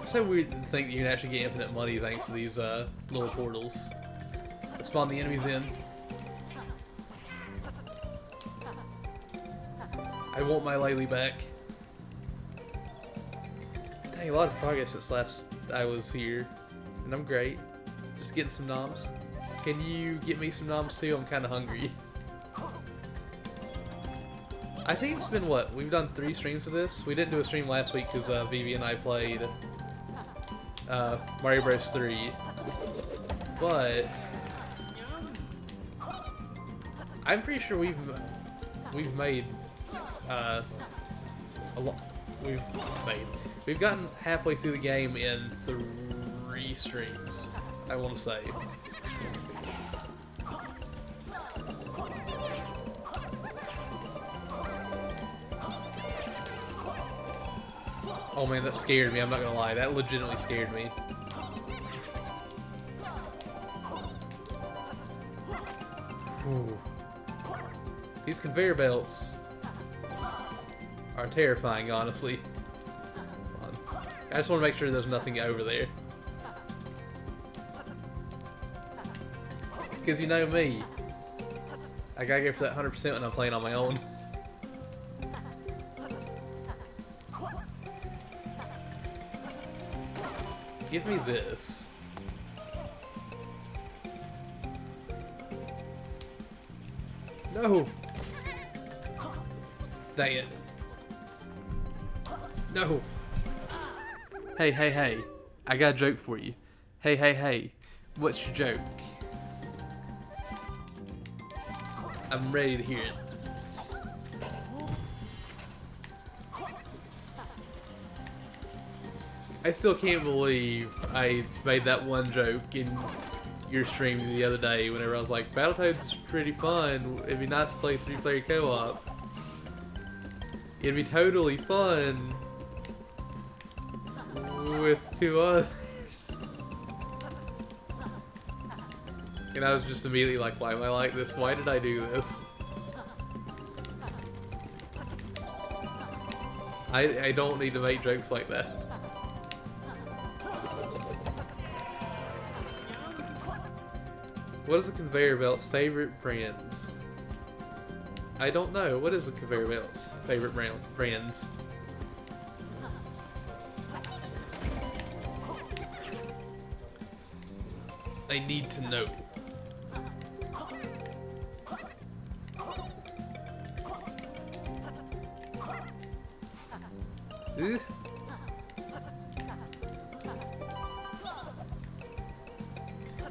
It's so weird to think that you can actually get infinite money thanks to these little portals. Let's spawn the enemies in. I want my Laylee back. Dang, a lot of progress since last I was here. And I'm great. Just getting some noms. Can you get me some noms too? I'm kind of hungry. I think it's been, what, we've done 3 streams of this? We didn't do a stream last week because Vivi and I played Mario Bros. 3. But I'm pretty sure we've made a lot. We've gotten halfway through the game in 3 streams, I want to say. Oh man, that scared me, I'm not gonna lie. That legitimately scared me. Whew. These conveyor belts are terrifying, honestly. Hold on. I just want to make sure there's nothing over there. Because you know me. I gotta go for that 100% when I'm playing on my own. Give me this. No! Dang it. No! Hey, hey, hey. I got a joke for you. Hey, hey, hey. What's your joke? I'm ready to hear it. I still can't believe I made that one joke in your stream the other day whenever I was like, Battletoads is pretty fun. It'd be nice to play 3-player co-op. It'd be totally fun with 2 others. And I was just immediately like, why am I like this? Why did I do this? I don't need to make jokes like that. What is the conveyor belt's favorite brands? I don't know. What is the conveyor belt's favorite brands? I need to know. Ugh.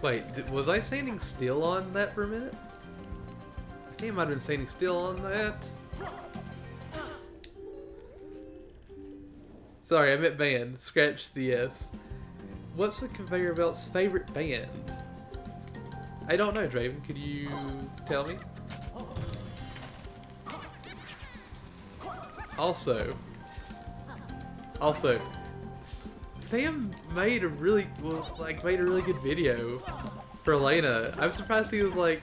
Wait, was I standing still on that for a minute? I think I might have been standing still on that. Sorry, I meant band. Scratch the S. What's the conveyor belt's favorite band? I don't know, Draven. Could you tell me? Also, Sam made a really good video for Elena. I'm surprised he was like,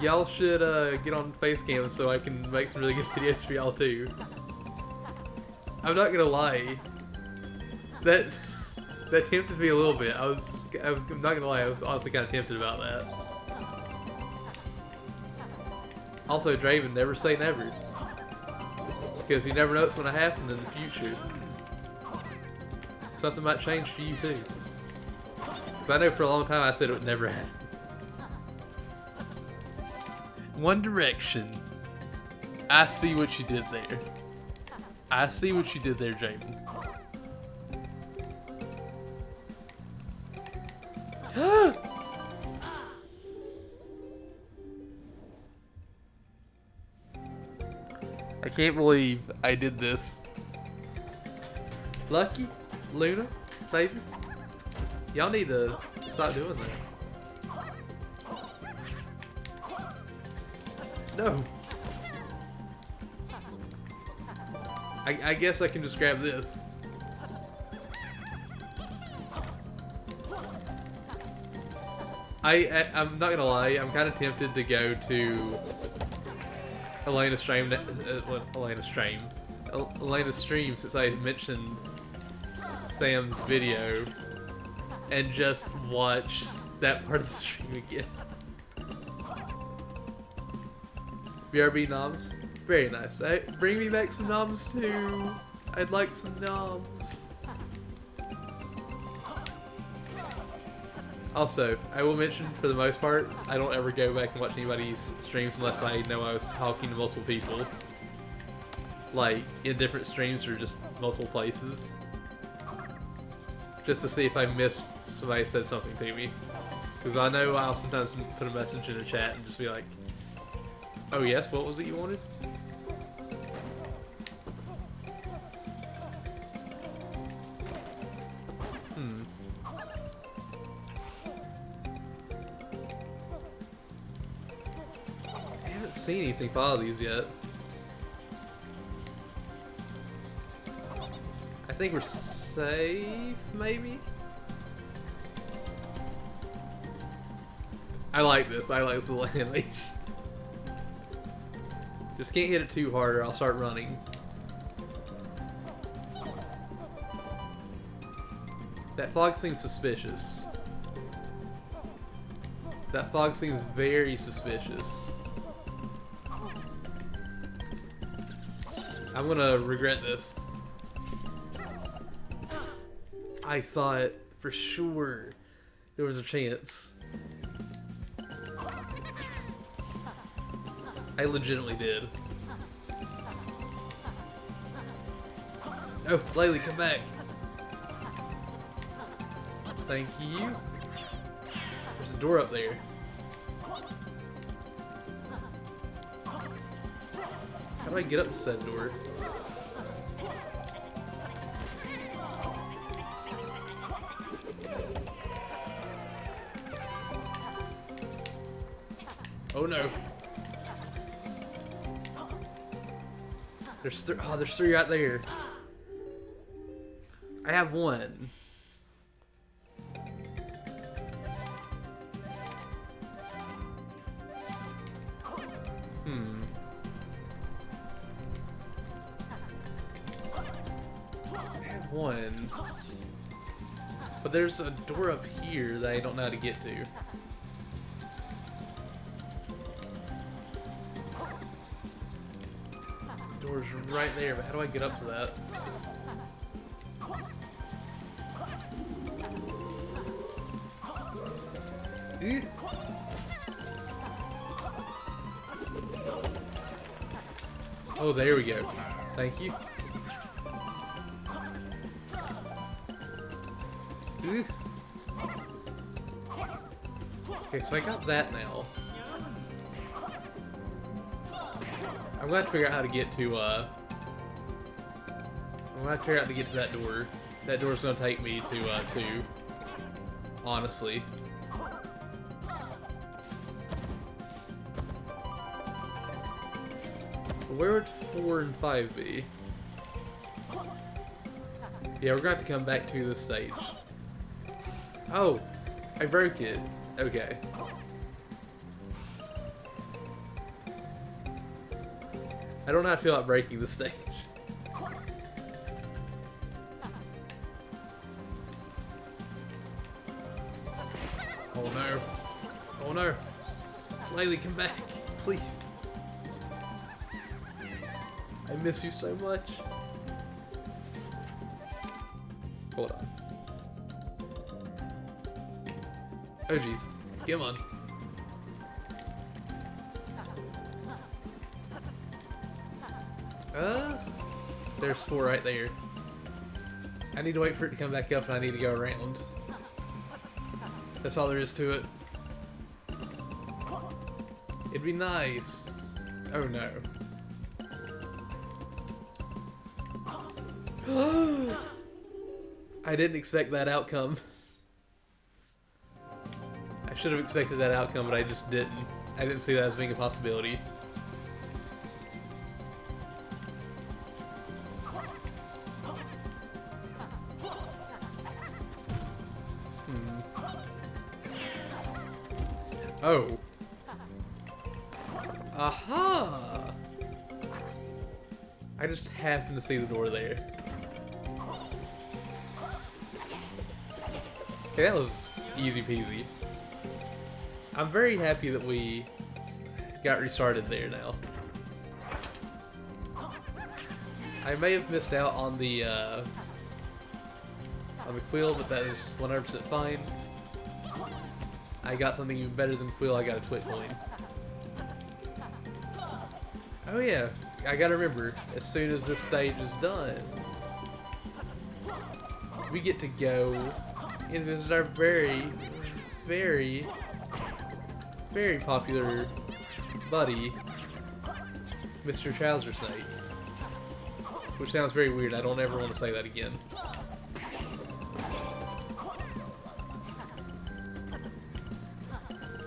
y'all should get on Facecam so I can make some really good videos for y'all too. I'm not gonna lie, that tempted me a little bit. I'm not gonna lie, I was honestly kind of tempted about that. Also, Draven, never say never, because you never know what's gonna happen in the future. Something might change for you too. Because I know for a long time I said it would never happen. One Direction. I see what you did there. I see what you did there, Jamin. I can't believe I did this. Lucky? Luna? Davis? Y'all need to stop doing that. No! I guess I can just grab this. I'm not gonna lie, I'm kind of tempted to go to Elena's stream, Elena's stream since I mentioned Sam's video and just watch that part of the stream again. BRB noms? Very nice. Bring me back some noms too. I'd like some noms. Also, I will mention, for the most part, I don't ever go back and watch anybody's streams unless I know I was talking to multiple people. Like, in different streams or just multiple places. Just to see if I missed somebody said something to me. Because I know I'll sometimes put a message in a chat and just be like, oh yes, what was it you wanted? I haven't seen anything follow these yet. I think we're safe, maybe? I like this little animation. Just can't hit it too hard or I'll start running. That fog seems suspicious. That fog seems very suspicious. I'm gonna regret this. I thought for sure there was a chance. I legitimately did. Oh, Laylee, come back. Thank you. There's a door up there. How do I get up to that door? Oh no. There's three right there. I have one. I have one. But there's a door up here that I don't know how to get to. Door's right there, but how do I get up to that? Oh, there we go. Thank you. Okay, so I got that now. I'm gonna have to figure out how to get to, I'm gonna have to figure out how to get to that door. That door's gonna take me to, 2. Honestly. Where would 4 and 5 be? Yeah, we're going to have to come back to this stage. Oh! I broke it. Okay. I don't know how to feel about breaking the stage. Oh no. Oh no. Laylee, come back. Please. I miss you so much. Hold on. Oh jeez. Come on. There's 4 right there. I need to wait for it to come back up and I need to go around. That's all there is to it. It'd be nice. Oh no. I didn't expect that outcome. I should have expected that outcome, but I just didn't. I didn't see that as being a possibility. Oh. Aha! I just happened to see the door there. Okay, that was easy peasy. I'm very happy that we got restarted there now. I may have missed out on the quill, but that is 100% fine. I got something even better than quill. I got a twit coin. Oh yeah, I gotta remember, as soon as this stage is done, we get to go and visit our very, very, very popular buddy, Mr. Trouser Snake. Which sounds very weird. I don't ever want to say that again.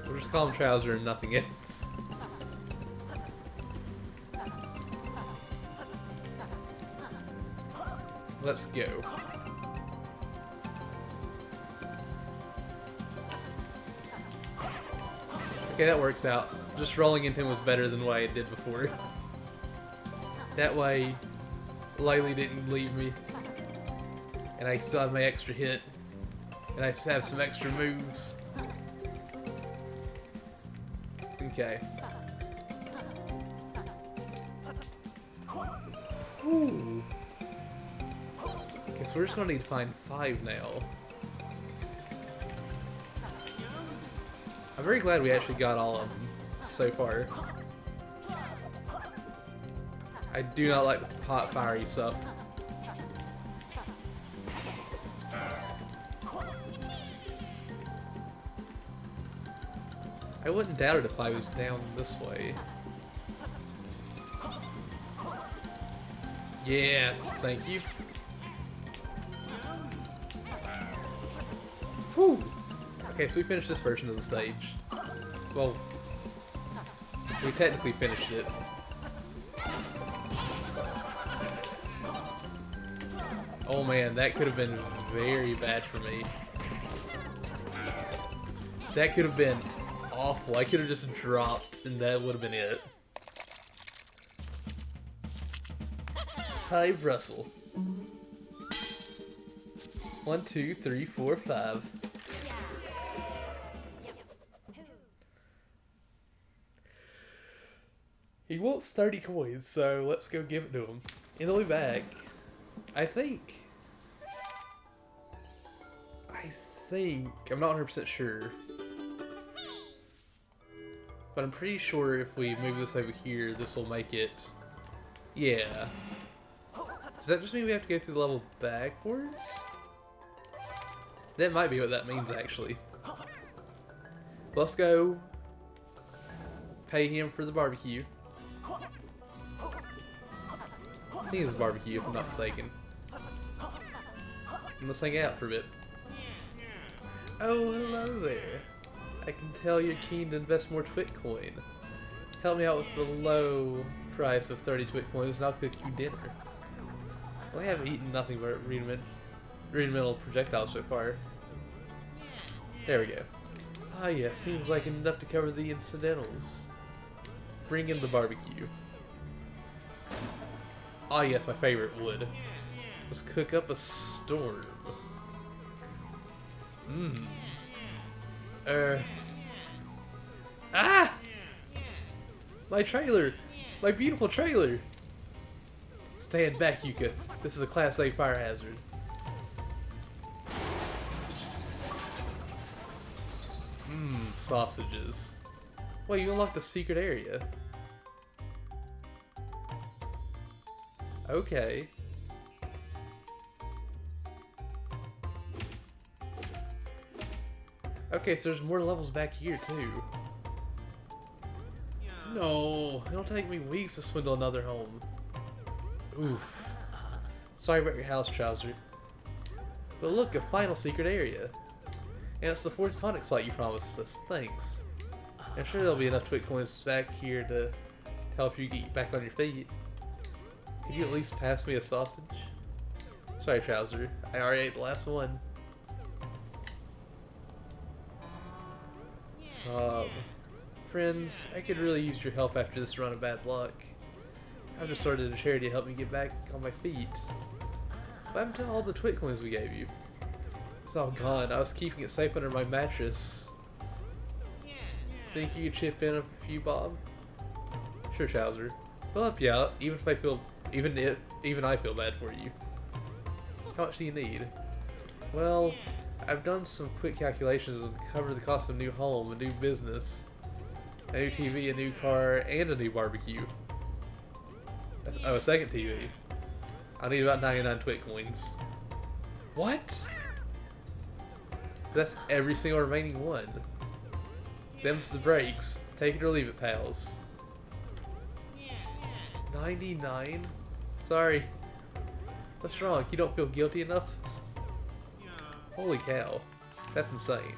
We'll just call him Trouser and nothing else. Let's go. Okay, that works out. Just rolling into him was better than what I did before. That way, Laylee didn't leave me. And I still have my extra hit. And I still have some extra moves. Okay. Ooh. Okay, so we're just gonna need to find 5 now. I'm very glad we actually got all of them so far. I do not like hot, fiery stuff. I wouldn't doubt it if I was down this way. Yeah, thank you. Whew. Okay, so we finished this version of the stage. Well, we technically finished it. Oh man, that could have been very bad for me. That could have been awful. I could have just dropped and that would have been it. Hi, Russell. 1, 2, 3, 4, 5. He wants 30 coins, so let's go give it to him. And he'll be back. I think, I'm not 100% sure. But I'm pretty sure if we move this over here, this will make it... Yeah. Does that just mean we have to go through the level backwards? That might be what that means, actually. Let's go pay him for the barbecue. I think it's barbecue, if I'm not mistaken. And let's hang out for a bit. Oh, hello there. I can tell you're keen to invest more Twitcoin. Help me out with the low price of 30 Twitcoins and I'll cook you dinner. Well, I haven't eaten nothing but rudimental projectiles so far. There we go. Ah yes, seems like enough to cover the incidentals. Bring in the barbecue. Ah yes, my favorite wood. Let's cook up a storm. Mmm. Ah! My trailer! My beautiful trailer! Stand back, Yooka. This is a Class A fire hazard. Mmm, sausages. Wait, you unlocked the secret area. Okay. Okay, so there's more levels back here, too. No, it'll take me weeks to swindle another home. Oof. Sorry about your house, Trouser. But look, a final secret area. And it's the fourth tonic slot you promised us. Thanks. I'm sure there'll be enough Twitcoins back here to help you get back on your feet. Could you at least pass me a sausage? Sorry, Trouser. I already ate the last one. Friends, I could really use your help after this run of bad luck. I've just started a charity to help me get back on my feet. What happened to all the Twitcoins we gave you? It's all gone. I was keeping it safe under my mattress. Think you could chip in a few bob? Sure, Chowser. We'll help you out, even if I feel bad for you. How much do you need? Well, I've done some quick calculations to cover the cost of a new home, a new business, a new TV, a new car, and a new barbecue. Oh, a second TV. I'll need about 99 Twitcoins. What? That's every single remaining one. Them's the breaks. Take it or leave it, pals. 99? Sorry. What's wrong? You don't feel guilty enough? Holy cow. That's insane.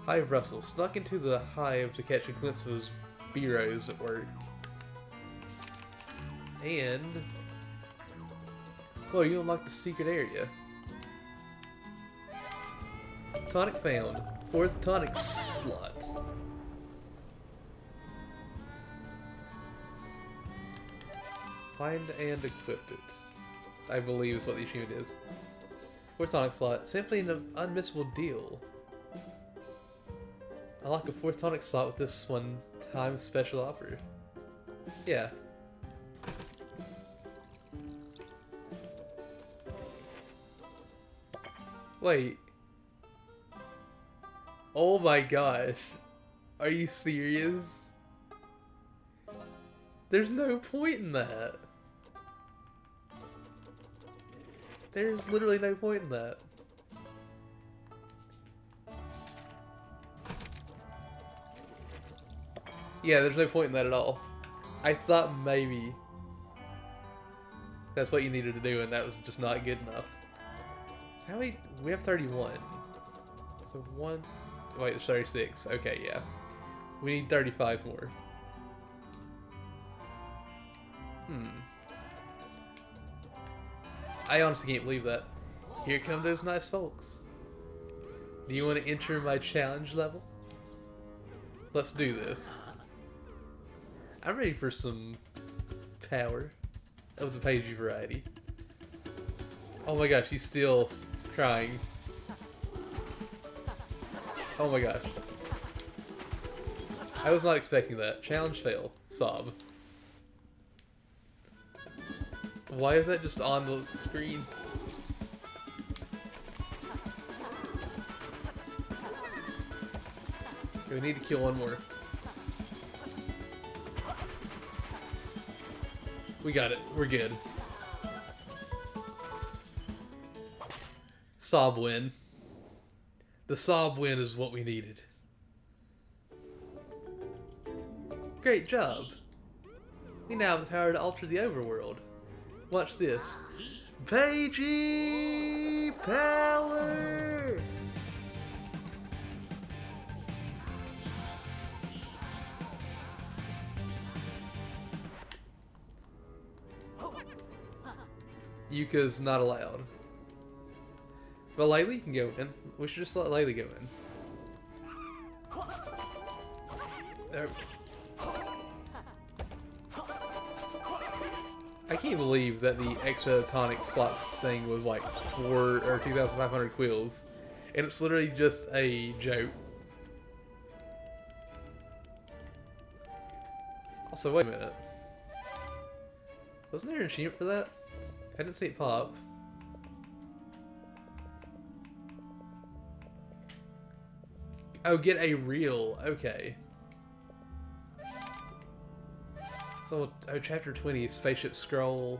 Hive Russell snuck into the hive to catch a glimpse of his bureaus at work. And... oh, you unlocked the secret area. Tonic found. Fourth tonic slot. Find and equip it. I believe is what the achievement is. Fourth tonic slot. Simply an unmissable deal. Unlock a fourth tonic slot with this one-time special offer. Yeah. Wait. Oh my gosh. Are you serious? There's no point in that. There's literally no point in that. Yeah, there's no point in that at all. I thought maybe that's what you needed to do and that was just not good enough. So how many? We have 31. So one... wait, there's 36. Okay, yeah. We need 35 more. I honestly can't believe that. Here come those nice folks. Do you want to enter my challenge level? Let's do this. I'm ready for some power of the Pagey variety. Oh my gosh, he's still trying. Oh my gosh. I was not expecting that. Challenge fail. Sob. Why is that just on the screen? We need to kill one more. We got it. We're good. Sob win. The sob win is what we needed. Great job. We now have the power to alter the overworld. Watch this. Pagey power! Yuka's not allowed. But Laylee can go in. We should just let Laylee go in. There. I can't believe that the extra tonic slot thing was like 2,500 quills. And it's literally just a joke. Also, wait a minute. Wasn't there an achievement for that? I didn't see it pop. Oh, get a reel. Okay. So, oh, chapter 20, spaceship scroll.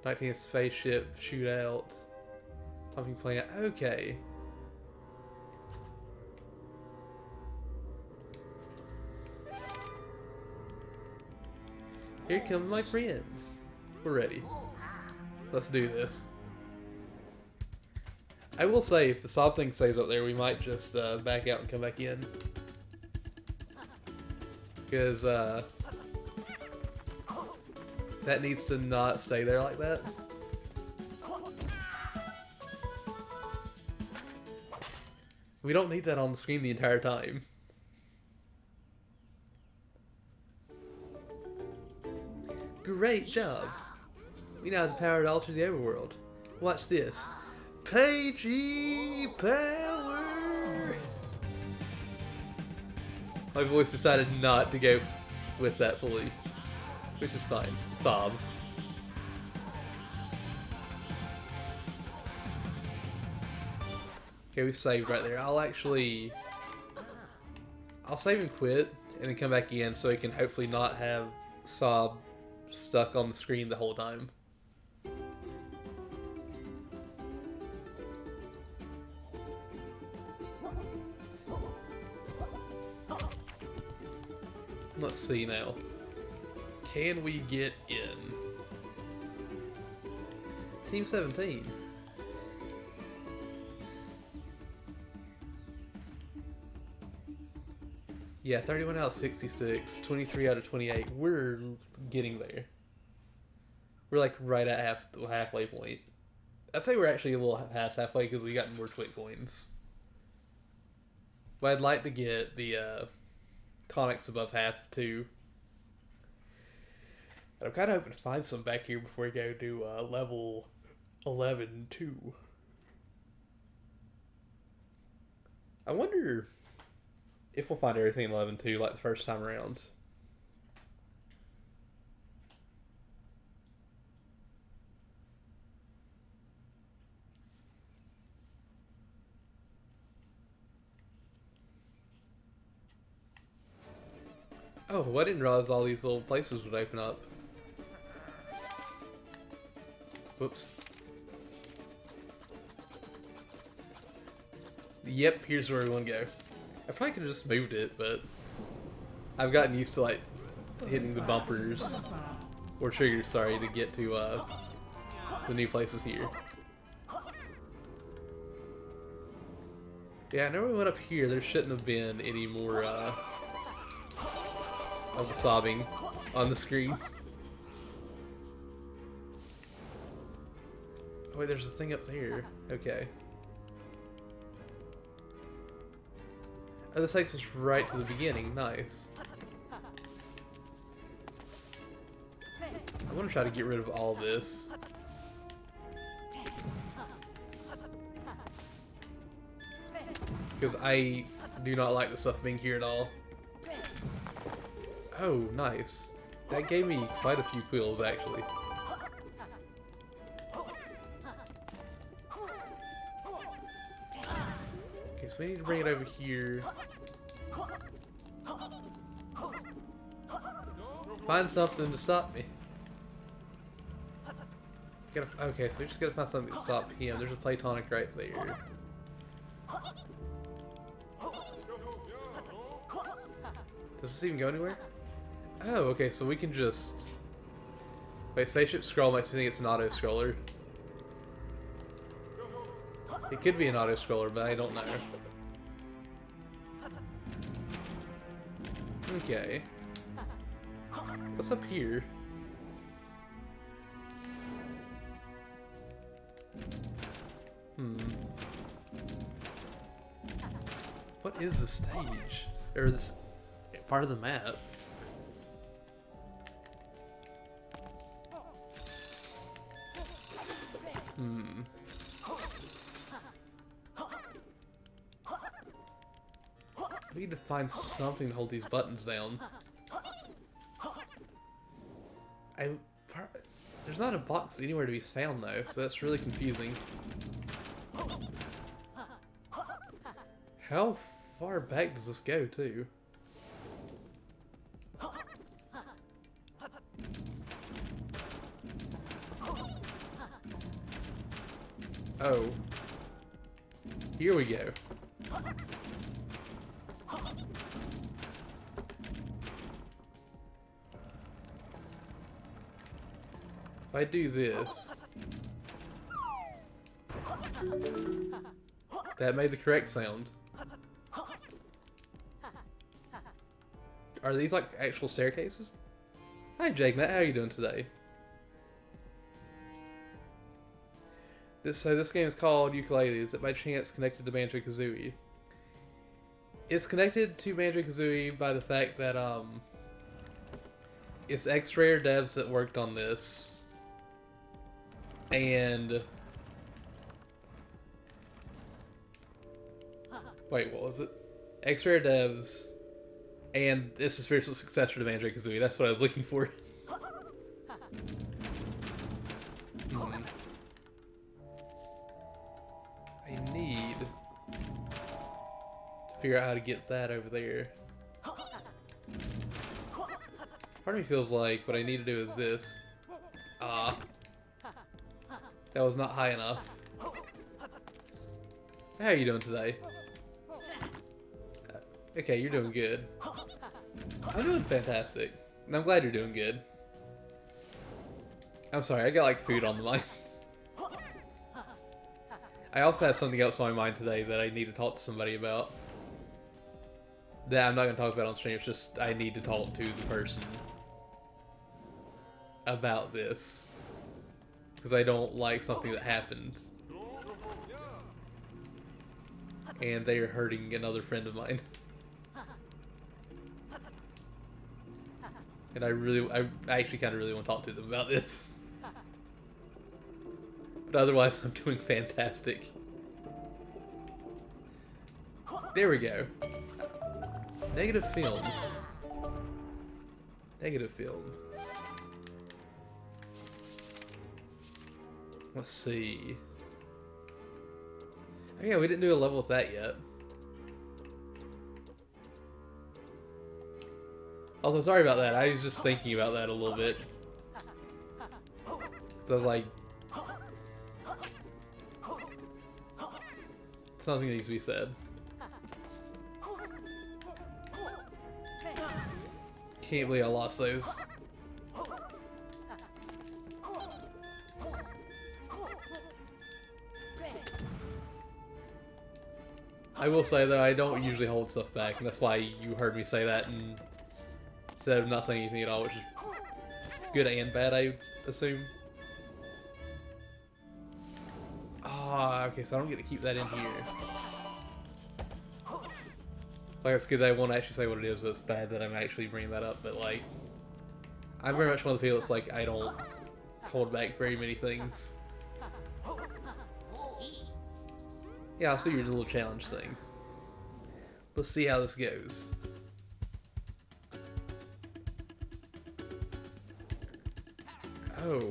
19th spaceship shootout. Something playing out. Okay. Here come my friends. We're ready. Let's do this. I will say, if the sob thing stays up there, we might just back out and come back in. Because that needs to not stay there like that. We don't need that on the screen the entire time. Great job! We now have the power to alter the overworld. Watch this. Pagey power! My voice decided not to go with that fully, which is fine. Sob. Okay, we saved right there. I'll save and quit, and then come back in so we can hopefully not have Sob stuck on the screen the whole time. Let's see now. Can we get in? Team 17. Yeah, 31 out of 66, 23 out of 28. We're getting there. We're like right at the halfway point. I'd say we're actually a little past halfway because we got more twit coins. But I'd like to get the tonics above half too. And I'm kind of hoping to find some back here before we go to level 11 too. I wonder if we'll find everything in 11-2 like the first time around. Oh, I didn't realize all these little places would open up. Whoops. Yep, here's where we want to go. I probably could have just moved it, but I've gotten used to like hitting the bumpers or triggers, sorry, to get to the new places here. Yeah, I know we went up here. There shouldn't have been any more of the sobbing on the screen. Oh wait, there's a thing up there. Okay. Oh, this takes us right to the beginning. Nice. I want to try to get rid of all this. Because I do not like the stuff being here at all. Oh, nice. That gave me quite a few quills, actually. Okay, so we need to bring it over here. Find something to stop me. Okay, so we just gotta find something to stop him. There's a Platonic right there. Does this even go anywhere? Oh, okay, so we can just... Wait, spaceship scroll makes me think it's an auto-scroller. It could be an auto-scroller, but I don't know. Okay. What's up here? What is the stage? Or this part of the map? We need to find something to hold these buttons down. There's not a box anywhere to be found though, so that's really confusing. How far back does this go too? Oh. Here we go. If I do this... That made the correct sound. Are these like actual staircases? Hi Jake, Matt, how are you doing today? So this game is called Yooka-Laylee. Is it by chance connected to Banjo-Kazooie? It's connected to Banjo-Kazooie by the fact that it's X-Rare devs that worked on this. And... Wait, what was it? X-Rare devs, and it's a spiritual successor to Banjo-Kazooie. That's what I was looking for. I need to figure out how to get that over there. Part of me feels like what I need to do is this. That was not high enough. How are you doing today? Okay, you're doing good. I'm doing fantastic. And I'm glad you're doing good. I'm sorry, I got like food on the mind. I also have something else on my mind today that I need to talk to somebody about. That I'm not going to talk about on stream, it's just I need to talk to the person about this. Because I don't like something that happened. And they are hurting another friend of mine. And I actually kind of really want to talk to them about this. But otherwise, I'm doing fantastic. There we go. Negative film. Negative film. Let's see. Oh yeah, we didn't do a level with that yet. Also, sorry about that. I was just thinking about that a little bit. So I was like... Something needs to be said. Can't believe I lost those. I will say though, I don't usually hold stuff back, and that's why you heard me say that and instead of not saying anything at all, which is good and bad, I would assume. Ah, okay, so I don't get to keep that in here. Like, it's good that I won't actually say what it is, but it's bad that I'm actually bringing that up, but like, I'm very much one of the people that's like, I don't hold back very many things. Yeah, I'll see your little challenge thing. Let's see how this goes. Oh.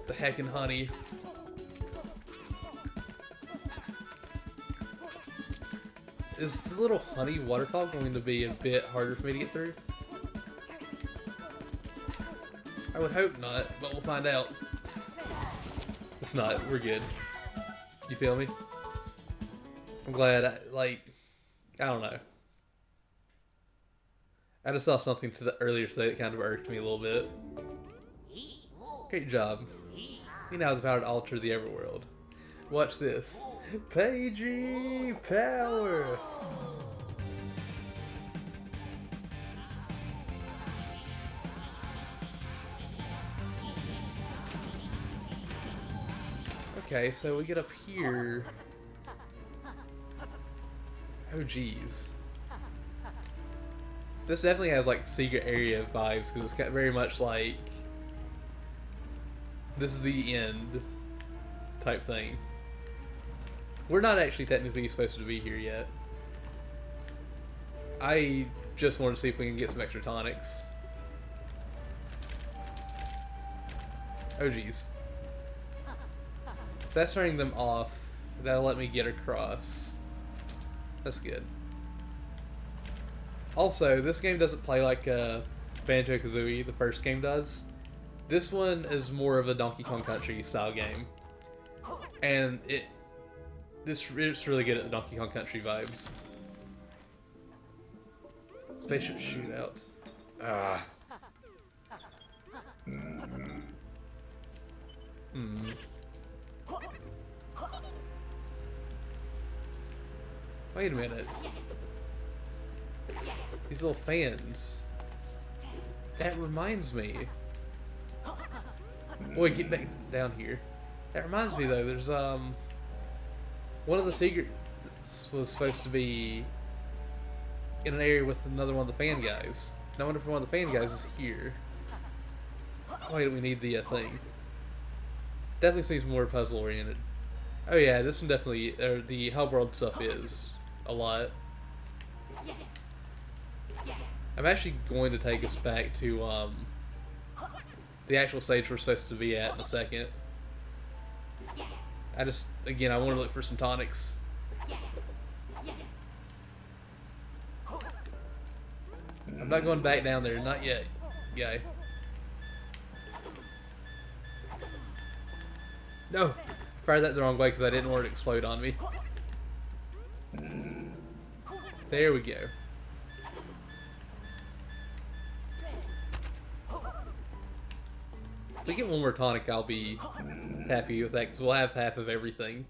The heckin' honey. Is this little honey waterfall going to be a bit harder for me to get through? I would hope not, but we'll find out. It's not. We're good. You feel me? I'm glad. I don't know. I just saw something earlier today that kind of irked me a little bit. Great job. You now have the power to alter the everworld. Watch this. Pagey power! Okay, so we get up here. Oh geez. This definitely has like secret area vibes because it's got very much like this is the end type thing. We're not actually technically supposed to be here yet. I just want to see if we can get some extra tonics. Oh geez. So that's turning them off. That'll let me get across. That's good. Also, this game doesn't play like Banjo-Kazooie, the first game does. This one is more of a Donkey Kong Country style game. And it's really good at the Donkey Kong Country vibes. Spaceship shootout. Ah. Wait a minute. These little fans. That reminds me. Boy, get back down here. That reminds me though, there's one of the secrets was supposed to be in an area with another one of the fan guys. And I wonder if one of the fan guys is here. Why do we need the thing? Definitely seems more puzzle oriented. Oh yeah, this one definitely, the hub world stuff is a lot. I'm actually going to take us back to the actual stage we're supposed to be at in a second. Again, I want to look for some tonics. I'm not going back down there, not yet, guy. No! Fired that the wrong way because I didn't want it to explode on me. There we go. If we get one more tonic, I'll be happy with that because we'll have half of everything.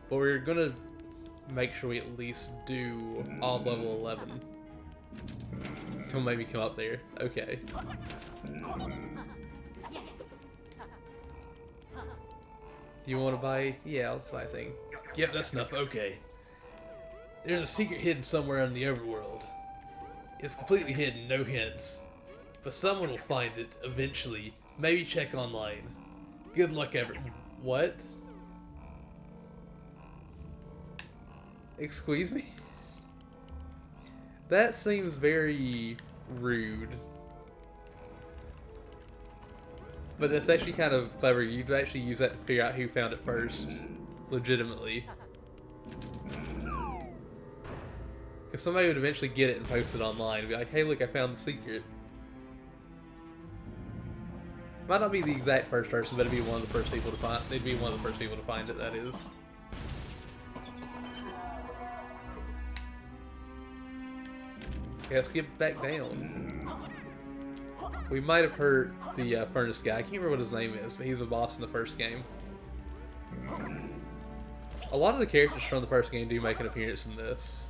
But we're gonna make sure we at least do all of level 11. Till maybe come up there. Okay. You want to buy? Yeah, let's buy a thing. Yep, that's enough. Okay. There's a secret hidden somewhere in the overworld. It's completely hidden, no hints. But someone will find it eventually. Maybe check online. Good luck, What? Excuse me? That seems very rude. But that's actually kind of clever. You'd actually use that to figure out who found it first. Legitimately. Because somebody would eventually get it and post it online and be like, hey look, I found the secret. Might not be the exact first person, but it'd be one of the first people to find. They'd be one of the first people to find it. That is. Okay, let's get back down. We might have hurt the furnace guy. I can't remember what his name is, but he's a boss in the first game. A lot of the characters from the first game do make an appearance in this.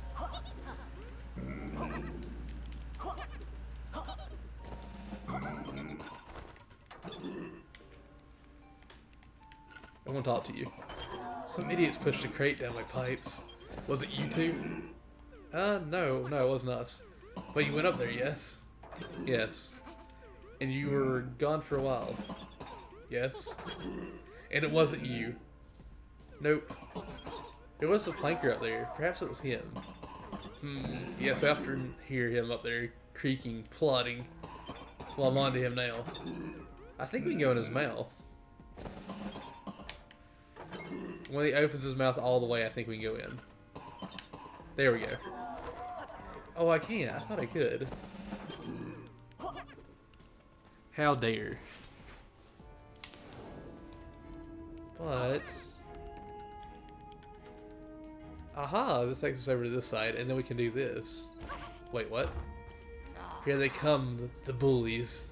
I want to talk to you. Some idiots pushed a crate down my pipes. Was it you two? No, it wasn't us. But you went up there, yes? Yes. And you were gone for a while. Yes. And it wasn't you. Nope. There was a planker up there. Perhaps it was him. Yes, I often hear him up there creaking, plodding. Well, I'm on to him now. I think we can go in his mouth. When he opens his mouth all the way, I think we can go in. There we go. Oh, I can't. I thought I could. How dare. But... aha! This takes us over to this side, and then we can do this. Wait, what? Here they come, the bullies.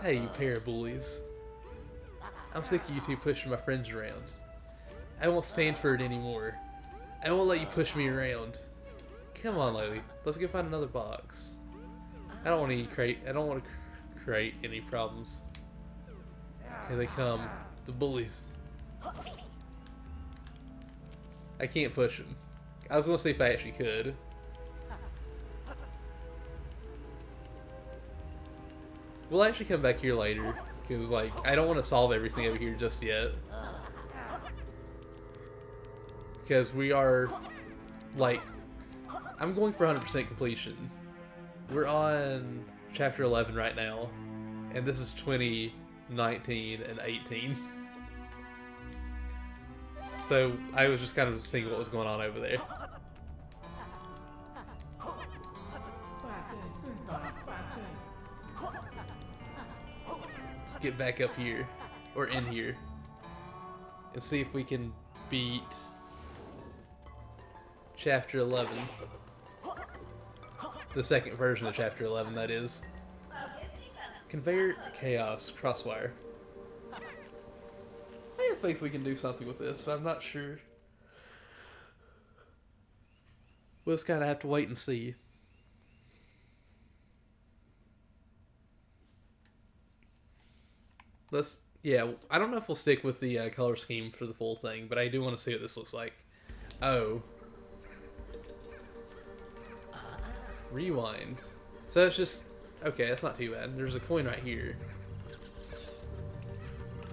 Hey, you pair of bullies. I'm sick of you two pushing my friends around. I won't stand for it anymore. I won't let you push me around. Come on, Laylee. Let's go find another box. I don't want to create any problems. Here they come, the bullies. I can't push them. I was gonna see if I actually could. We'll actually come back here later, because, like, I don't want to solve everything over here just yet. Because we are, like, I'm going for 100% completion. We're on Chapter 11 right now, and this is 2019 and 18. So, I was just kind of seeing what was going on over there. Let's get back up here, or in here, and see if we can beat Chapter 11. The second version of Chapter 11, that is. Conveyor Chaos Crosswire. I have faith we can do something with this, but I'm not sure. We'll just kind of have to wait and see. Yeah, I don't know if we'll stick with the color scheme for the full thing, but I do want to see what this looks like. Oh. Rewind. So it's just... okay, that's not too bad. There's a coin right here.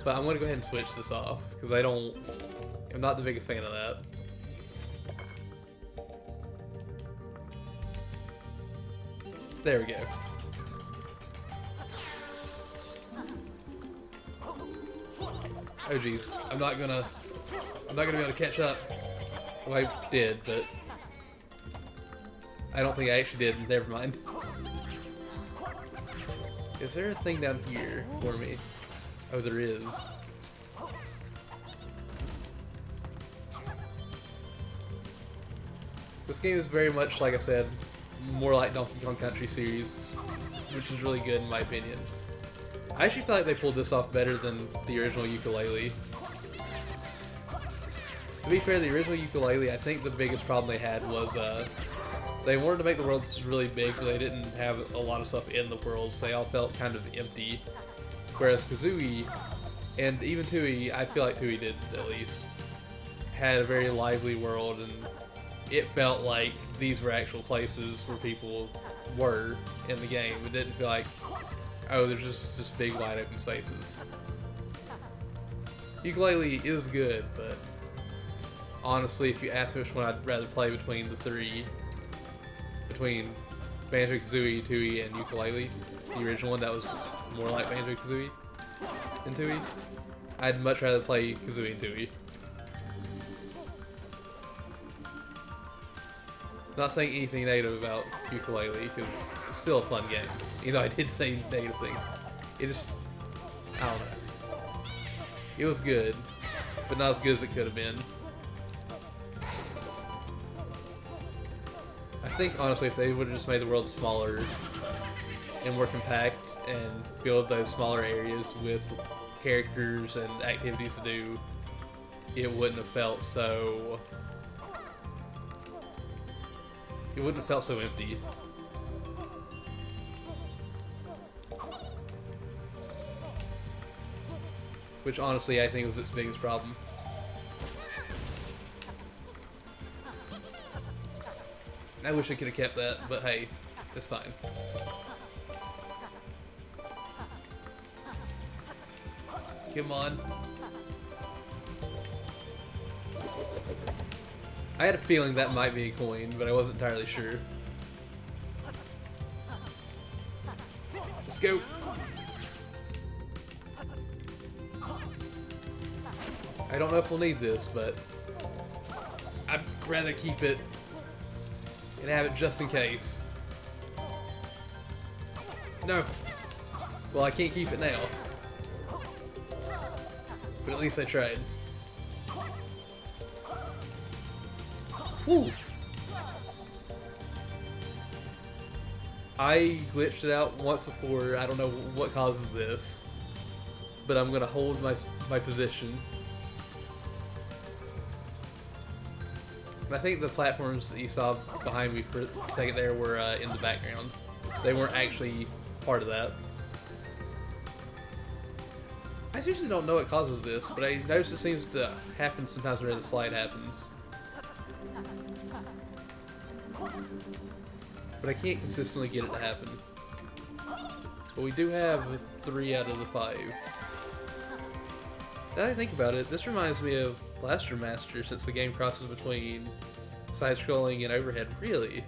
But I'm going to go ahead and switch this off, because I'm not the biggest fan of that. There we go. Oh geez, I'm not gonna be able to catch up. Well, I did, but I don't think I actually did. Never mind. Is there a thing down here for me? Oh, there is. This game is very much, like I said, more like Donkey Kong Country series, which is really good in my opinion. I actually feel like they pulled this off better than the original Yooka-Laylee. To be fair, the original Yooka-Laylee, I think the biggest problem they had was they wanted to make the worlds really big, but they didn't have a lot of stuff in the worlds. They all felt kind of empty. Whereas Kazooie, and even Tooie, I feel like Tooie did at least, had a very lively world, and it felt like these were actual places where people were in the game. It didn't feel like, oh, there's just big wide open spaces. Yooka-Laylee is good, but honestly, if you ask me which one I'd rather play between the three, between Banjo-Kazooie, Tooie, and Yooka-Laylee, the original one that was more like Banjo-Kazooie than Tooie, I'd much rather play Kazooie and Tooie. Not saying anything negative about Yooka-Laylee, because it's still a fun game. You know, I did say negative things. It just, I don't know. It was good, but not as good as it could have been. I think, honestly, if they would have just made the world smaller and more compact and filled those smaller areas with characters and activities to do, it wouldn't have felt so... it wouldn't have felt so empty. Which, honestly, I think was its biggest problem. I wish I could have kept that, but hey, it's fine. Come on. I had a feeling that might be a coin, but I wasn't entirely sure. Let's go! I don't know if we'll need this, but I'd rather keep it and have it just in case. No! Well, I can't keep it now. But at least I tried. Whew. I glitched it out once before. I don't know what causes this. But I'm gonna hold my position. And I think the platforms that you saw behind me for a second there were in the background. They weren't actually part of that. I usually don't know what causes this, but I notice it seems to happen sometimes whenever the slide happens. But I can't consistently get it to happen. But we do have 3 out of the 5. Now that I think about it, this reminds me of Blaster Master since the game crosses between side-scrolling and overhead. Really?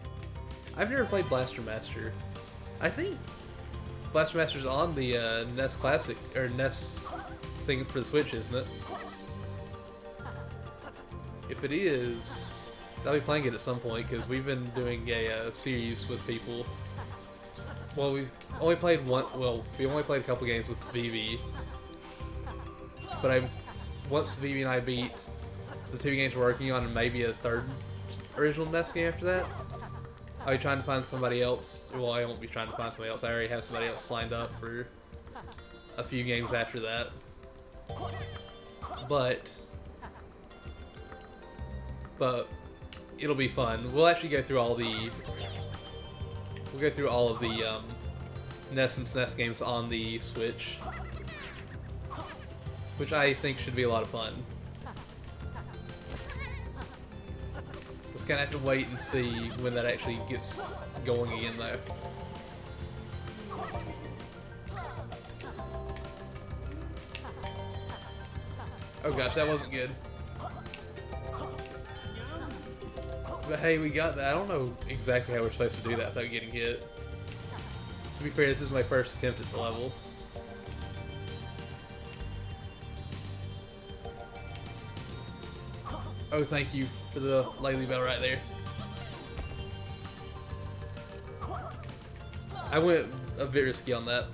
I've never played Blaster Master. I think Blaster Master's on the NES Classic, or NES thing for the Switch, isn't it? If it is, I'll be playing it at some point, because we've been doing a series with people. Well, we've only played we only played a couple games with VV. But once VV and I beat the 2 games we're working on and maybe a 3rd original NES game after that, I'll be trying to find somebody else. Well, I won't be trying to find somebody else. I already have somebody else lined up for a few games after that. But it'll be fun. We'll actually go through all the NES and SNES games on the Switch, which I think should be a lot of fun. Just gonna have to wait and see when that actually gets going again, though. Oh gosh, that wasn't good. But hey, we got that. I don't know exactly how we're supposed to do that without getting hit. To be fair, this is my first attempt at the level. Oh, thank you for the Laylee bell right there. I went a bit risky on that.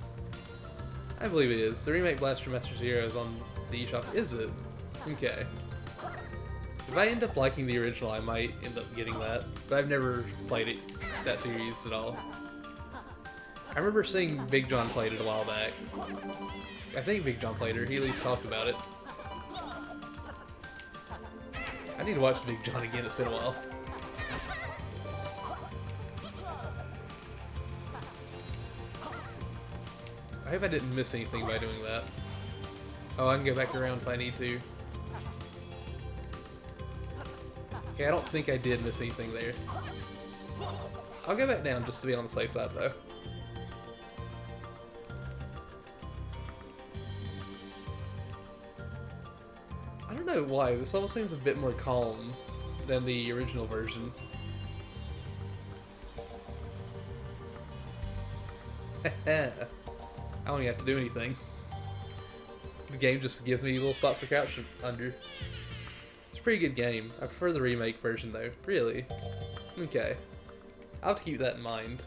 I believe it is. The remake Blaster Master Zero is on the eShop. Is it? Okay. If I end up liking the original, I might end up getting that. But I've never played that series at all. I remember seeing Big John played it a while back. I think Big John played it. He at least talked about it. I need to watch Big John again. It's been a while. I hope I didn't miss anything by doing that. Oh, I can go back around if I need to. Okay, I don't think I did miss anything there. I'll go back down just to be on the safe side, though. I don't know why, this level seems a bit more calm than the original version. I don't even have to do anything. The game just gives me little spots to crouch under. It's a pretty good game. I prefer the remake version though. Really? Okay. I'll have to keep that in mind.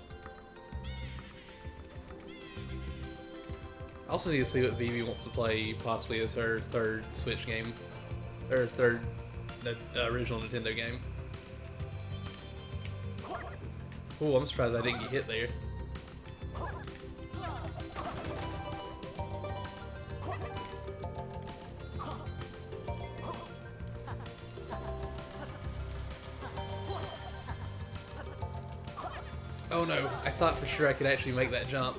I also need to see what Vivi wants to play possibly as her 3rd Switch game. Or 3rd original Nintendo game. Oh, I'm surprised I didn't get hit there. Oh no, I thought for sure I could actually make that jump.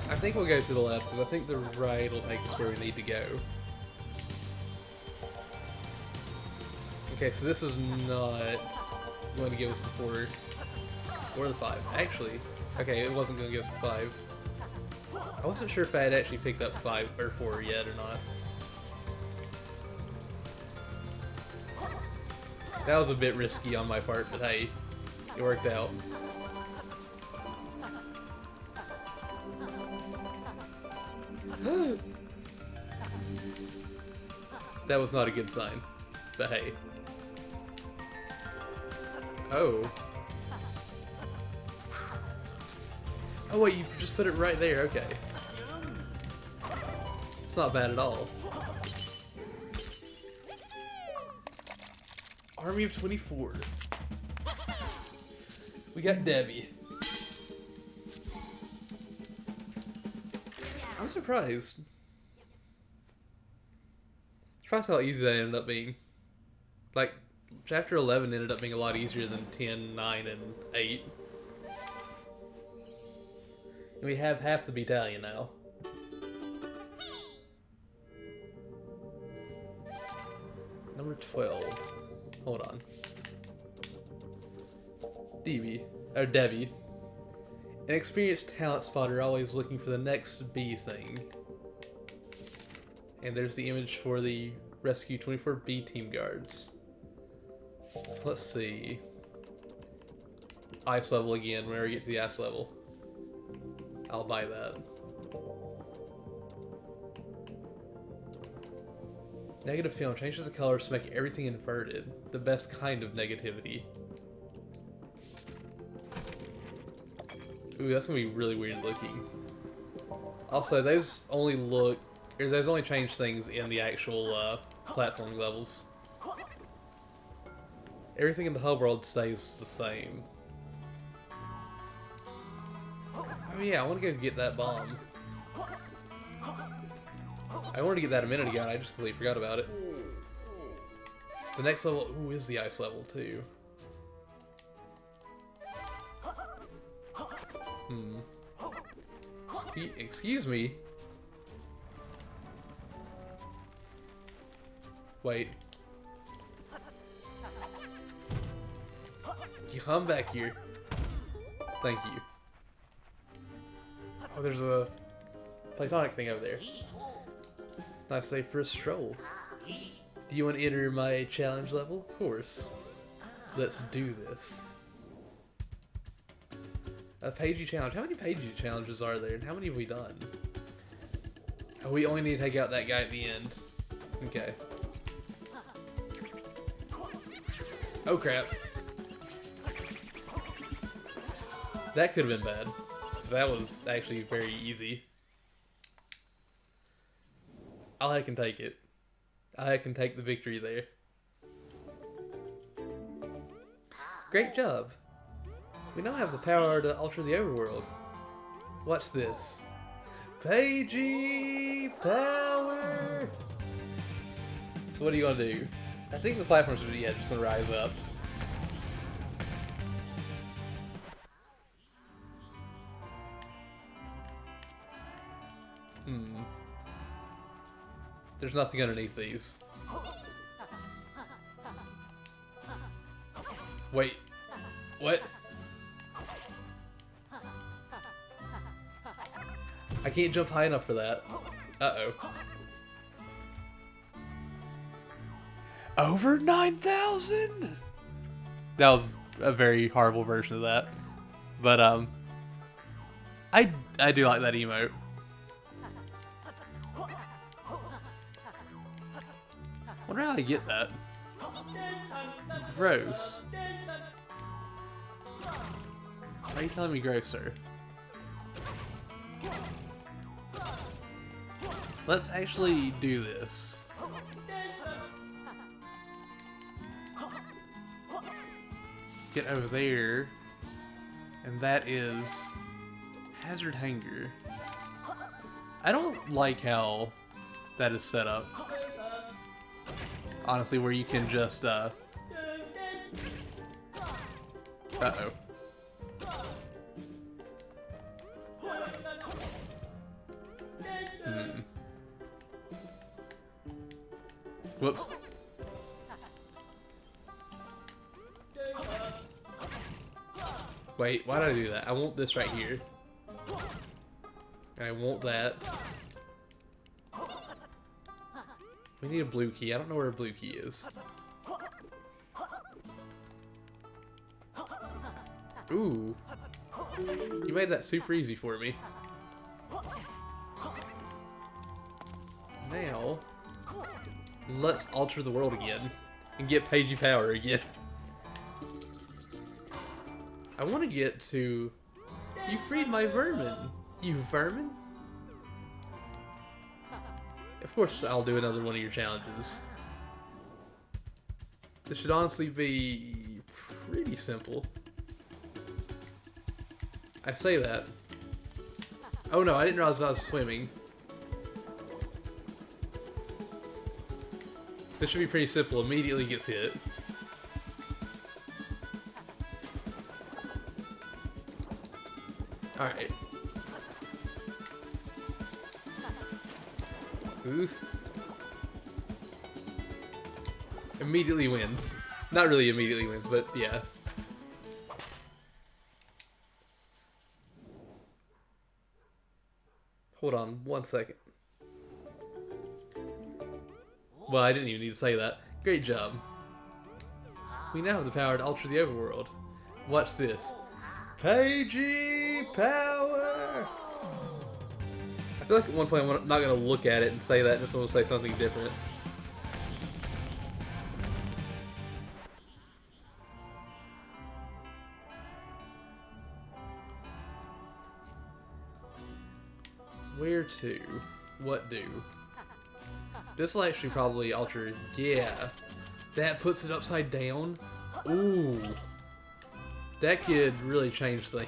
I think we'll go to the left, because I think the right will take us where we need to go. Okay, so this is not going to give us the 4 or the 5. Actually, okay, it wasn't going to give us the 5. I wasn't sure if I had actually picked up 5 or 4 yet or not. That was a bit risky on my part, but hey, it worked out. That was not a good sign, but hey. Oh. Oh wait, you just put it right there, okay. It's not bad at all. Army of 24. We got Debbie. I'm surprised. Surprised how easy that ended up being. Like, chapter 11 ended up being a lot easier than 10, 9, and 8. And we have half the battalion now. Number 12. Hold on. Debbie. An experienced talent spotter always looking for the next B thing. And there's the image for the Rescue 24 B team guards. So let's see. Ice level again, whenever we get to the ice level. I'll buy that. Negative film changes the colors to make everything inverted. The best kind of negativity. Ooh, that's gonna be really weird looking. Also, those only change things in the actual platforming levels. Everything in the hub world stays the same. Oh yeah, I want to go get that bomb. I wanted to get that a minute ago and I just completely forgot about it. The next level, ooh, is the ice level too. Excuse me. Wait. You come back here. Thank you. Oh, there's a platonic thing over there. Nice day for a stroll. Do you want to enter my challenge level? Of course. Let's do this. A Pagey challenge. How many Pagey challenges are there, and how many have we done? Oh, we only need to take out that guy at the end. Okay. Oh crap. That could have been bad. That was actually very easy. I can take it. I can take the victory there. Great job. We now have the power to alter the overworld. Watch this. Pagey power! So what are you gonna do? I think the platforms are just gonna rise up. There's nothing underneath these. Wait. What? I can't jump high enough for that. Uh-oh. Over 9,000?! That was a very horrible version of that. But, I do like that emote. Wonder how I get that. Gross. Why are you telling me gross, sir? Let's actually do this. Get over there. And that is Hazard Hanger. I don't like how that is set up. Honestly, where you can just, uh-oh. Whoops. Wait, why did I do that? I want this right here. I want that. We need a blue key. I don't know where a blue key is. Ooh. You made that super easy for me. Now, let's alter the world again and get Pagey power again. I want to get to You freed my vermin. You vermin? Of course I'll do another one of your challenges. This should honestly be pretty simple. I say that. Oh no, I didn't realize I was swimming. This should be pretty simple. Immediately gets hit. Alright. Ooh. Immediately wins. Not really immediately wins, but yeah. Hold on 1 second. Well, I didn't even need to say that. Great job. We now have the power to alter the overworld. Watch this. Pagey power! I feel like at one point I'm not going to look at it and say that, and just want to say something different. Where to? What do? This will actually probably alter... Yeah. That puts it upside down? Ooh. That could really change things.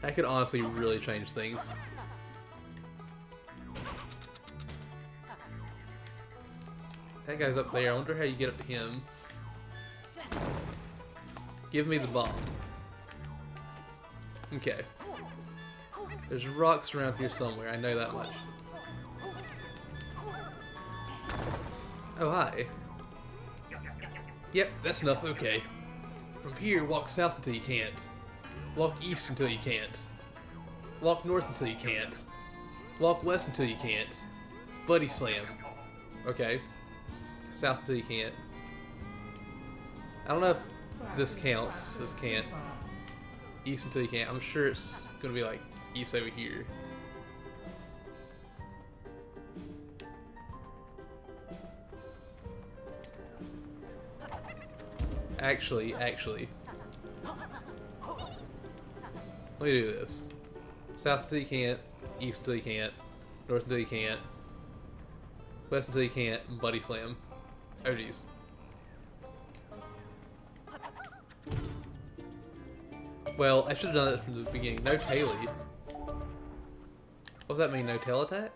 That could honestly really change things. That guy's up there. I wonder how you get up to him. Give me the bomb. Okay. There's rocks around here somewhere. I know that much. Oh, hi. Yep, that's enough. Okay. From here, walk south until you can't. Walk east until you can't. Walk north until you can't. Walk west until you can't. Buddy slam. Okay. South until you can't. I don't know if this counts. This can't. East until you can't. I'm sure it's gonna be like east over here. Actually. Let me do this. South until you can't. East until you can't. North until you can't. West until you can't. Buddy slam. Oh jeez. Well, I should have done it from the beginning. No tailie. What does that mean? No tail attack?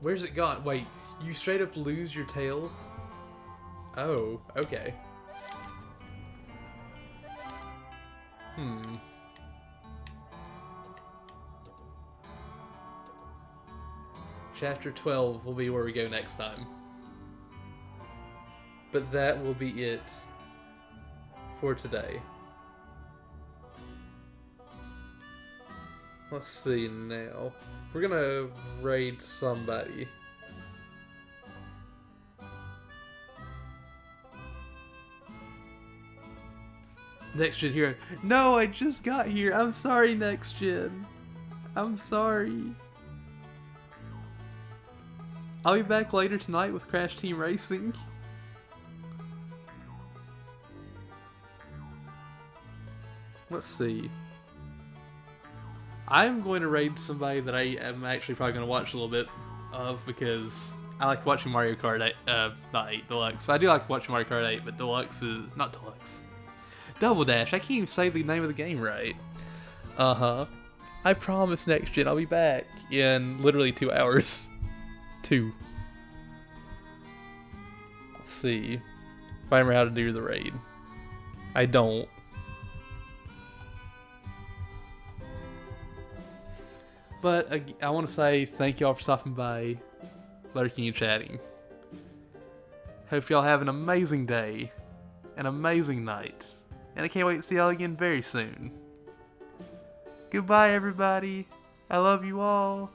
Where's it gone? Wait, you straight up lose your tail? Oh, okay. Chapter 12 will be where we go next time. But that will be it for today. Let's see now. We're gonna raid somebody. Next Gen Hero. No, I just got here. I'm sorry, Next Gen. I'm sorry. I'll be back later tonight with Crash Team Racing. Let's see. I'm going to raid somebody that I am actually probably going to watch a little bit of because I like watching Mario Kart 8, not 8, Deluxe. I do like watching Mario Kart 8, but Deluxe is, not Deluxe. Double Dash, I can't even say the name of the game right. I promise Next Gen I'll be back in literally 2 hours. 2. Let's see. If I remember how to do the raid. I don't. But I want to say thank y'all for stopping by, lurking and chatting. Hope y'all have an amazing day, an amazing night, and I can't wait to see y'all again very soon. Goodbye, everybody. I love you all.